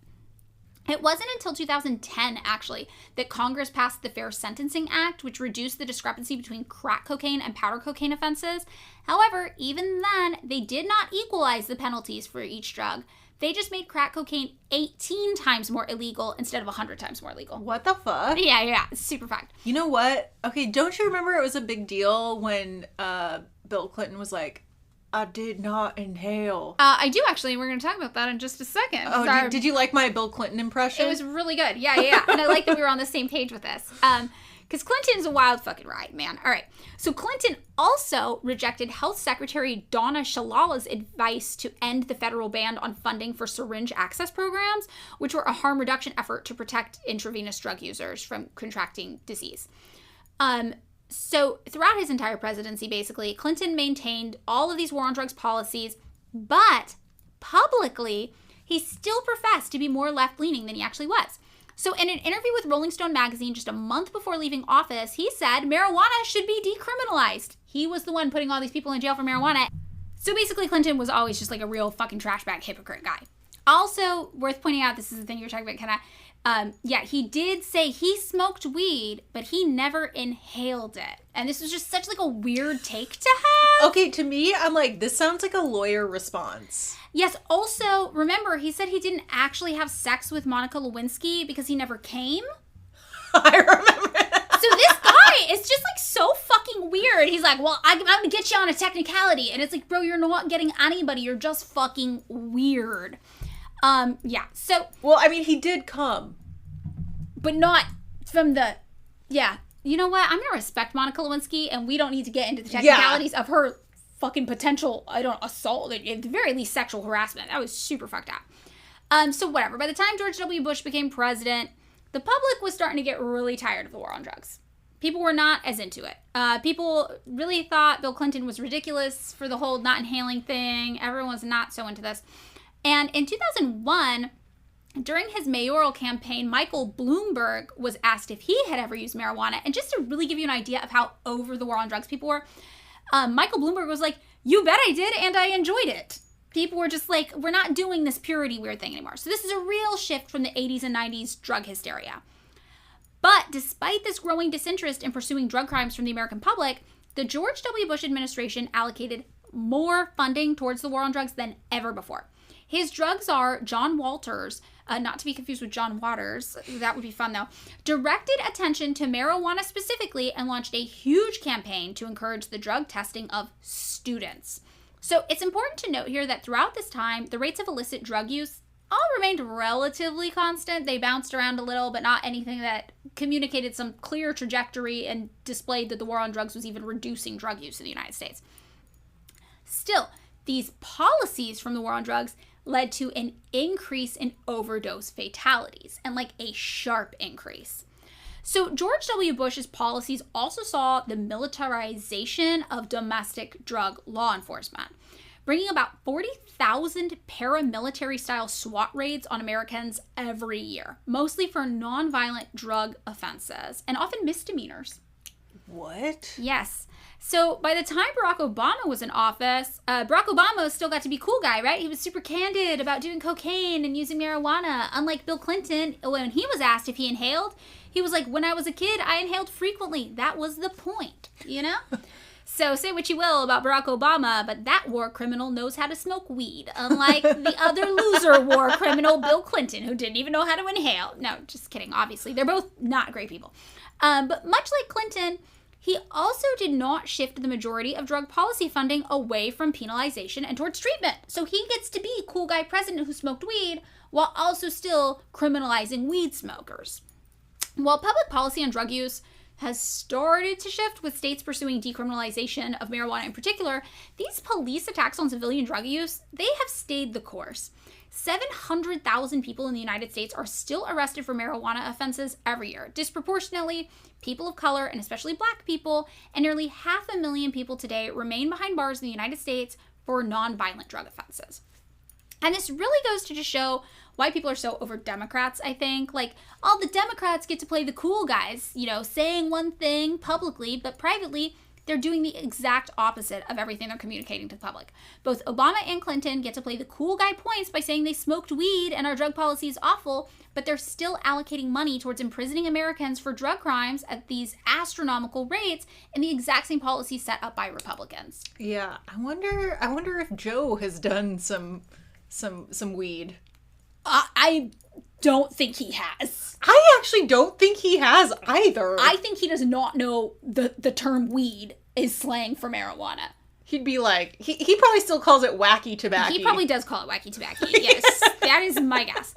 It wasn't until 2010, actually, that Congress passed the Fair Sentencing Act, which reduced the discrepancy between crack cocaine and powder cocaine offenses. However, even then, they did not equalize the penalties for each drug. They just made crack cocaine 18 times more illegal instead of 100 times more illegal. What the fuck? Yeah. Super fact. You know what? Okay, don't you remember it was a big deal when Bill Clinton was like, I did not inhale. I do actually. We're going to talk about that in just a second. Oh, did you like my Bill Clinton impression? It was really good. Yeah. And I like that we were on the same page with this. Because Clinton's a wild fucking ride, man. All right. So Clinton also rejected Health Secretary Donna Shalala's advice to end the federal ban on funding for syringe access programs, which were a harm reduction effort to protect intravenous drug users from contracting disease. So throughout his entire presidency, basically, Clinton maintained all of these war on drugs policies, but publicly, he still professed to be more left-leaning than he actually was. So in an interview with Rolling Stone magazine just a month before leaving office, he said marijuana should be decriminalized. He was the one putting all these people in jail for marijuana. So basically, Clinton was always just like a real fucking trash bag hypocrite guy. Also, worth pointing out, this is the thing you were talking about, Kenna. He did say he smoked weed, but he never inhaled it. And this was just such like a weird take to have. Okay, to me, I'm like, this sounds like a lawyer response. Yes, also, remember, he said he didn't actually have sex with Monica Lewinsky because he never came. I remember that. So this guy is just like so fucking weird. He's like, well, I'm gonna get you on a technicality. And it's like, bro, you're not getting anybody. You're just fucking weird. Yeah. So. Well, I mean, he did come. But not from the. Yeah. You know what? I'm going to respect Monica Lewinsky, and we don't need to get into the technicalities of her fucking potential, assault, at the very least sexual harassment. That was super fucked up. So whatever. By the time George W. Bush became president, the public was starting to get really tired of the war on drugs. People were not as into it. People really thought Bill Clinton was ridiculous for the whole not inhaling thing. Everyone was not so into this. And in 2001, during his mayoral campaign, Michael Bloomberg was asked if he had ever used marijuana. And just to really give you an idea of how over the war on drugs people were, Michael Bloomberg was like, you bet I did, and I enjoyed it. People were just like, we're not doing this purity weird thing anymore. So this is a real shift from the 80s and 90s drug hysteria. But despite this growing disinterest in pursuing drug crimes from the American public, the George W. Bush administration allocated more funding towards the war on drugs than ever before. His drug czar, John Walters, not to be confused with John Waters, that would be fun though, directed attention to marijuana specifically and launched a huge campaign to encourage the drug testing of students. So it's important to note here that throughout this time, the rates of illicit drug use all remained relatively constant. They bounced around a little, but not anything that communicated some clear trajectory and displayed that the war on drugs was even reducing drug use in the United States. Still, these policies from the war on drugs led to an increase in overdose fatalities, and like a sharp increase. So George W. Bush's policies also saw the militarization of domestic drug law enforcement, bringing about 40,000 paramilitary-style SWAT raids on Americans every year, mostly for nonviolent drug offenses, and often misdemeanors. What? Yes. So by the time Barack Obama was in office, Barack Obama still got to be cool guy, right? He was super candid about doing cocaine and using marijuana. Unlike Bill Clinton, when he was asked if he inhaled, he was like, when I was a kid, I inhaled frequently. That was the point, you know? So say what you will about Barack Obama, but that war criminal knows how to smoke weed, unlike the other loser war criminal, Bill Clinton, who didn't even know how to inhale. No, just kidding, obviously. They're both not great people. But much like Clinton, he also did not shift the majority of drug policy funding away from penalization and towards treatment. So he gets to be cool guy president who smoked weed while also still criminalizing weed smokers. While public policy on drug use has started to shift with states pursuing decriminalization of marijuana in particular, these police attacks on civilian drug use, they have stayed the course. 700,000 people in the United States are still arrested for marijuana offenses every year. Disproportionately, people of color, and especially black people, and nearly 500,000 people today remain behind bars in the United States for nonviolent drug offenses. And this really goes to just show why people are so over Democrats, I think. Like, all the Democrats get to play the cool guys, you know, saying one thing publicly, but privately, they're doing the exact opposite of everything they're communicating to the public. Both Obama and Clinton get to play the cool guy points by saying they smoked weed and our drug policy is awful, but they're still allocating money towards imprisoning Americans for drug crimes at these astronomical rates in the exact same policy set up by Republicans. Yeah, I wonder if Joe has done some weed. I don't think he has. I actually don't think he has either. I think he does not know the term weed is slang for marijuana. He'd be like, he probably still calls it wacky tobacco. He probably does call it wacky tobacco. Yes, that is my guess.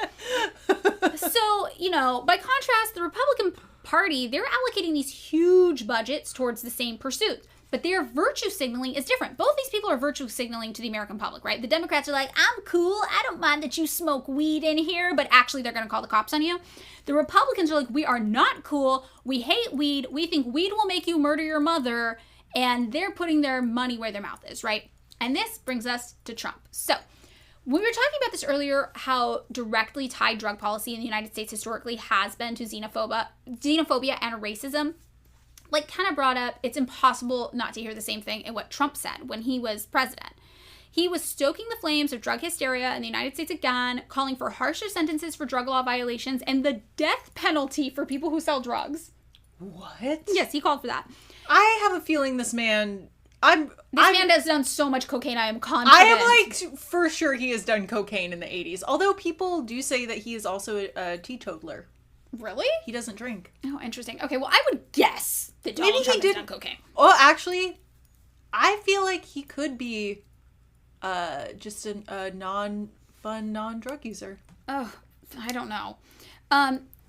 So, you know, by contrast, the Republican Party, they're allocating these huge budgets towards the same pursuits. But their virtue signaling is different. Both these people are virtue signaling to the American public, right? The Democrats are like, I'm cool. I don't mind that you smoke weed in here. But actually, they're going to call the cops on you. The Republicans are like, we are not cool. We hate weed. We think weed will make you murder your mother. And they're putting their money where their mouth is, right? And this brings us to Trump. So we were talking about this earlier, how directly tied drug policy in the United States historically has been to xenophobia and racism. Like Kenna brought up, it's impossible not to hear the same thing in what Trump said when he was president. He was stoking the flames of drug hysteria in the United States again, calling for harsher sentences for drug law violations and the death penalty for people who sell drugs. What? Yes, he called for that. I have a feeling this man... man has done so much cocaine, I am confident. I am like, for sure he has done cocaine in the 80s. Although people do say that he is also a teetotaler. Really? He doesn't drink. Oh, interesting. Okay, well, I would guess that Donald Trump has done cocaine. Well, actually, I feel like he could be just a fun non-drug user. Oh, I don't know.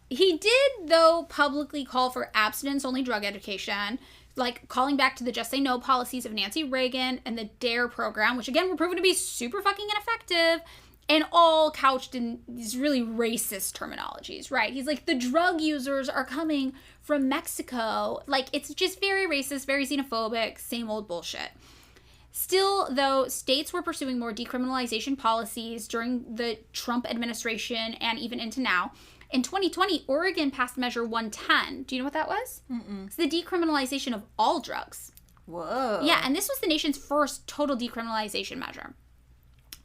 He did, though, publicly call for abstinence-only drug education, like calling back to the Just Say No policies of Nancy Reagan and the DARE program, which, again, were proven to be super fucking ineffective, and all couched in these really racist terminologies, right? He's like, the drug users are coming from Mexico. Like, it's just very racist, very xenophobic, same old bullshit. Still, though, states were pursuing more decriminalization policies during the Trump administration and even into now. In 2020, Oregon passed Measure 110. Do you know what that was? It's the decriminalization of all drugs. Whoa. Yeah, and this was the nation's first total decriminalization measure.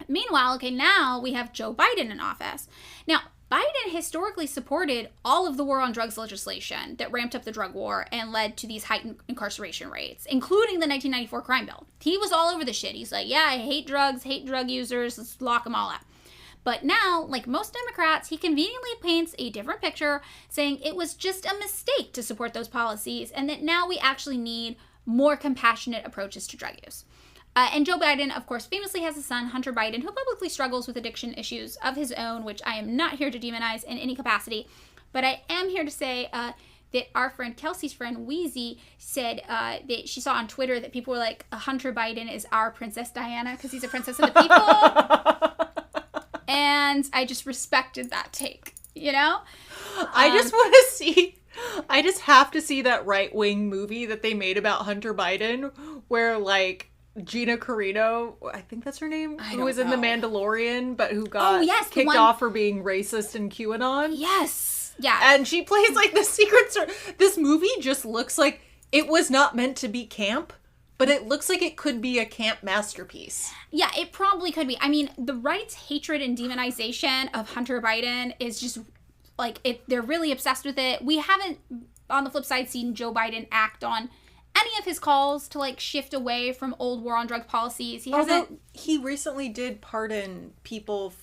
Meanwhile, okay, now we have Joe Biden in office. Now, Biden historically supported all of the war on drugs legislation that ramped up the drug war and led to these heightened incarceration rates, including the 1994 crime bill. He was all over the shit. He's like, yeah, I hate drugs, hate drug users, let's lock them all up. But now, like most Democrats, he conveniently paints a different picture, saying it was just a mistake to support those policies and that now we actually need more compassionate approaches to drug use. And Joe Biden, of course, famously has a son, Hunter Biden, who publicly struggles with addiction issues of his own, which I am not here to demonize in any capacity. But I am here to say that our friend Kelsey's friend, Wheezy, said that she saw on Twitter that people were like, Hunter Biden is our Princess Diana because he's a princess of the people. And I just respected that take, you know? I just want to see, I just have to see that right-wing movie that they made about Hunter Biden where, like, Gina Carano, I think that's her name, who was in The Mandalorian, but who got kicked off for being racist in QAnon. Yes. Yeah. And she plays, like, the Secret Service. This movie just looks like it was not meant to be camp. But it looks like it could be a camp masterpiece. Yeah, it probably could be. I mean, the right's hatred and demonization of Hunter Biden is just, like, they're really obsessed with it. We haven't, on the flip side, seen Joe Biden act on any of his calls to, like, shift away from old war on drug policies. He recently did pardon people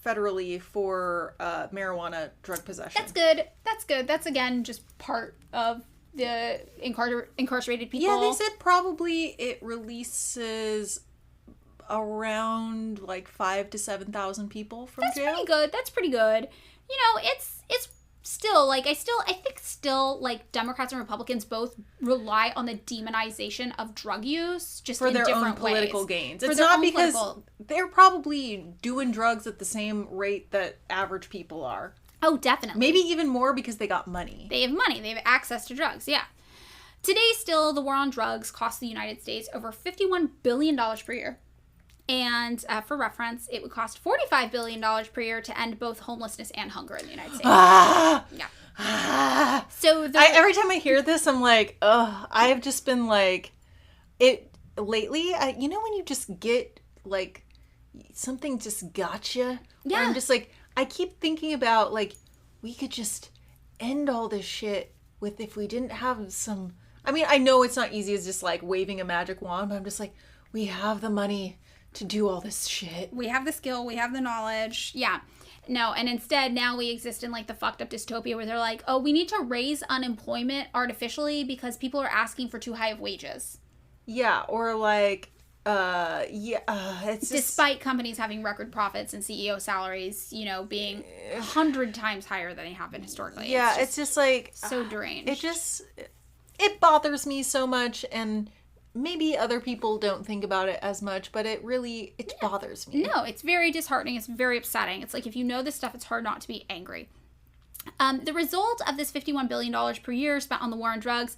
federally for marijuana drug possession. That's good. That's good. That's, again, just part of the incarcerated people. Yeah, they said probably it releases around like 5,000 to 7,000 people from jail. That's pretty good. That's pretty good. You know, it's still like I think still like Democrats and Republicans both rely on the demonization of drug use just for in their different own political ways. gains. It's not because they're probably doing drugs at the same rate that average people are. Oh, definitely. Maybe even more because they got money. They have money. They have access to drugs, yeah. Today, still, the war on drugs costs the United States over $51 billion per year. And for reference, it would cost $45 billion per year to end both homelessness and hunger in the United States. Yeah. So every time I hear this, I'm like, ugh. I have just been like, lately, you know when you just get, like, something just got you? Yeah. I'm just like, I keep thinking about, like, we could just end all this shit with if we didn't have some... I mean, I know it's not easy as just, like, waving a magic wand, but I'm just like, we have the money to do all this shit. We have the skill. We have the knowledge. Yeah. No, and instead, now we exist in, like, the fucked up dystopia where they're like, oh, we need to raise unemployment artificially because people are asking for too high of wages. Yeah, or, like... it's despite companies having record profits and CEO salaries, you know, being 100 times higher than they have been historically. Yeah, it's just like so deranged. It bothers me so much, and maybe other people don't think about it as much, but it bothers me. No, it's very disheartening. It's very upsetting. It's like if you know this stuff, it's hard not to be angry. The result of this $51 billion per year spent on the war on drugs,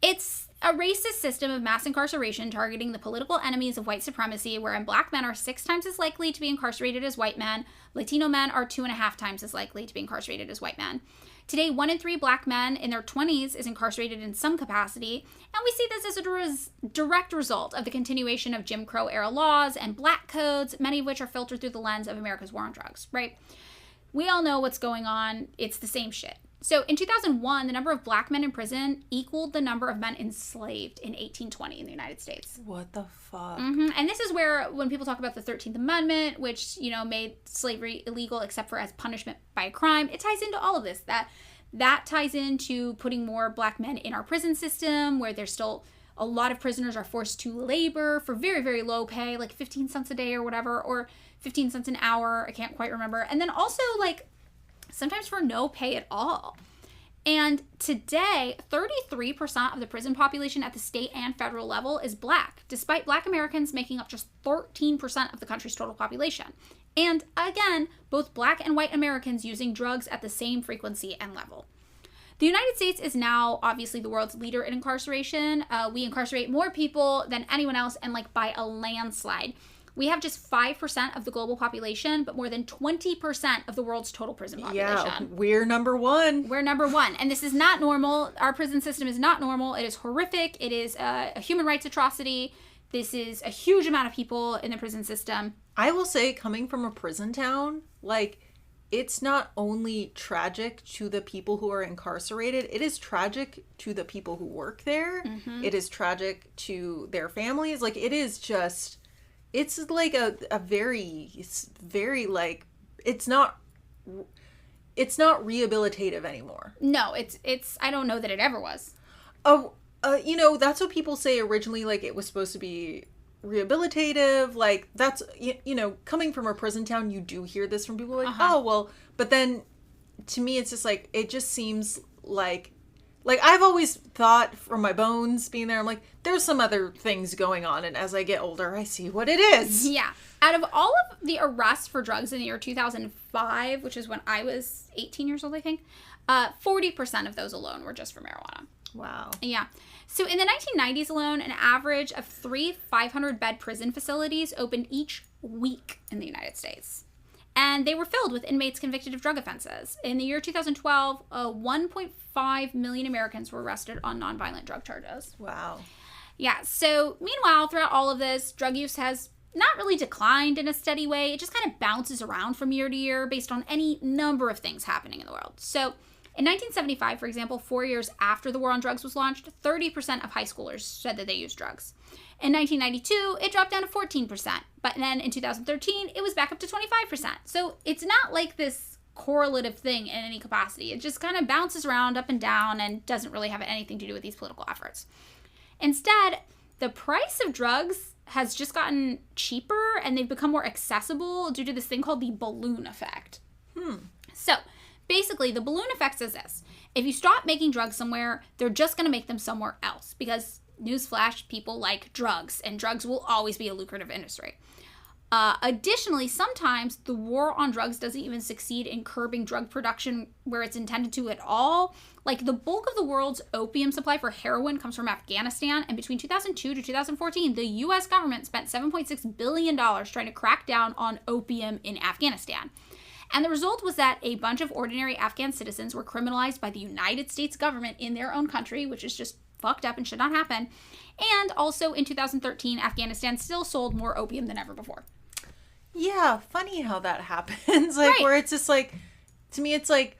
it's a racist system of mass incarceration targeting the political enemies of white supremacy, wherein black men are 6 times as likely to be incarcerated as white men. Latino men are 2.5 times as likely to be incarcerated as white men. Today, 1 in 3 black men in their 20s is incarcerated in some capacity, and we see this as a direct result of the continuation of Jim Crow era laws and black codes, many of which are filtered through the lens of America's war on drugs, right? We all know what's going on. It's the same shit. So in 2001, the number of black men in prison equaled the number of men enslaved in 1820 in the United States. What the fuck? Mm-hmm. And this is where, when people talk about the 13th Amendment, which, you know, made slavery illegal except for as punishment by a crime, it ties into all of this. That ties into putting more black men in our prison system, where there's still A lot of prisoners are forced to labor for very, very low pay, like 15 cents a day or whatever, or 15 cents an hour. I can't quite remember. And then also, like, sometimes for no pay at all. And today, 33% of the prison population at the state and federal level is Black, despite Black Americans making up just 13% of the country's total population. And again, both Black and white Americans using drugs at the same frequency and level. The United States is now obviously the world's leader in incarceration. We incarcerate more people than anyone else, and like by a landslide. We have just 5% of the global population, but more than 20% of the world's total prison population. Yeah, we're number one. We're number one. And this is not normal. Our prison system is not normal. It is horrific. It is a human rights atrocity. This is a huge amount of people in the prison system. I will say, coming from a prison town, like, it's not only tragic to the people who are incarcerated, it is tragic to the people who work there. Mm-hmm. It is tragic to their families. Like, it is just... It's like a very, like, it's not rehabilitative anymore. No, it's, I don't know that it ever was. Oh, you know, that's what people say originally, like, it was supposed to be rehabilitative. Like, that's, you know, coming from a prison town, you do hear this from people, like, oh, well, but then to me, it's just like, it just seems like I've always thought from my bones being there, I'm like, there's some other things going on. And as I get older, I see what it is. Yeah. Out of all of the arrests for drugs in the year 2005, which is when I was 18 years old, I think, 40% of those alone were just for marijuana. Wow. Yeah. So in the 1990s alone, an average of 3 500-bed prison facilities opened each week in the United States. And they were filled with inmates convicted of drug offenses. In the year 2012, 1.5 million Americans were arrested on nonviolent drug charges. Wow. Yeah, so meanwhile, throughout all of this, drug use has not really declined in a steady way. It just kind of bounces around from year to year based on any number of things happening in the world. So in 1975, for example, 4 years after the war on drugs was launched, 30% of high schoolers said that they used drugs. In 1992, it dropped down to 14%. But then in 2013, it was back up to 25%. So it's not like this correlative thing in any capacity. It just kind of bounces around up and down and doesn't really have anything to do with these political efforts. Instead, the price of drugs has just gotten cheaper and they've become more accessible due to this thing called the balloon effect. So basically, the balloon effect says this. If you stop making drugs somewhere, they're just going to make them somewhere else because, newsflash, people like drugs, and drugs will always be a lucrative industry. Additionally, sometimes the war on drugs doesn't even succeed in curbing drug production where it's intended to at all. Like, the bulk of the world's opium supply for heroin comes from Afghanistan, and between 2002 to 2014, the U.S. government spent $7.6 billion trying to crack down on opium in Afghanistan. And the result was that a bunch of ordinary Afghan citizens were criminalized by the United States government in their own country, which is just fucked up and should not happen. And also in 2013, Afghanistan still sold more opium than ever before. Yeah, funny how that happens. Like, right. Where it's just like, to me, it's like,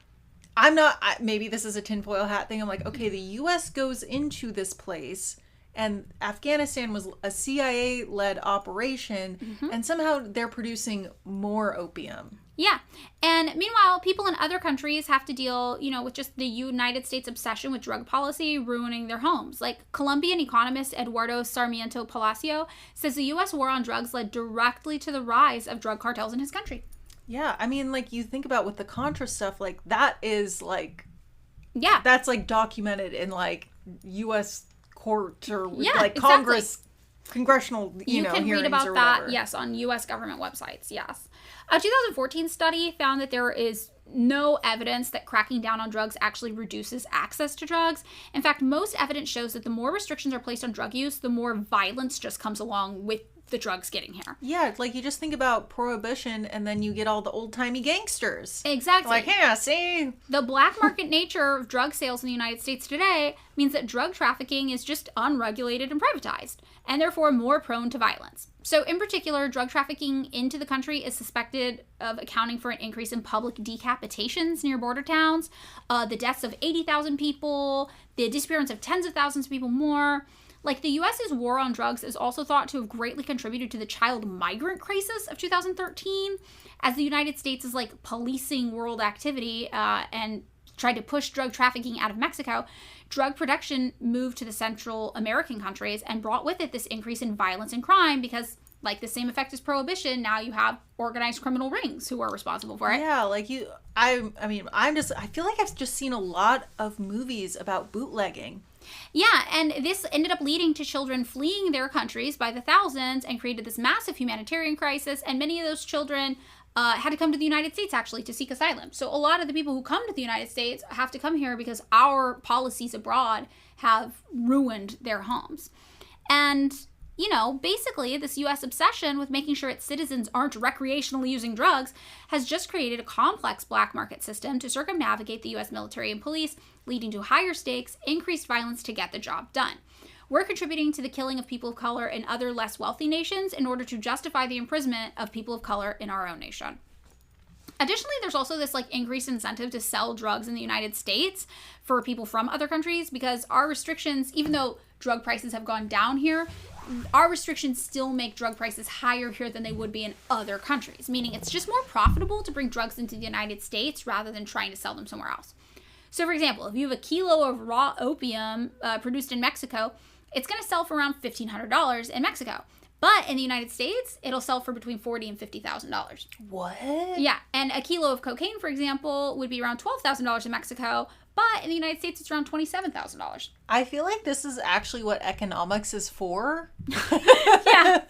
maybe this is a tinfoil hat thing. I'm like, okay, the U.S. goes into this place, and Afghanistan was a CIA-led operation, and somehow they're producing more opium. Yeah. And meanwhile, people in other countries have to deal, with just the United States obsession with drug policy ruining their homes. Like, Colombian economist Eduardo Sarmiento Palacio says the U.S. war on drugs led directly to the rise of drug cartels in his country. Yeah. I mean, like, you think about with the Contra stuff, like, that is, like... Yeah. That's, like, documented in, like, U.S. court or, exactly. Congress... Congressional, you can read about that, yes, on U.S. government websites, yes. A 2014 study found that there is no evidence that cracking down on drugs actually reduces access to drugs. In fact, most evidence shows that the more restrictions are placed on drug use, the more violence just comes along with the drugs getting here. Yeah, it's like you just think about prohibition and then you get all the old-timey gangsters. Exactly. Like, hey, see? The black market nature of drug sales in the United States today means that drug trafficking is just unregulated and privatized, and therefore more prone to violence. So in particular, drug trafficking into the country is suspected of accounting for an increase in public decapitations near border towns, the deaths of 80,000 people, the disappearance of tens of thousands of people more. Like, the U.S.'s war on drugs is also thought to have greatly contributed to the child migrant crisis of 2013, as the United States is, like, policing world activity and tried to push drug trafficking out of Mexico, drug production moved to the Central American countries and brought with it this increase in violence and crime because, like the same effect as prohibition, now you have organized criminal rings who are responsible for it. Yeah, like I feel like I've just seen a lot of movies about bootlegging. Yeah, and this ended up leading to children fleeing their countries by the thousands and created this massive humanitarian crisis, and many of those children had to come to the United States, actually, to seek asylum. So a lot of the people who come to the United States have to come here because our policies abroad have ruined their homes. And, you know, basically this U.S. obsession with making sure its citizens aren't recreationally using drugs has just created a complex black market system to circumnavigate the U.S. military and police, leading to higher stakes, increased violence to get the job done. We're contributing to the killing of people of color in other less wealthy nations in order to justify the imprisonment of people of color in our own nation. Additionally, there's also this like increased incentive to sell drugs in the United States for people from other countries because our restrictions, even though drug prices have gone down here, our restrictions still make drug prices higher here than they would be in other countries, meaning it's just more profitable to bring drugs into the United States rather than trying to sell them somewhere else. So, for example, if you have a kilo of raw opium produced in Mexico, it's going to sell for around $1,500 in Mexico. But in the United States, it'll sell for between $40,000 and $50,000. What? Yeah, and a kilo of cocaine, for example, would be around $12,000 in Mexico, but in the United States, it's around $27,000. I feel like this is actually what economics is for. Yeah.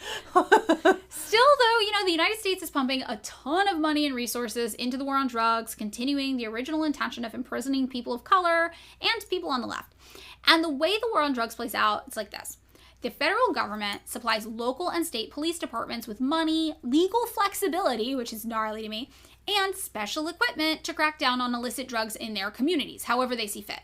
Still, though, you know, the United States is pumping a ton of money and resources into the war on drugs, continuing the original intention of imprisoning people of color and people on the left. And the way the war on drugs plays out, it's like this. The federal government supplies local and state police departments with money, legal flexibility, which is gnarly to me, and special equipment to crack down on illicit drugs in their communities, however they see fit.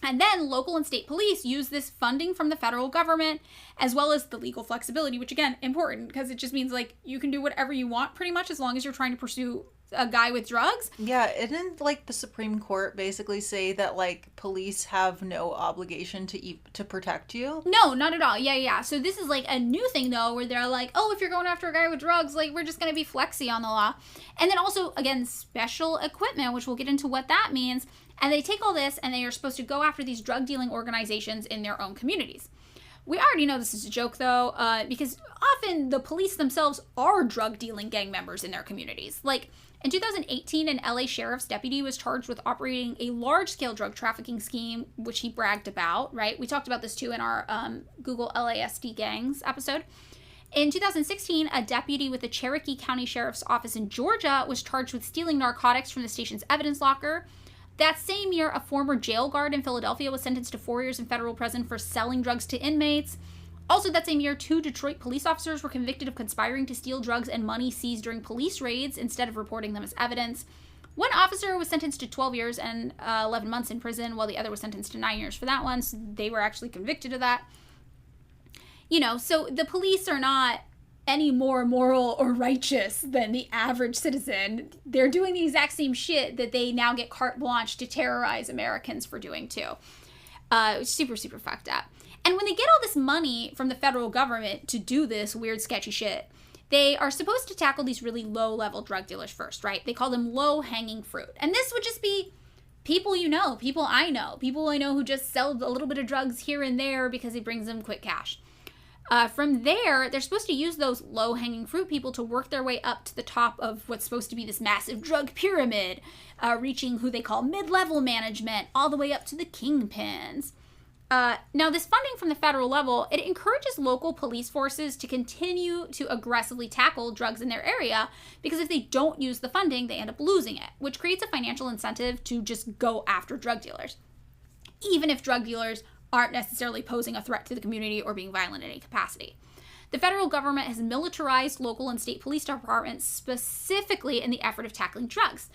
And then local and state police use this funding from the federal government, as well as the legal flexibility, which again, important, because it just means like you can do whatever you want pretty much as long as you're trying to pursue a guy with drugs. Yeah, didn't like the Supreme Court basically say that like police have no obligation to protect you? No, not at all. Yeah. So this is like a new thing though, where they're like, oh, if you're going after a guy with drugs, like we're just gonna be flexy on the law. And then also again, special equipment, which we'll get into what that means. And they take all this and they are supposed to go after these drug dealing organizations in their own communities. We already know this is a joke, though, because often the police themselves are drug dealing gang members in their communities. Like, in 2018, an LA sheriff's deputy was charged with operating a large-scale drug trafficking scheme, which he bragged about, right? We talked about this, too, in our Google LASD gangs episode. In 2016, a deputy with the Cherokee County Sheriff's Office in Georgia was charged with stealing narcotics from the station's evidence locker. That same year, a former jail guard in Philadelphia was sentenced to 4 years in federal prison for selling drugs to inmates. Also that same year, 2 Detroit police officers were convicted of conspiring to steal drugs and money seized during police raids instead of reporting them as evidence. One officer was sentenced to 12 years and 11 months in prison, while the other was sentenced to 9 years for that one, so they were actually convicted of that. You know, so the police are not any more moral or righteous than the average citizen. They're doing the exact same shit that they now get carte blanche to terrorize Americans for doing too. Super, super fucked up. And when they get all this money from the federal government to do this weird, sketchy shit, they are supposed to tackle these really low-level drug dealers first, right? They call them low-hanging fruit. And this would just be people you know, people I know who just sell a little bit of drugs here and there because it brings them quick cash. From there, they're supposed to use those low-hanging fruit people to work their way up to the top of what's supposed to be this massive drug pyramid, reaching who they call mid-level management, all the way up to the kingpins. Now, this funding from the federal level, it encourages local police forces to continue to aggressively tackle drugs in their area, because if they don't use the funding, they end up losing it, which creates a financial incentive to just go after drug dealers, even if drug dealers aren't necessarily posing a threat to the community or being violent in any capacity. The federal government has militarized local and state police departments specifically in the effort of tackling drugs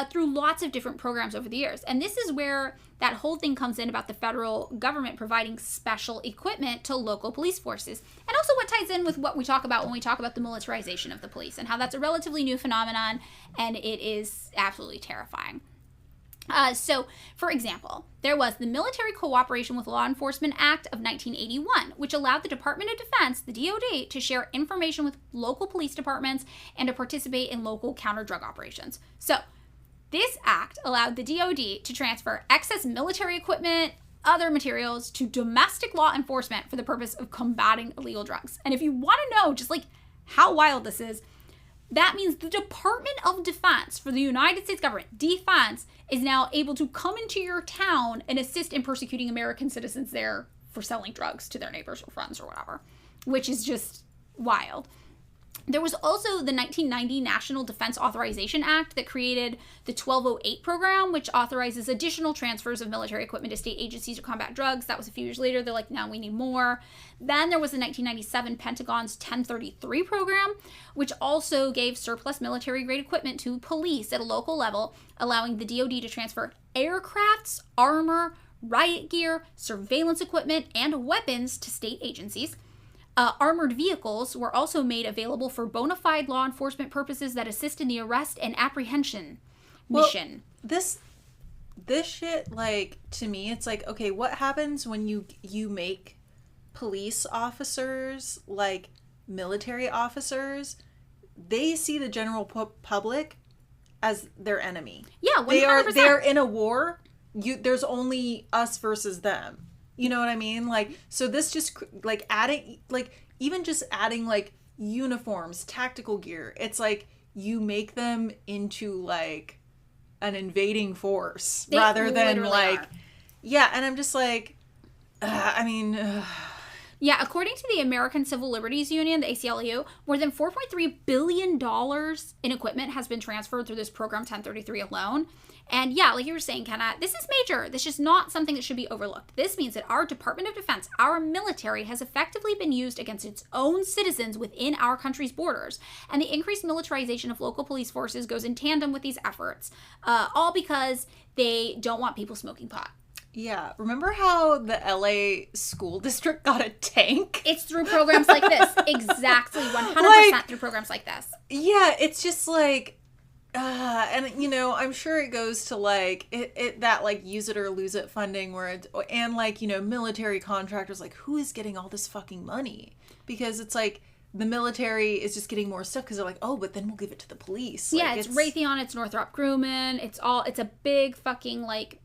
through lots of different programs over the years. And this is where that whole thing comes in about the federal government providing special equipment to local police forces. And also what ties in with what we talk about when we talk about the militarization of the police and how that's a relatively new phenomenon and it is absolutely terrifying. So, for example, there was the Military Cooperation with Law Enforcement Act of 1981, which allowed the Department of Defense, the DoD, to share information with local police departments and to participate in local counter-drug operations. So, This act allowed the DoD to transfer excess military equipment, other materials to domestic law enforcement for the purpose of combating illegal drugs. And if you want to know just like how wild this is, that means the Department of Defense for the United States government, Defense, is now able to come into your town and assist in persecuting American citizens there for selling drugs to their neighbors or friends or whatever, which is just wild. There was also the 1990 National Defense Authorization Act that created the 1208 program, which authorizes additional transfers of military equipment to state agencies to combat drugs. That was a few years later. They're like, now we need more. Then there was the 1997 Pentagon's 1033 program, which also gave surplus military-grade equipment to police at a local level, allowing the DoD to transfer aircrafts, armor, riot gear, surveillance equipment, and weapons to state agencies. Armored vehicles were also made available for bona fide law enforcement purposes that assist in the arrest and apprehension mission. This shit, like, to me, it's like, okay, what happens when you make police officers, like, military officers? They see the general public as their enemy. Yeah, 100%. They're in a war. There's only us versus them. You know what I mean? Like, so this just, like, adding, like, even just adding, like, uniforms, tactical gear, it's like you make them into, like, an invading force rather than, like, yeah, and I'm just like, Yeah, according to the American Civil Liberties Union, the ACLU, more than $4.3 billion in equipment has been transferred through this program 1033 alone. And yeah, like you were saying, Kenna, this is major. This is not something that should be overlooked. This means that our Department of Defense, our military, has effectively been used against its own citizens within our country's borders. And the increased militarization of local police forces goes in tandem with these efforts, all because they don't want people smoking pot. Yeah. Remember how the LA school district got a tank? It's through programs like this. Exactly. 100% through programs like this. Yeah. It's just like, and you know, I'm sure it goes to like it that like use it or lose it funding where it, and like, you know, military contractors, like who is getting all this fucking money? Because it's like the military is just getting more stuff because they're like, oh, but then we'll give it to the police. Yeah, like, it's Raytheon, it's Northrop Grumman, it's a big fucking like,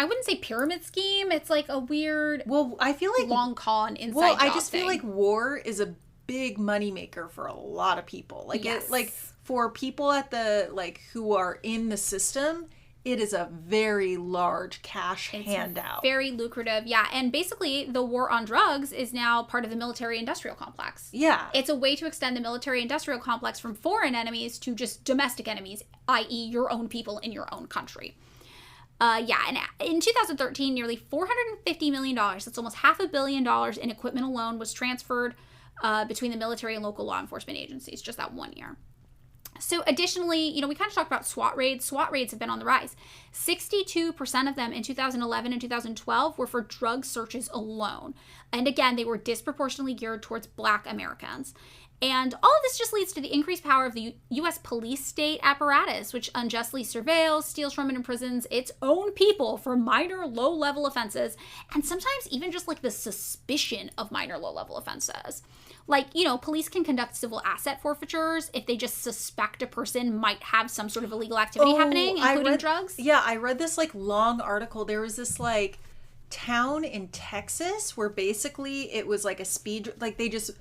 I wouldn't say pyramid scheme. It's like a weird, I feel like long con inside Well, job I just thing. feel like war is a big moneymaker for a lot of people. Like Yes. it, like for people at the like who are in the system, it is a very large cash handout. Very lucrative, yeah. And basically, the war on drugs is now part of the military-industrial complex. Yeah. It's a way to extend the military-industrial complex from foreign enemies to just domestic enemies, i.e. your own people in your own country. And in 2013, nearly $450 million, that's almost $500 million in equipment alone, was transferred between the military and local law enforcement agencies just that 1 year. So additionally, you know, we kind of talked about SWAT raids. SWAT raids have been on the rise. 62% of them in 2011 and 2012 were for drug searches alone. And again, they were disproportionately geared towards Black Americans. And all of this just leads to the increased power of the U.S. police state apparatus, which unjustly surveils, steals from, and imprisons its own people for minor low-level offenses, and sometimes even just like the suspicion of minor low-level offenses. Like, you know, police can conduct civil asset forfeitures if they just suspect a person might have some sort of illegal activity happening, including drugs. Yeah, I read this like long article. There was this like town in Texas where basically it was like a speed, like they just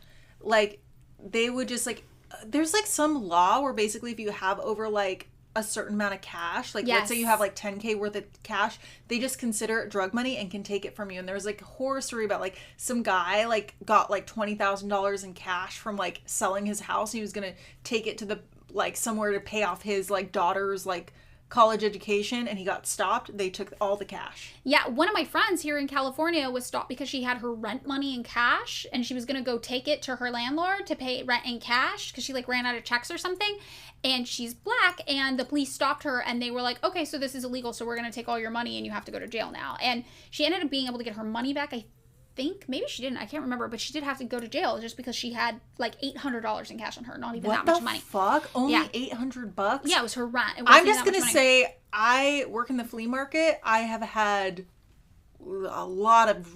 like, they would just like, there's like some law where basically if you have over like a certain amount of cash, like let's say you have like 10K worth of cash, they just consider it drug money and can take it from you. And there was like a horror story about like some guy like got like $20,000 in cash from like selling his house. He was gonna take it to the like somewhere to pay off his like daughter's like college education, and he got stopped. They took all the cash. Yeah, one of my friends here in California was stopped because she had her rent money in cash, and she was going to go take it to her landlord to pay rent in cash because she like ran out of checks or something, and she's Black, and the police stopped her, and they were like, okay, so this is illegal, so we're going to take all your money and you have to go to jail now. And she ended up being able to get her money back. I think maybe she didn't, I can't remember, but she did have to go to jail just because she had like $800 in cash on her, not even that much money. What the fuck? Only $800? Yeah, it was her rent. I'm just gonna say, I work in the flea market. I have had a lot of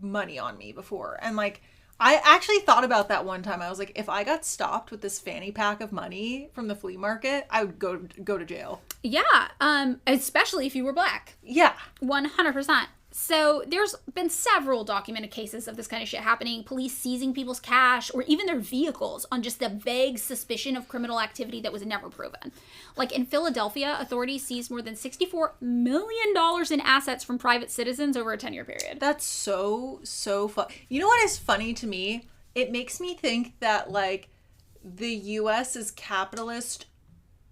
money on me before, and like I actually thought about that one time. I was like, if I got stopped with this fanny pack of money from the flea market, I would go to jail. Yeah, especially if you were black. Yeah. 100%. So there's been several documented cases of this kind of shit happening. Police seizing people's cash or even their vehicles on just the vague suspicion of criminal activity that was never proven. Like in Philadelphia, authorities seized more than $64 million in assets from private citizens over a 10-year period. That's so fun. You know what is funny to me? It makes me think that, like, the U.S. is capitalist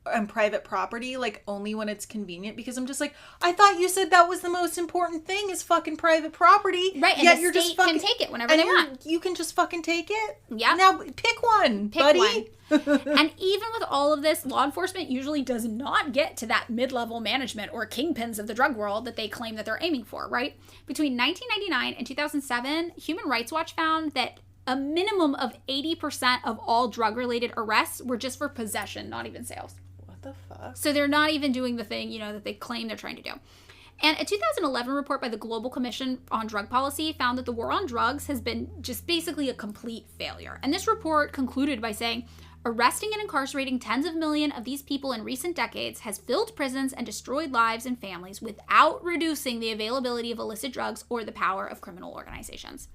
and private property, like, only when it's convenient, because I'm just like, I thought you said that was the most important thing is fucking private property. Right, and the state can take it whenever they want. You can just fucking take it? Yeah. Now, pick one, buddy. And even with all of this, law enforcement usually does not get to that mid-level management or kingpins of the drug world that they claim that they're aiming for, right? Between 1999 and 2007, Human Rights Watch found that a minimum of 80% of all drug-related arrests were just for possession, not even sales. The fuck? So they're not even doing the thing, that they claim they're trying to do. And a 2011 report by the Global Commission on Drug Policy found that the war on drugs has been just basically a complete failure. And this report concluded by saying, arresting and incarcerating tens of millions of these people in recent decades has filled prisons and destroyed lives and families without reducing the availability of illicit drugs or the power of criminal organizations.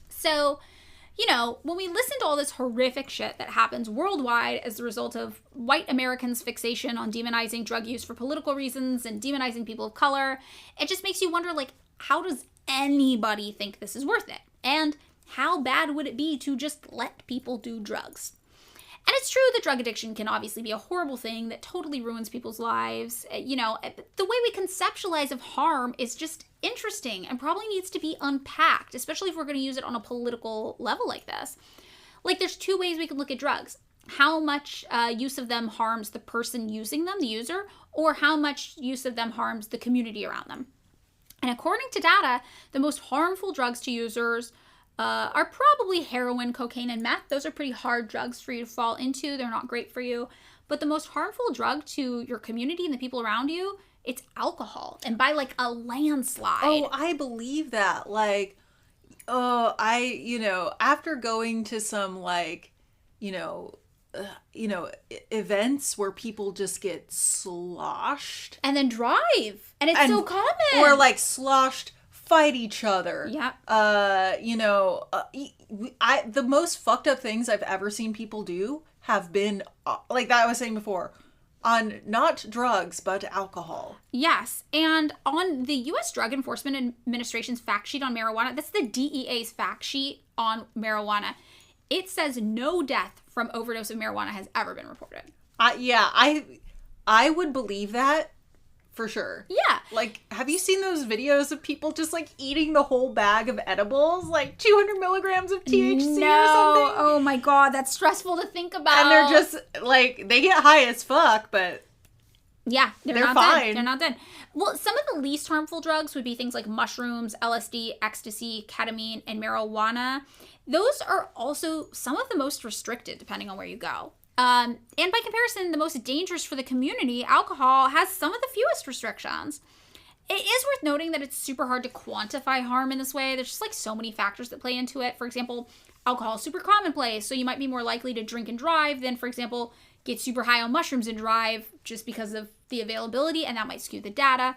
So, when we listen to all this horrific shit that happens worldwide as a result of white Americans' fixation on demonizing drug use for political reasons and demonizing people of color, it just makes you wonder, like, how does anybody think this is worth it? And how bad would it be to just let people do drugs? And it's true that drug addiction can obviously be a horrible thing that totally ruins people's lives. The way we conceptualize of harm is just interesting and probably needs to be unpacked, especially if we're going to use it on a political level like this. Like, there's two ways we can look at drugs. How much use of them harms the person using them, the user, or how much use of them harms the community around them. And according to data, the most harmful drugs to users are probably heroin, cocaine, and meth. Those are pretty hard drugs for you to fall into. They're not great for you. But the most harmful drug to your community and the people around you, it's alcohol. And by, like, a landslide. Oh, I believe that. Like, after going to some, like, events where people just get sloshed. And then drive. And it's so common. Or, like, sloshed, fight each other. Yeah. The most fucked up things I've ever seen people do have been, like that I was saying before, on not drugs, but alcohol. Yes. And on the U.S. Drug Enforcement Administration's fact sheet on marijuana, that's the DEA's fact sheet on marijuana, it says no death from overdose of marijuana has ever been reported. I would believe that. For sure. Yeah. Like, have you seen those videos of people just, like, eating the whole bag of edibles? Like, 200 milligrams of THC or something? Oh, my God. That's stressful to think about. And they're just, like, they get high as fuck, but... Yeah, they're not fine. Dead. They're not dead. Well, some of the least harmful drugs would be things like mushrooms, LSD, ecstasy, ketamine, and marijuana. Those are also some of the most restricted, depending on where you go. And by comparison, the most dangerous for the community, alcohol, has some of the fewest restrictions. It is worth noting that it's super hard to quantify harm in this way. There's just, like, so many factors that play into it. For example, alcohol is super commonplace, so you might be more likely to drink and drive than, for example, get super high on mushrooms and drive just because of the availability, and that might skew the data.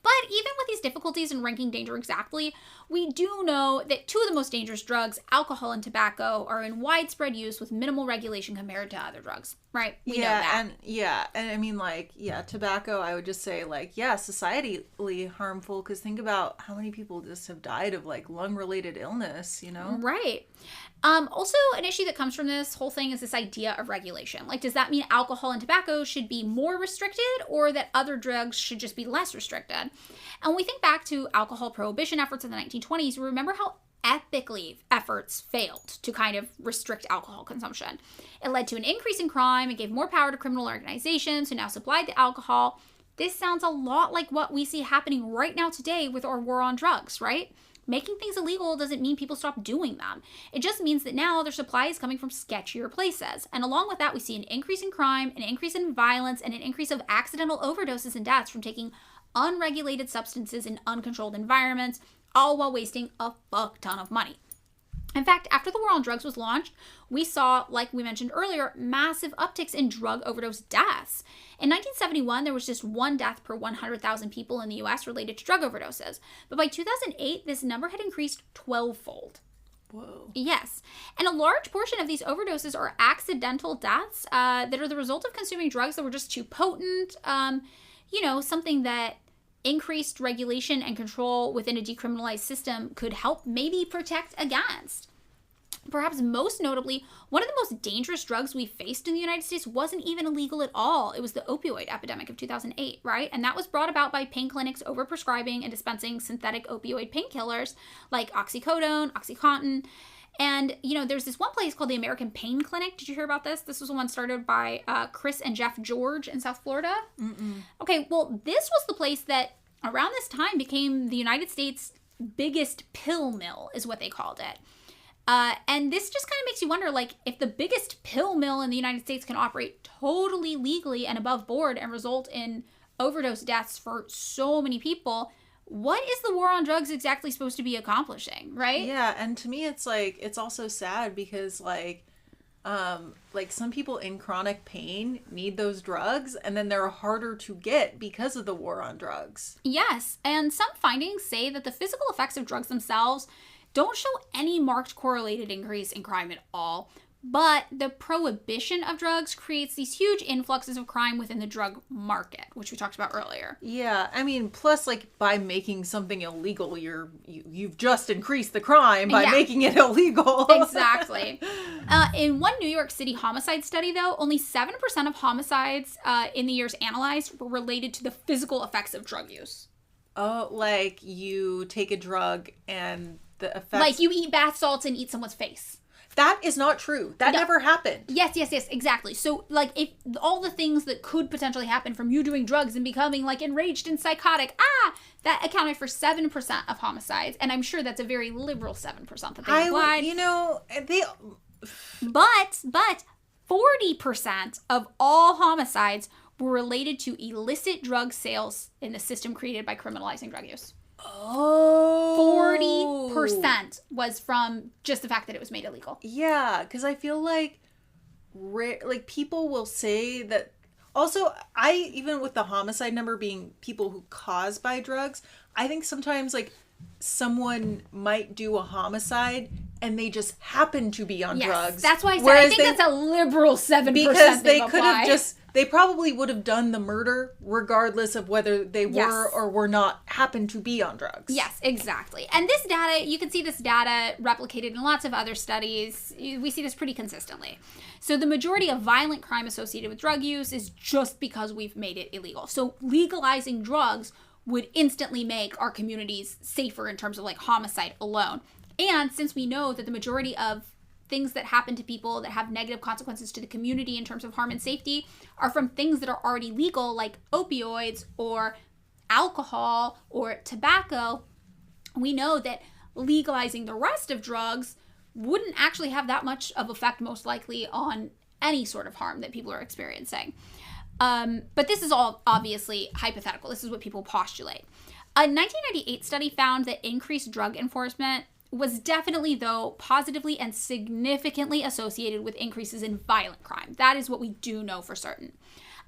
But even with these difficulties in ranking danger exactly, we do know that two of the most dangerous drugs, alcohol and tobacco, are in widespread use with minimal regulation compared to other drugs, right? We know that. And I mean, like, tobacco, I would just say, like, societally harmful, because think about how many people just have died of, like, lung-related illness, Right. Also, an issue that comes from this whole thing is this idea of regulation. Like, does that mean alcohol and tobacco should be more restricted, or that other drugs should just be less restricted? And when we think back to alcohol prohibition efforts in the 1920s, we remember how epically efforts failed to kind of restrict alcohol consumption. It led to an increase in crime. It gave more power to criminal organizations who now supplied the alcohol. This sounds a lot like what we see happening right now today with our war on drugs, right? Making things illegal doesn't mean people stop doing them. It just means that now their supply is coming from sketchier places. And along with that, we see an increase in crime, an increase in violence, and an increase of accidental overdoses and deaths from taking unregulated substances in uncontrolled environments, all while wasting a fuck ton of money. In fact, after the war on drugs was launched, we saw, like we mentioned earlier, massive upticks in drug overdose deaths. In 1971, there was just one death per 100,000 people in the US related to drug overdoses. But by 2008, this number had increased 12-fold. Whoa. Yes. And a large portion of these overdoses are accidental deaths that are the result of consuming drugs that were just too potent, something that increased regulation and control within a decriminalized system could help maybe protect against. Perhaps most notably, one of the most dangerous drugs we faced in the United States wasn't even illegal at all. It was the opioid epidemic of 2008, right? And that was brought about by pain clinics overprescribing and dispensing synthetic opioid painkillers like oxycodone, OxyContin. And, there's this one place called the American Pain Clinic. Did you hear about this? This was the one started by Chris and Jeff George in South Florida. Mm-mm. Okay, well, this was the place that around this time became the United States' biggest pill mill, is what they called it. And this just kind of makes you wonder, like, if the biggest pill mill in the United States can operate totally legally and above board and result in overdose deaths for so many people, what is the war on drugs exactly supposed to be accomplishing, right? Yeah, and to me it's like, it's also sad because like some people in chronic pain need those drugs and then they're harder to get because of the war on drugs. Yes, and some findings say that the physical effects of drugs themselves don't show any marked correlated increase in crime at all. But the prohibition of drugs creates these huge influxes of crime within the drug market, which we talked about earlier. Yeah, I mean, plus, like, by making something illegal, you've just increased the crime by making it illegal. Exactly. In one New York City homicide study, though, only 7% of homicides in the years analyzed were related to the physical effects of drug use. Oh, like you take a drug and the effects... Like you eat bath salts and eat someone's face. That is not true. That never happened. Yes, exactly. So, like, if all the things that could potentially happen from you doing drugs and becoming, like, enraged and psychotic, that accounted for 7% of homicides. And I'm sure that's a very liberal 7% that they applied. But 40% of all homicides were related to illicit drug sales in the system created by criminalizing drug use. Oh. 40% was from just the fact that it was made illegal. Yeah, because I feel like people will say that. Also, even with the homicide number being people who caused by drugs, I think sometimes like someone might do a homicide and they just happen to be on drugs. That's why I think that's a liberal 7%. Because they could have they probably would have done the murder regardless of whether they were or were not happened to be on drugs. Yes, exactly. And this data, you can see this data replicated in lots of other studies. We see this pretty consistently. So the majority of violent crime associated with drug use is just because we've made it illegal. So legalizing drugs would instantly make our communities safer in terms of like homicide alone. And since we know that the majority of things that happen to people that have negative consequences to the community in terms of harm and safety are from things that are already legal, like opioids or alcohol or tobacco, we know that legalizing the rest of drugs wouldn't actually have that much of effect, most likely, on any sort of harm that people are experiencing. But this is all obviously hypothetical. This is what people postulate. A 1998 study found that increased drug enforcement was definitely, though, positively and significantly associated with increases in violent crime. That is what we do know for certain.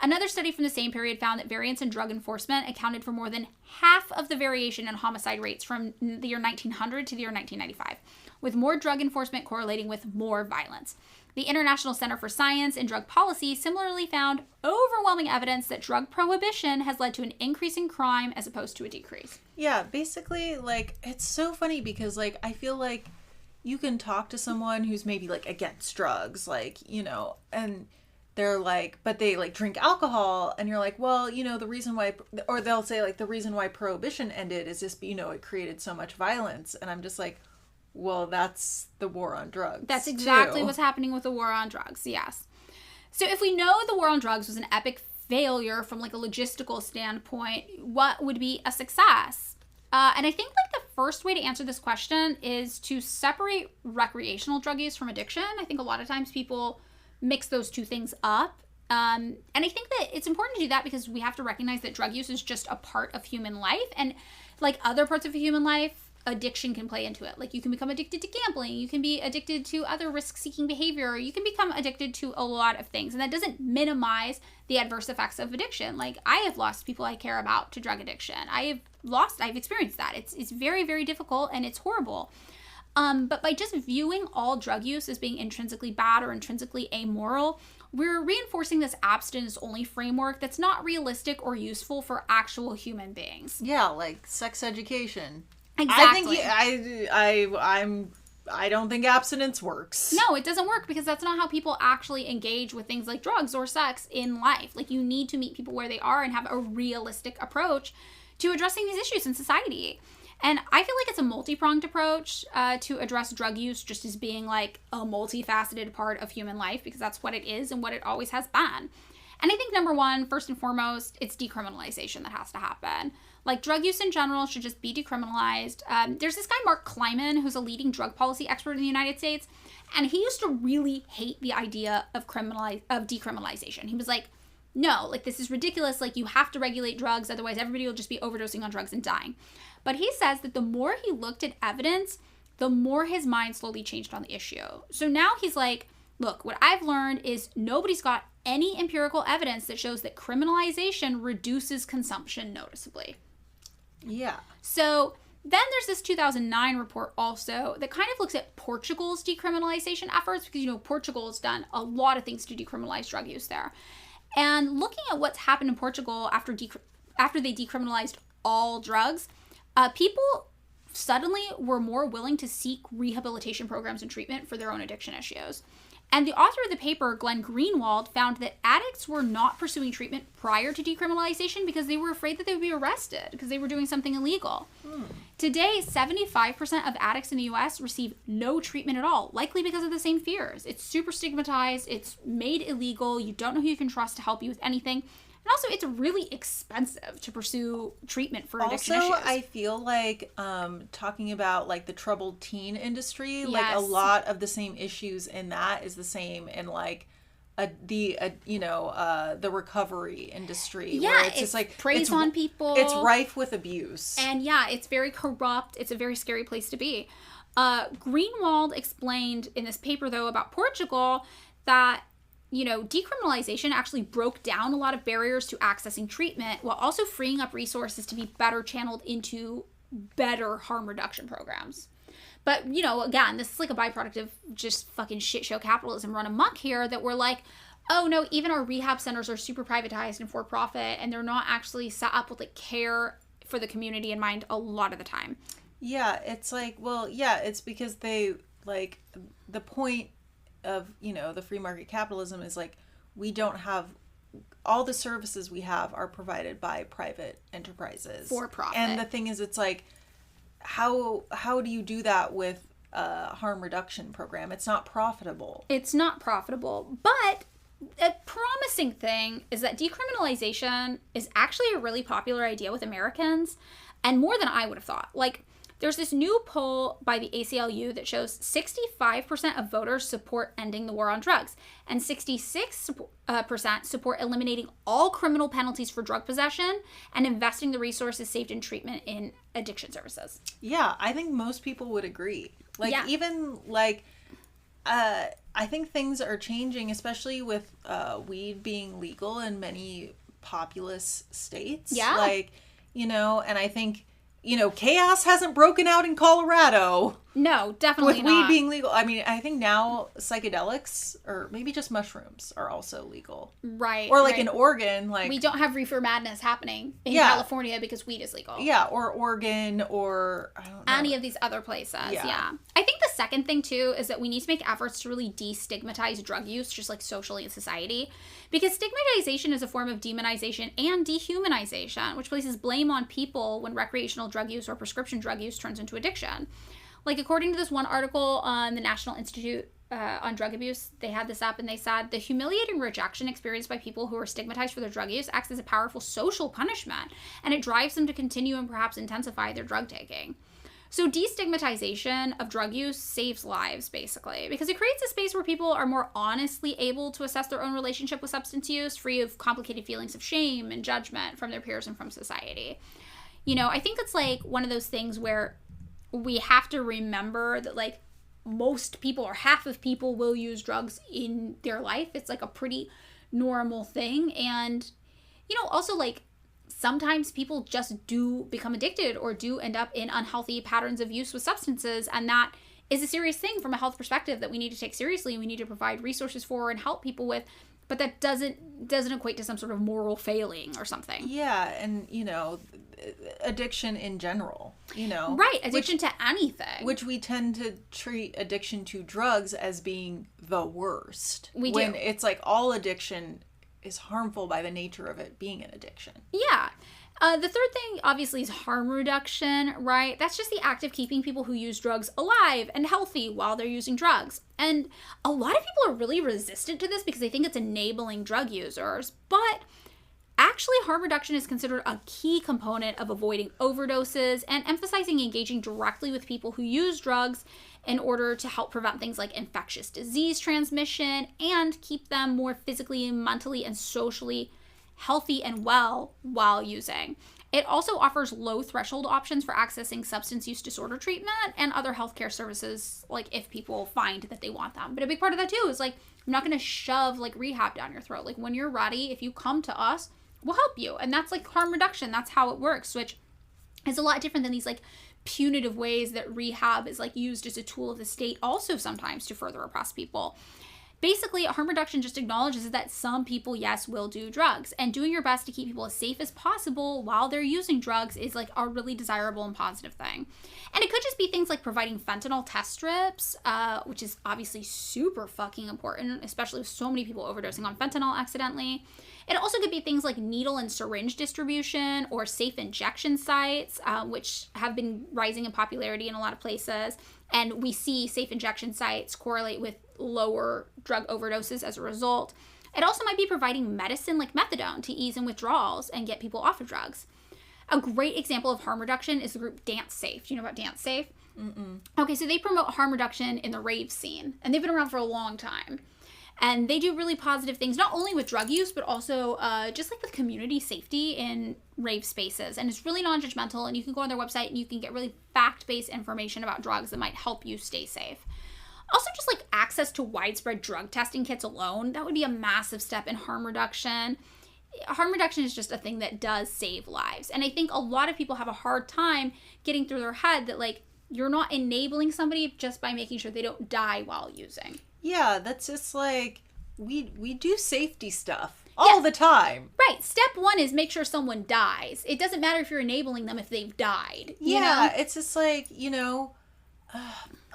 Another study from the same period found that variance in drug enforcement accounted for more than half of the variation in homicide rates from the year 1900 to the year 1995, with more drug enforcement correlating with more violence. The International Center for Science and Drug Policy similarly found overwhelming evidence that drug prohibition has led to an increase in crime as opposed to a decrease. Yeah, basically, like, it's so funny because, like, I feel like you can talk to someone who's maybe, like, against drugs, like, and they're like, but they, like, drink alcohol, and you're like, well, the reason why, or they'll say, like, the reason why prohibition ended is just, it created so much violence, and I'm just like, well, that's the war on drugs. That's exactly what's happening with the war on drugs, yes. So if we know the war on drugs was an epic failure from like a logistical standpoint, what would be a success? And I think like the first way to answer this question is to separate recreational drug use from addiction. I think a lot of times people mix those two things up. And I think that it's important to do that because we have to recognize that drug use is just a part of human life. And like other parts of human life, addiction can play into it. Like, you can become addicted to gambling, you can be addicted to other risk-seeking behavior, you can become addicted to a lot of things, and that doesn't minimize the adverse effects of addiction. Like, I have lost people I care about to drug addiction. I've experienced that. It's very, very difficult, and it's horrible. But by just viewing all drug use as being intrinsically bad or intrinsically amoral, we're reinforcing this abstinence-only framework that's not realistic or useful for actual human beings. Yeah, like sex education. Exactly. I don't think abstinence works. No, it doesn't work, because that's not how people actually engage with things like drugs or sex in life. Like, you need to meet people where they are and have a realistic approach to addressing these issues in society. And I feel like it's a multi-pronged approach to address drug use, just as being like a multifaceted part of human life, because that's what it is and what it always has been. And I think number one, first and foremost, it's decriminalization that has to happen. Like, drug use in general should just be decriminalized. There's this guy, Mark Kleiman, who's a leading drug policy expert in the United States, and he used to really hate the idea of decriminalization. He was like, no, like, this is ridiculous. Like, you have to regulate drugs, otherwise everybody will just be overdosing on drugs and dying. But he says that the more he looked at evidence, the more his mind slowly changed on the issue. So now he's like, look, what I've learned is nobody's got any empirical evidence that shows that criminalization reduces consumption noticeably. Yeah. So then there's this 2009 report also that kind of looks at Portugal's decriminalization efforts, because, Portugal has done a lot of things to decriminalize drug use there. And looking at what's happened in Portugal after they decriminalized all drugs, people suddenly were more willing to seek rehabilitation programs and treatment for their own addiction issues. And the author of the paper, Glenn Greenwald, found that addicts were not pursuing treatment prior to decriminalization because they were afraid that they would be arrested because they were doing something illegal. Today, 75% of addicts in the U.S. receive no treatment at all, likely because of the same fears. It's super stigmatized, it's made illegal, you don't know who you can trust to help you with anything. And also, it's really expensive to pursue treatment for addiction issues. Also, I feel like talking about like the troubled teen industry, Yes. like a lot of the same issues in that is the same in like the recovery industry. Yeah, where it's just like preys on people. It's rife with abuse. And yeah, it's very corrupt. It's a very scary place to be. Greenwald explained in this paper, though, about Portugal that decriminalization actually broke down a lot of barriers to accessing treatment while also freeing up resources to be better channeled into better harm reduction programs. But, again, this is like a byproduct of just fucking shit show capitalism run amok here, that we're like, oh no, even our rehab centers are super privatized and for profit, and they're not actually set up with like care for the community in mind a lot of the time. Yeah, it's like, well, yeah, it's because they like the point of the free market capitalism is like, we don't have all the services we have are provided by private enterprises for profit. And the thing is, it's like, how do you do that with a harm reduction program? It's not profitable. But a promising thing is that decriminalization is actually a really popular idea with Americans, and more than I would have thought. Like, there's this new poll by the ACLU that shows 65% of voters support ending the war on drugs, and 66% support eliminating all criminal penalties for drug possession and investing the resources saved in treatment in addiction services. Yeah, I think most people would agree. Like, yeah. Even like, I think things are changing, especially with weed being legal in many populous states. Yeah. Like, and I think, chaos hasn't broken out in Colorado. No, definitely with not. Weed being legal. I mean, I think now psychedelics, or maybe just mushrooms, are also legal. Right. Or like right. in Oregon, like... We don't have reefer madness happening in California because weed is legal. Yeah, or Oregon, or... I don't know. Any of these other places, yeah. I think the second thing, too, is that we need to make efforts to really destigmatize drug use, just like socially in society. Because stigmatization is a form of demonization and dehumanization, which places blame on people when recreational drug use or prescription drug use turns into addiction. Like, according to this one article on the National Institute on Drug Abuse, they had this up and they said, the humiliating rejection experienced by people who are stigmatized for their drug use acts as a powerful social punishment, and it drives them to continue and perhaps intensify their drug taking. So destigmatization of drug use saves lives, basically, because it creates a space where people are more honestly able to assess their own relationship with substance use, free of complicated feelings of shame and judgment from their peers and from society. I think it's like one of those things where we have to remember that, like, most people or half of people will use drugs in their life. It's like a pretty normal thing. And, you know, also, like, sometimes people just do become addicted or do end up in unhealthy patterns of use with substances. And that is a serious thing from a health perspective that we need to take seriously and we need to provide resources for and help people with. But that doesn't equate to some sort of moral failing or something. Yeah, and, you know, addiction in general, you know. Right, addiction to anything. Which we tend to treat addiction to drugs as being the worst. We do. When it's like all addiction is harmful by the nature of it being an addiction. Yeah. The third thing, obviously, is harm reduction, right? That's just the act of keeping people who use drugs alive and healthy while they're using drugs. And a lot of people are really resistant to this because they think it's enabling drug users. But actually, harm reduction is considered a key component of avoiding overdoses and emphasizing engaging directly with people who use drugs in order to help prevent things like infectious disease transmission and keep them more physically, mentally, and socially healthy and well while using. It also offers low threshold options for accessing substance use disorder treatment and other healthcare services, like if people find that they want them. But a big part of that too is like, I'm not going to shove like rehab down your throat. Like when you're ready, if you come to us, we'll help you. And that's like harm reduction. That's how it works, which is a lot different than these like punitive ways that rehab is like used as a tool of the state also sometimes to further oppress people. Basically, harm reduction just acknowledges that some people, yes, will do drugs. And doing your best to keep people as safe as possible while they're using drugs is like a really desirable and positive thing. And it could just be things like providing fentanyl test strips, which is obviously super fucking important, especially with so many people overdosing on fentanyl accidentally. It also could be things like needle and syringe distribution or safe injection sites, which have been rising in popularity in a lot of places. And we see safe injection sites correlate with lower drug overdoses as a result. It also might be providing medicine like methadone to ease in withdrawals and get people off of drugs. A great example of harm reduction is the group Dance Safe. Do you know about Dance Safe? Mm-mm. Okay, so they promote harm reduction in the rave scene, and they've been around for a long time. And they do really positive things, not only with drug use, but also just like with community safety in rave spaces. And it's really non-judgmental, and you can go on their website and you can get really fact-based information about drugs that might help you stay safe. Also, just like access to widespread drug testing kits alone, that would be a massive step in harm reduction. Harm reduction is just a thing that does save lives. And I think a lot of people have a hard time getting through their head that like you're not enabling somebody just by making sure they don't die while using. Yeah, that's just like, we do safety stuff all the time. Right. Step one is make sure someone dies. It doesn't matter if you're enabling them if they've died. Yeah, you know? It's just like, you know,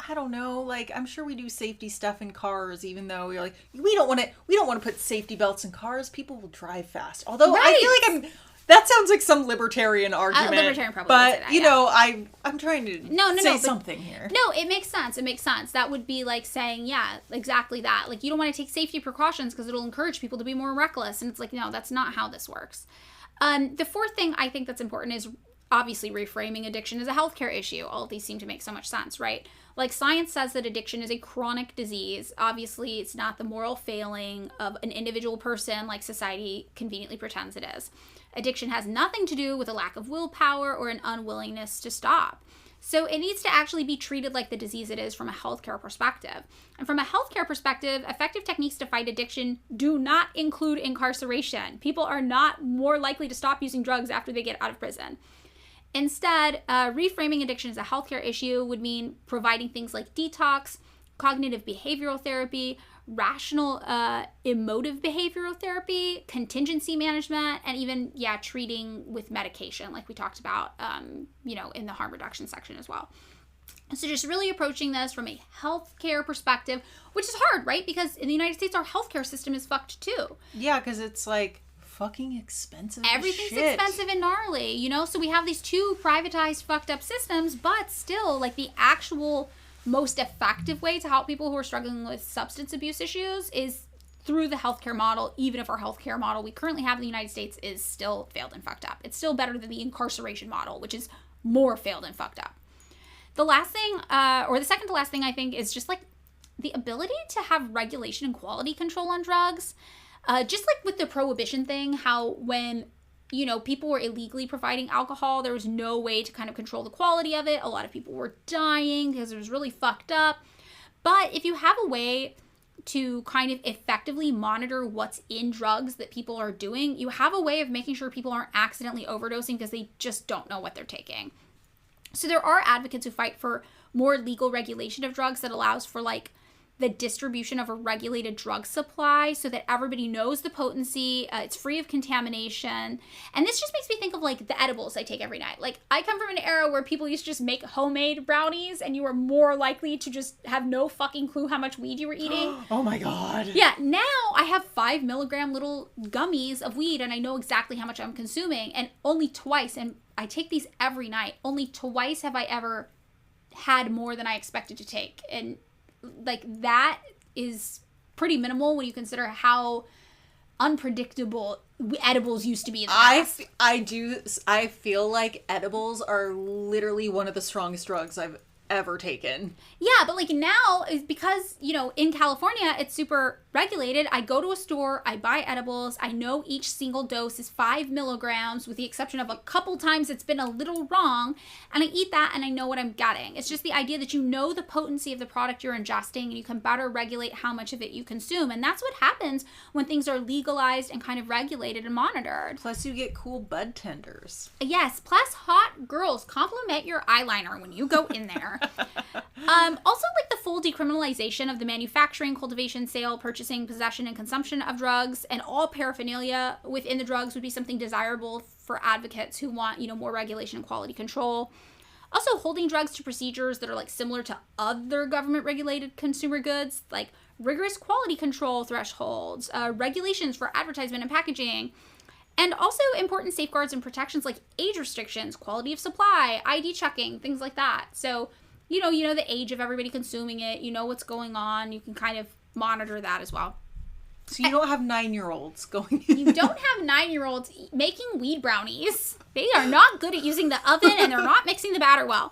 I don't know, like, I'm sure we do safety stuff in cars, even though we're like, we don't want to put safety belts in cars. People will drive fast. Although right. I feel like that sounds like some libertarian argument. Libertarian probably but would say that, you know, I'm trying to say something here. No, it makes sense. It makes sense. That would be like saying, yeah, exactly that. Like, you don't want to take safety precautions because it'll encourage people to be more reckless. And it's like, no, that's not how this works. The fourth thing I think that's important is obviously reframing addiction as a healthcare issue. All of these seem to make so much sense, right? Like, science says that addiction is a chronic disease. Obviously, it's not the moral failing of an individual person like society conveniently pretends it is. Addiction has nothing to do with a lack of willpower or an unwillingness to stop. So it needs to actually be treated like the disease it is from a healthcare perspective. And from a healthcare perspective, effective techniques to fight addiction do not include incarceration. People are not more likely to stop using drugs after they get out of prison. Instead, reframing addiction as a healthcare issue would mean providing things like detox, cognitive behavioral therapy, rational emotive behavioral therapy, contingency management, and even, treating with medication, like we talked about, in the harm reduction section as well. So just really approaching this from a healthcare perspective, which is hard, right? Because in the United States, our healthcare system is fucked too. Yeah, because it's like fucking expensive. Everything's expensive and gnarly, you know? So we have these two privatized, fucked up systems, but still, like, the actual most effective way to help people who are struggling with substance abuse issues is through the healthcare model, even if our healthcare model we currently have in the United States is still failed and fucked up. It's still better than the incarceration model, which is more failed and fucked up. The last thing, or the second to last thing, I think, is just like the ability to have regulation and quality control on drugs. Just like with the prohibition thing, how when people were illegally providing alcohol. There was no way to kind of control the quality of it. A lot of people were dying because it was really fucked up. But if you have a way to kind of effectively monitor what's in drugs that people are doing, you have a way of making sure people aren't accidentally overdosing because they just don't know what they're taking. So there are advocates who fight for more legal regulation of drugs that allows for like the distribution of a regulated drug supply so that everybody knows the potency, it's free of contamination. And this just makes me think of like the edibles I take every night. Like I come from an era where people used to just make homemade brownies and you were more likely to just have no fucking clue how much weed you were eating. Oh my God. Yeah, now I have 5 milligram little gummies of weed and I know exactly how much I'm consuming, and only twice, and I take these every night, only twice have I ever had more than I expected to take. And like that is pretty minimal when you consider how unpredictable edibles used to be in the past. I feel like edibles are literally one of the strongest drugs I've ever taken. Yeah, but like now is because, in California, it's super regulated. I go to a store, I buy edibles. I know each single dose is 5 milligrams with the exception of a couple times it's been a little wrong. And I eat that and I know what I'm getting. It's just the idea that you know the potency of the product you're ingesting and you can better regulate how much of it you consume. And that's what happens when things are legalized and kind of regulated and monitored. Plus you get cool bud tenders. Yes, plus hot girls compliment your eyeliner when you go in there. Also, like the full decriminalization of the manufacturing, cultivation, sale, purchasing, possession, and consumption of drugs, and all paraphernalia within the drugs would be something desirable for advocates who want, more regulation and quality control. Also, holding drugs to procedures that are like similar to other government-regulated consumer goods, like rigorous quality control thresholds, regulations for advertisement and packaging. And also important safeguards and protections like age restrictions, quality of supply, ID checking, things like that. So, you know the age of everybody consuming it, you know what's going on, you can kind of monitor that as well. So you don't have 9-year-olds going in. You don't have 9-year-olds making weed brownies. They are not good at using the oven and they're not mixing the batter well.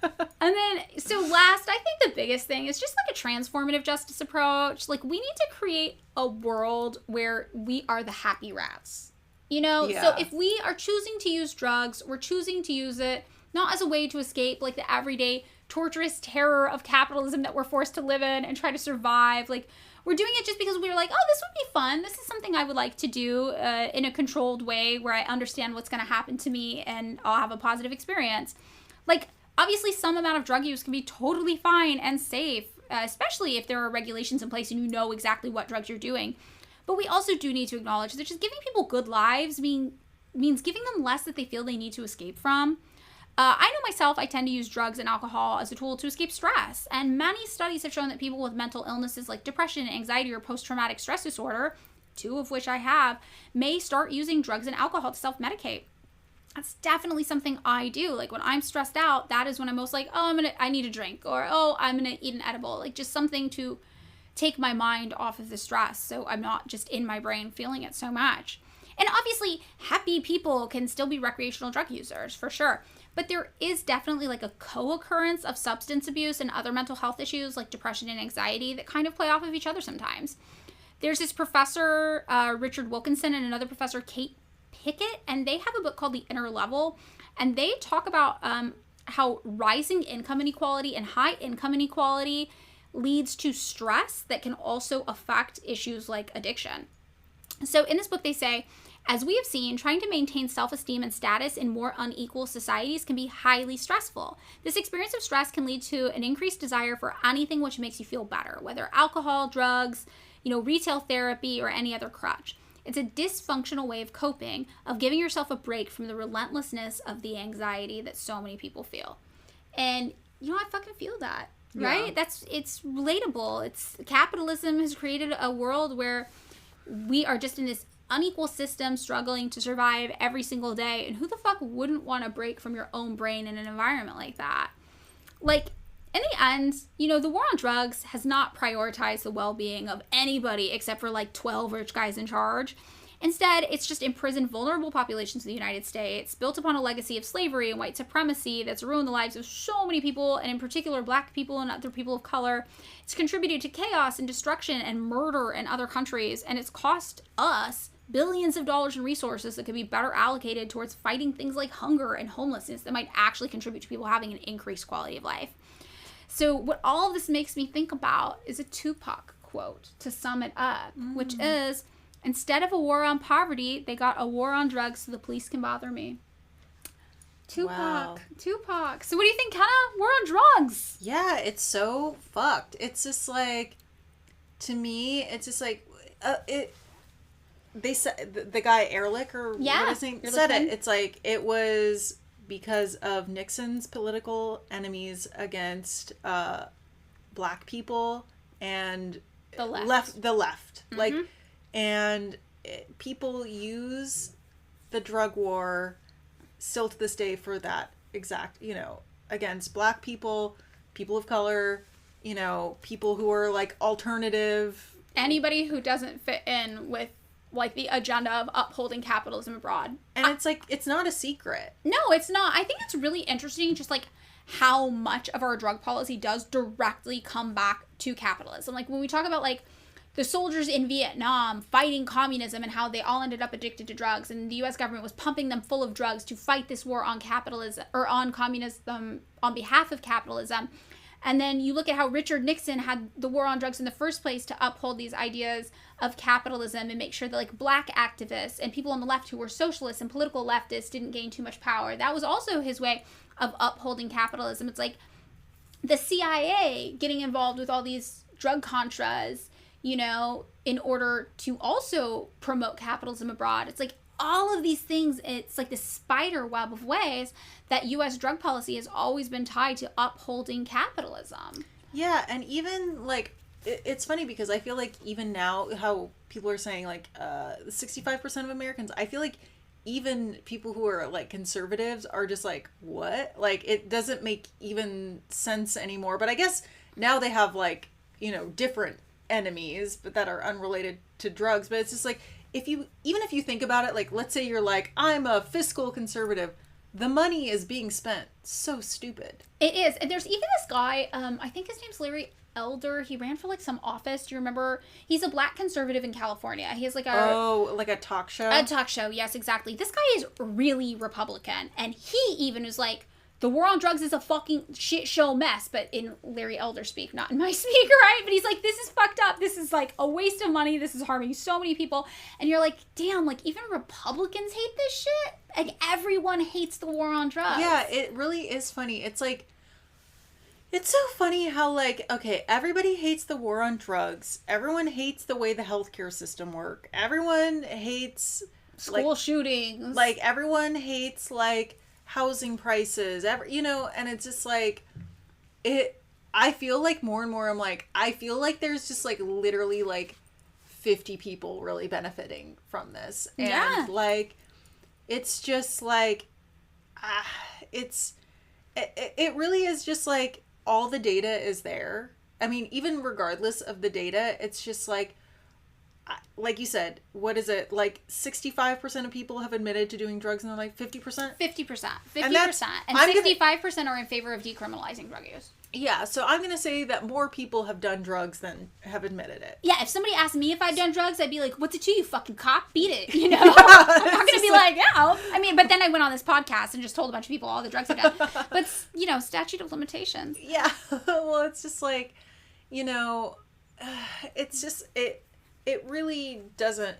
And then, so last, I think the biggest thing is just like a transformative justice approach. Like we need to create a world where we are the happy rats. Yeah. So if we are choosing to use drugs, we're choosing to use it not as a way to escape like the everyday torturous terror of capitalism that we're forced to live in and try to survive. Like we're doing it just because we were like, oh, this would be fun. This is something I would like to do in a controlled way where I understand what's going to happen to me and I'll have a positive experience. Like obviously some amount of drug use can be totally fine and safe, especially if there are regulations in place and you know exactly what drugs you're doing. But we also do need to acknowledge that just giving people good lives means giving them less that they feel they need to escape from. I know myself, I tend to use drugs and alcohol as a tool to escape stress. And many studies have shown that people with mental illnesses like depression, anxiety, or post-traumatic stress disorder, 2 of which I have, may start using drugs and alcohol to self-medicate. That's definitely something I do. Like when I'm stressed out, that is when I'm most like, oh, I need a drink, or oh, I'm going to eat an edible. Like just something to take my mind off of the stress so I'm not just in my brain feeling it so much. And obviously, happy people can still be recreational drug users, for sure. But there is definitely like a co-occurrence of substance abuse and other mental health issues like depression and anxiety that kind of play off of each other sometimes. There's this professor, Richard Wilkinson, and another professor, Kate Pickett, and they have a book called The Inner Level. And they talk about how rising income inequality and high income inequality leads to stress that can also affect issues like addiction. So in this book, they say, as we have seen, trying to maintain self-esteem and status in more unequal societies can be highly stressful. This experience of stress can lead to an increased desire for anything which makes you feel better, whether alcohol, drugs, retail therapy, or any other crutch. It's a dysfunctional way of coping, of giving yourself a break from the relentlessness of the anxiety that so many people feel. And, I fucking feel that. Right? Yeah. It's relatable. Capitalism has created a world where we are just in this unequal system struggling to survive every single day. And who the fuck wouldn't want a break from your own brain in an environment like that? Like, in the end, the war on drugs has not prioritized the well-being of anybody except for like 12 rich guys in charge. Instead, it's just imprisoned vulnerable populations of the United States, built upon a legacy of slavery and white supremacy that's ruined the lives of so many people, and in particular Black people and other people of color. It's contributed to chaos and destruction and murder in other countries, and it's cost us billions of dollars in resources that could be better allocated towards fighting things like hunger and homelessness that might actually contribute to people having an increased quality of life. So what all of this makes me think about is a Tupac quote to sum it up, which is, instead of a war on poverty, they got a war on drugs so the police can bother me. Tupac. Wow. Tupac. So what do you think, Kenna? War on drugs. Yeah, it's so fucked. It's just like, to me, it's just like, they said, the guy Ehrlich, or what is his name, said it. It's like, it was because of Nixon's political enemies against black people and the left. Mm-hmm. Like, and people use the drug war still to this day for that exact, against black people, people of color, people who are like alternative. Anybody who doesn't fit in with like the agenda of upholding capitalism abroad. And it's like, it's not a secret. No, it's not. I think it's really interesting just like how much of our drug policy does directly come back to capitalism. Like when we talk about like the soldiers in Vietnam fighting communism and how they all ended up addicted to drugs, and the US government was pumping them full of drugs to fight this war on capitalism, or on communism, on behalf of capitalism. And then you look at how Richard Nixon had the war on drugs in the first place to uphold these ideas of capitalism and make sure that like black activists and people on the left who were socialists and political leftists didn't gain too much power. That was also his way of upholding capitalism. It's like the CIA getting involved with all these drug contras, in order to also promote capitalism abroad. It's like all of these things, it's like this spider web of ways that U.S. drug policy has always been tied to upholding capitalism. Yeah, and even, like, it's funny because I feel like even now, how people are saying, like, 65% of Americans, I feel like even people who are, like, conservatives are just like, what? Like, it doesn't make even sense anymore. But I guess now they have, like, different enemies, but that are unrelated to drugs. But it's just like, if you think about it, like, let's say you're like, I'm a fiscal conservative, the money is being spent so stupid. It is. And there's even this guy, I think his name's Larry Elder. He ran for like some office. Do you remember? He's a black conservative in California. He has like a talk show. A talk show. Yes, exactly. This guy is really Republican, and he even is like, the war on drugs is a fucking shit show mess, but in Larry Elder speak, not in my speak, right? But he's like, this is fucked up. This is like a waste of money. This is harming so many people. And you're like, damn, like even Republicans hate this shit? Like everyone hates the war on drugs. Yeah, it really is funny. It's like, it's so funny how like, okay, everybody hates the war on drugs. Everyone hates the way the healthcare system works. Everyone hates school shootings. Like everyone hates like housing prices, and it's just like, I feel like more and more I'm like, I feel like there's just like literally like 50 people really benefiting from this. And like, it's just like, it really is just like, all the data is there. I mean, even regardless of the data, it's just like you said, what is it? Like 65% of people have admitted to doing drugs, and they're like 50%? 50%. 50%. And 65% are in favor of decriminalizing drug use. Yeah, so I'm going to say that more people have done drugs than have admitted it. Yeah, if somebody asked me if I'd done drugs, I'd be like, what's it to you, fucking cop? Beat it, I'm not going to be like, yeah. I mean, but then I went on this podcast and just told a bunch of people all the drugs I've done. But, statute of limitations. Yeah, well, it's just like, it's just, it really doesn't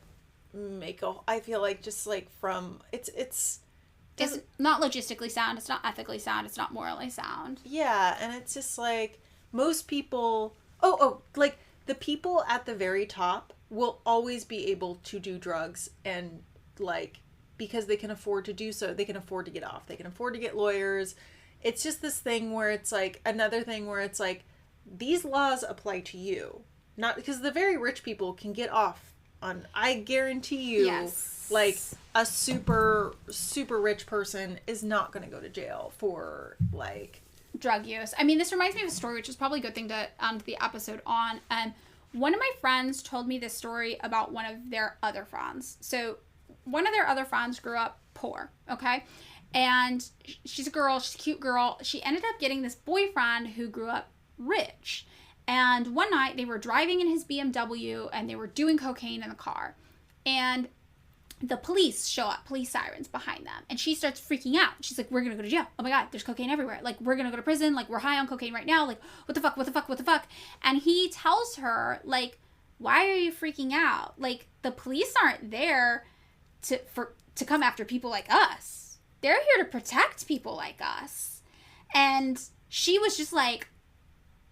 make I feel like just like from, it's not logistically sound, it's not ethically sound, it's not morally sound. Yeah, and it's just like, most people, like, the people at the very top will always be able to do drugs, and, like, because they can afford to do so, they can afford to get off, they can afford to get lawyers. It's just this thing where it's like, another thing where it's like, these laws apply to you. Not because the very rich people can get off on, I guarantee you, yes, like a super, super rich person is not going to go to jail for like drug use. I mean, this reminds me of a story, which is probably a good thing to end the episode on. One of my friends told me this story about one of their other friends. So one of their other friends grew up poor, okay? And she's a girl, she's a cute girl. She ended up getting this boyfriend who grew up rich. And one night they were driving in his BMW and they were doing cocaine in the car. And the police show up, police sirens behind them, and she starts freaking out. She's like, we're gonna go to jail. Oh my God, there's cocaine everywhere. Like, we're gonna go to prison. Like, we're high on cocaine right now. Like, what the fuck, what the fuck, what the fuck? And he tells her, like, why are you freaking out? Like, the police aren't there to come after people like us. They're here to protect people like us. And she was just like,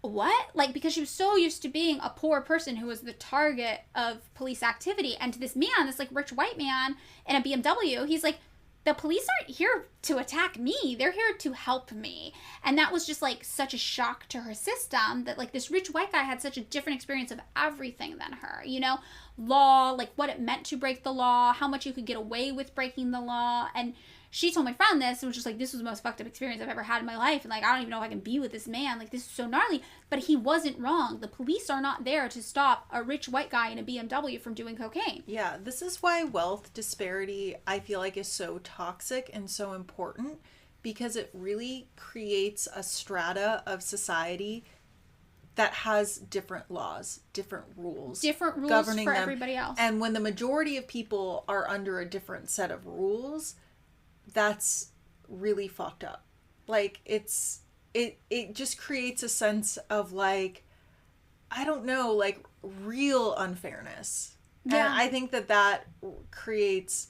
what? Like, because she was so used to being a poor person who was the target of police activity. And to this man, this like rich white man in a BMW, he's like, the police aren't here to attack me. They're here to help me. And that was just like such a shock to her system that like this rich white guy had such a different experience of everything than her, you know, law, like what it meant to break the law, how much you could get away with breaking the law. And she told my friend this and was just like, this was the most fucked up experience I've ever had in my life. And like, I don't even know if I can be with this man. Like, this is so gnarly. But he wasn't wrong. The police are not there to stop a rich white guy in a BMW from doing cocaine. Yeah, this is why wealth disparity, I feel like, is so toxic and so important, because it really creates a strata of society that has different laws, different rules governing for them. Everybody else. And when the majority of people are under a different set of rules, that's really fucked up. Like, it just creates a sense of, like, I don't know, like, real unfairness. Yeah. And I think that creates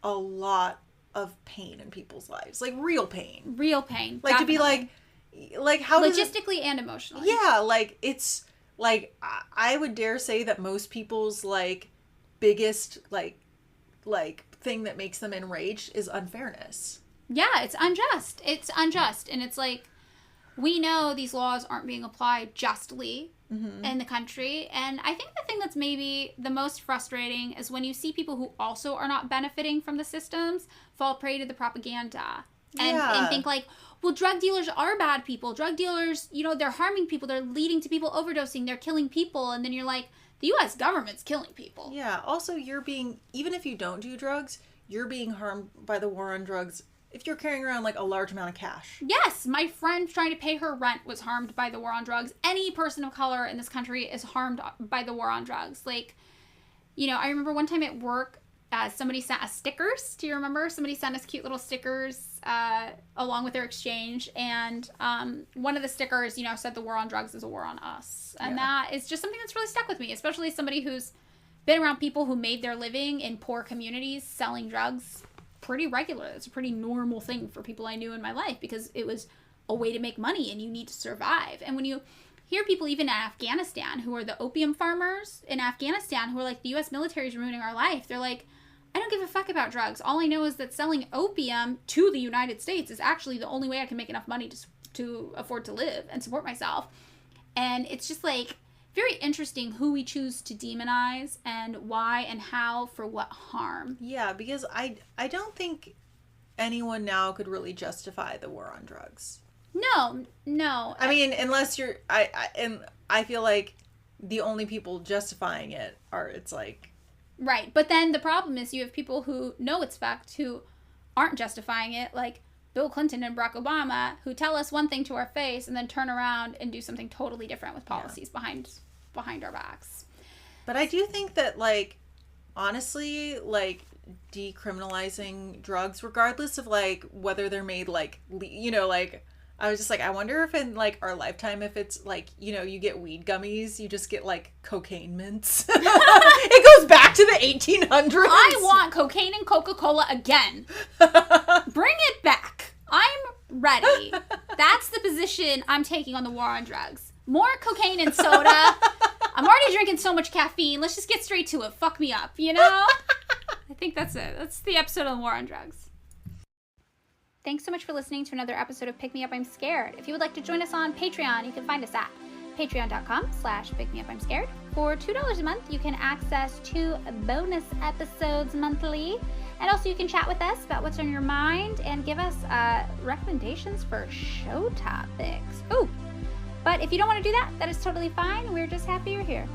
a lot of pain in people's lives. Like, real pain. Real pain. Like, definitely. To be like how logistically and emotionally. Yeah, like, it's, like, I would dare say that most people's, like, biggest, like thing that makes them enraged is unfairness. Yeah, it's unjust. It's unjust. And it's like, we know these laws aren't being applied justly in the country. And I think the thing that's maybe the most frustrating is when you see people who also are not benefiting from the systems fall prey to the propaganda. And think like, well, drug dealers are bad people. Drug dealers, you know, they're harming people. They're leading to people overdosing. They're killing people. And then you're like, the U.S. government's killing people. Yeah. Also, even if you don't do drugs, you're being harmed by the war on drugs if you're carrying around, like, a large amount of cash. Yes. My friend trying to pay her rent was harmed by the war on drugs. Any person of color in this country is harmed by the war on drugs. Like, you know, I remember one time at work, somebody sent us stickers. Do you remember? Somebody sent us cute little stickers along with their exchange. And one of the stickers, you know, said the war on drugs is a war on us. And that is just something that's really stuck with me, especially somebody who's been around people who made their living in poor communities selling drugs pretty regular. It's a pretty normal thing for people I knew in my life because it was a way to make money and you need to survive. And when you hear people even in Afghanistan who are the opium farmers in Afghanistan who are like, the U.S. military is ruining our life, they're like, I don't give a fuck about drugs. All I know is that selling opium to the United States is actually the only way I can make enough money to afford to live and support myself. And it's just like very interesting who we choose to demonize and why and how for what harm. Yeah, because I don't think anyone now could really justify the war on drugs. No. I mean, unless you're I feel like the only people justifying it are, it's like, right. But then the problem is you have people who know it's fact who aren't justifying it, like Bill Clinton and Barack Obama, who tell us one thing to our face and then turn around and do something totally different with policies behind our backs. But I do think that, like, honestly, like, decriminalizing drugs, regardless of, like, whether they're made, like, you know, like, I was just like, I wonder if in, like, our lifetime, if it's, like, you know, you get weed gummies, you just get, like, cocaine mints. It goes back to the 1800s. I want cocaine and Coca-Cola again. Bring it back. I'm ready. That's the position I'm taking on the war on drugs. More cocaine and soda. I'm already drinking so much caffeine. Let's just get straight to it. Fuck me up, you know? I think that's it. That's the episode on the war on drugs. Thanks so much for listening to another episode of Pick Me Up, I'm Scared. If you would like to join us on Patreon, you can find us at patreon.com/pickmeupimscared. For $2 a month, you can access 2 bonus episodes monthly. And also you can chat with us about what's on your mind and give us recommendations for show topics. Ooh. But if you don't want to do that, that is totally fine. We're just happy you're here.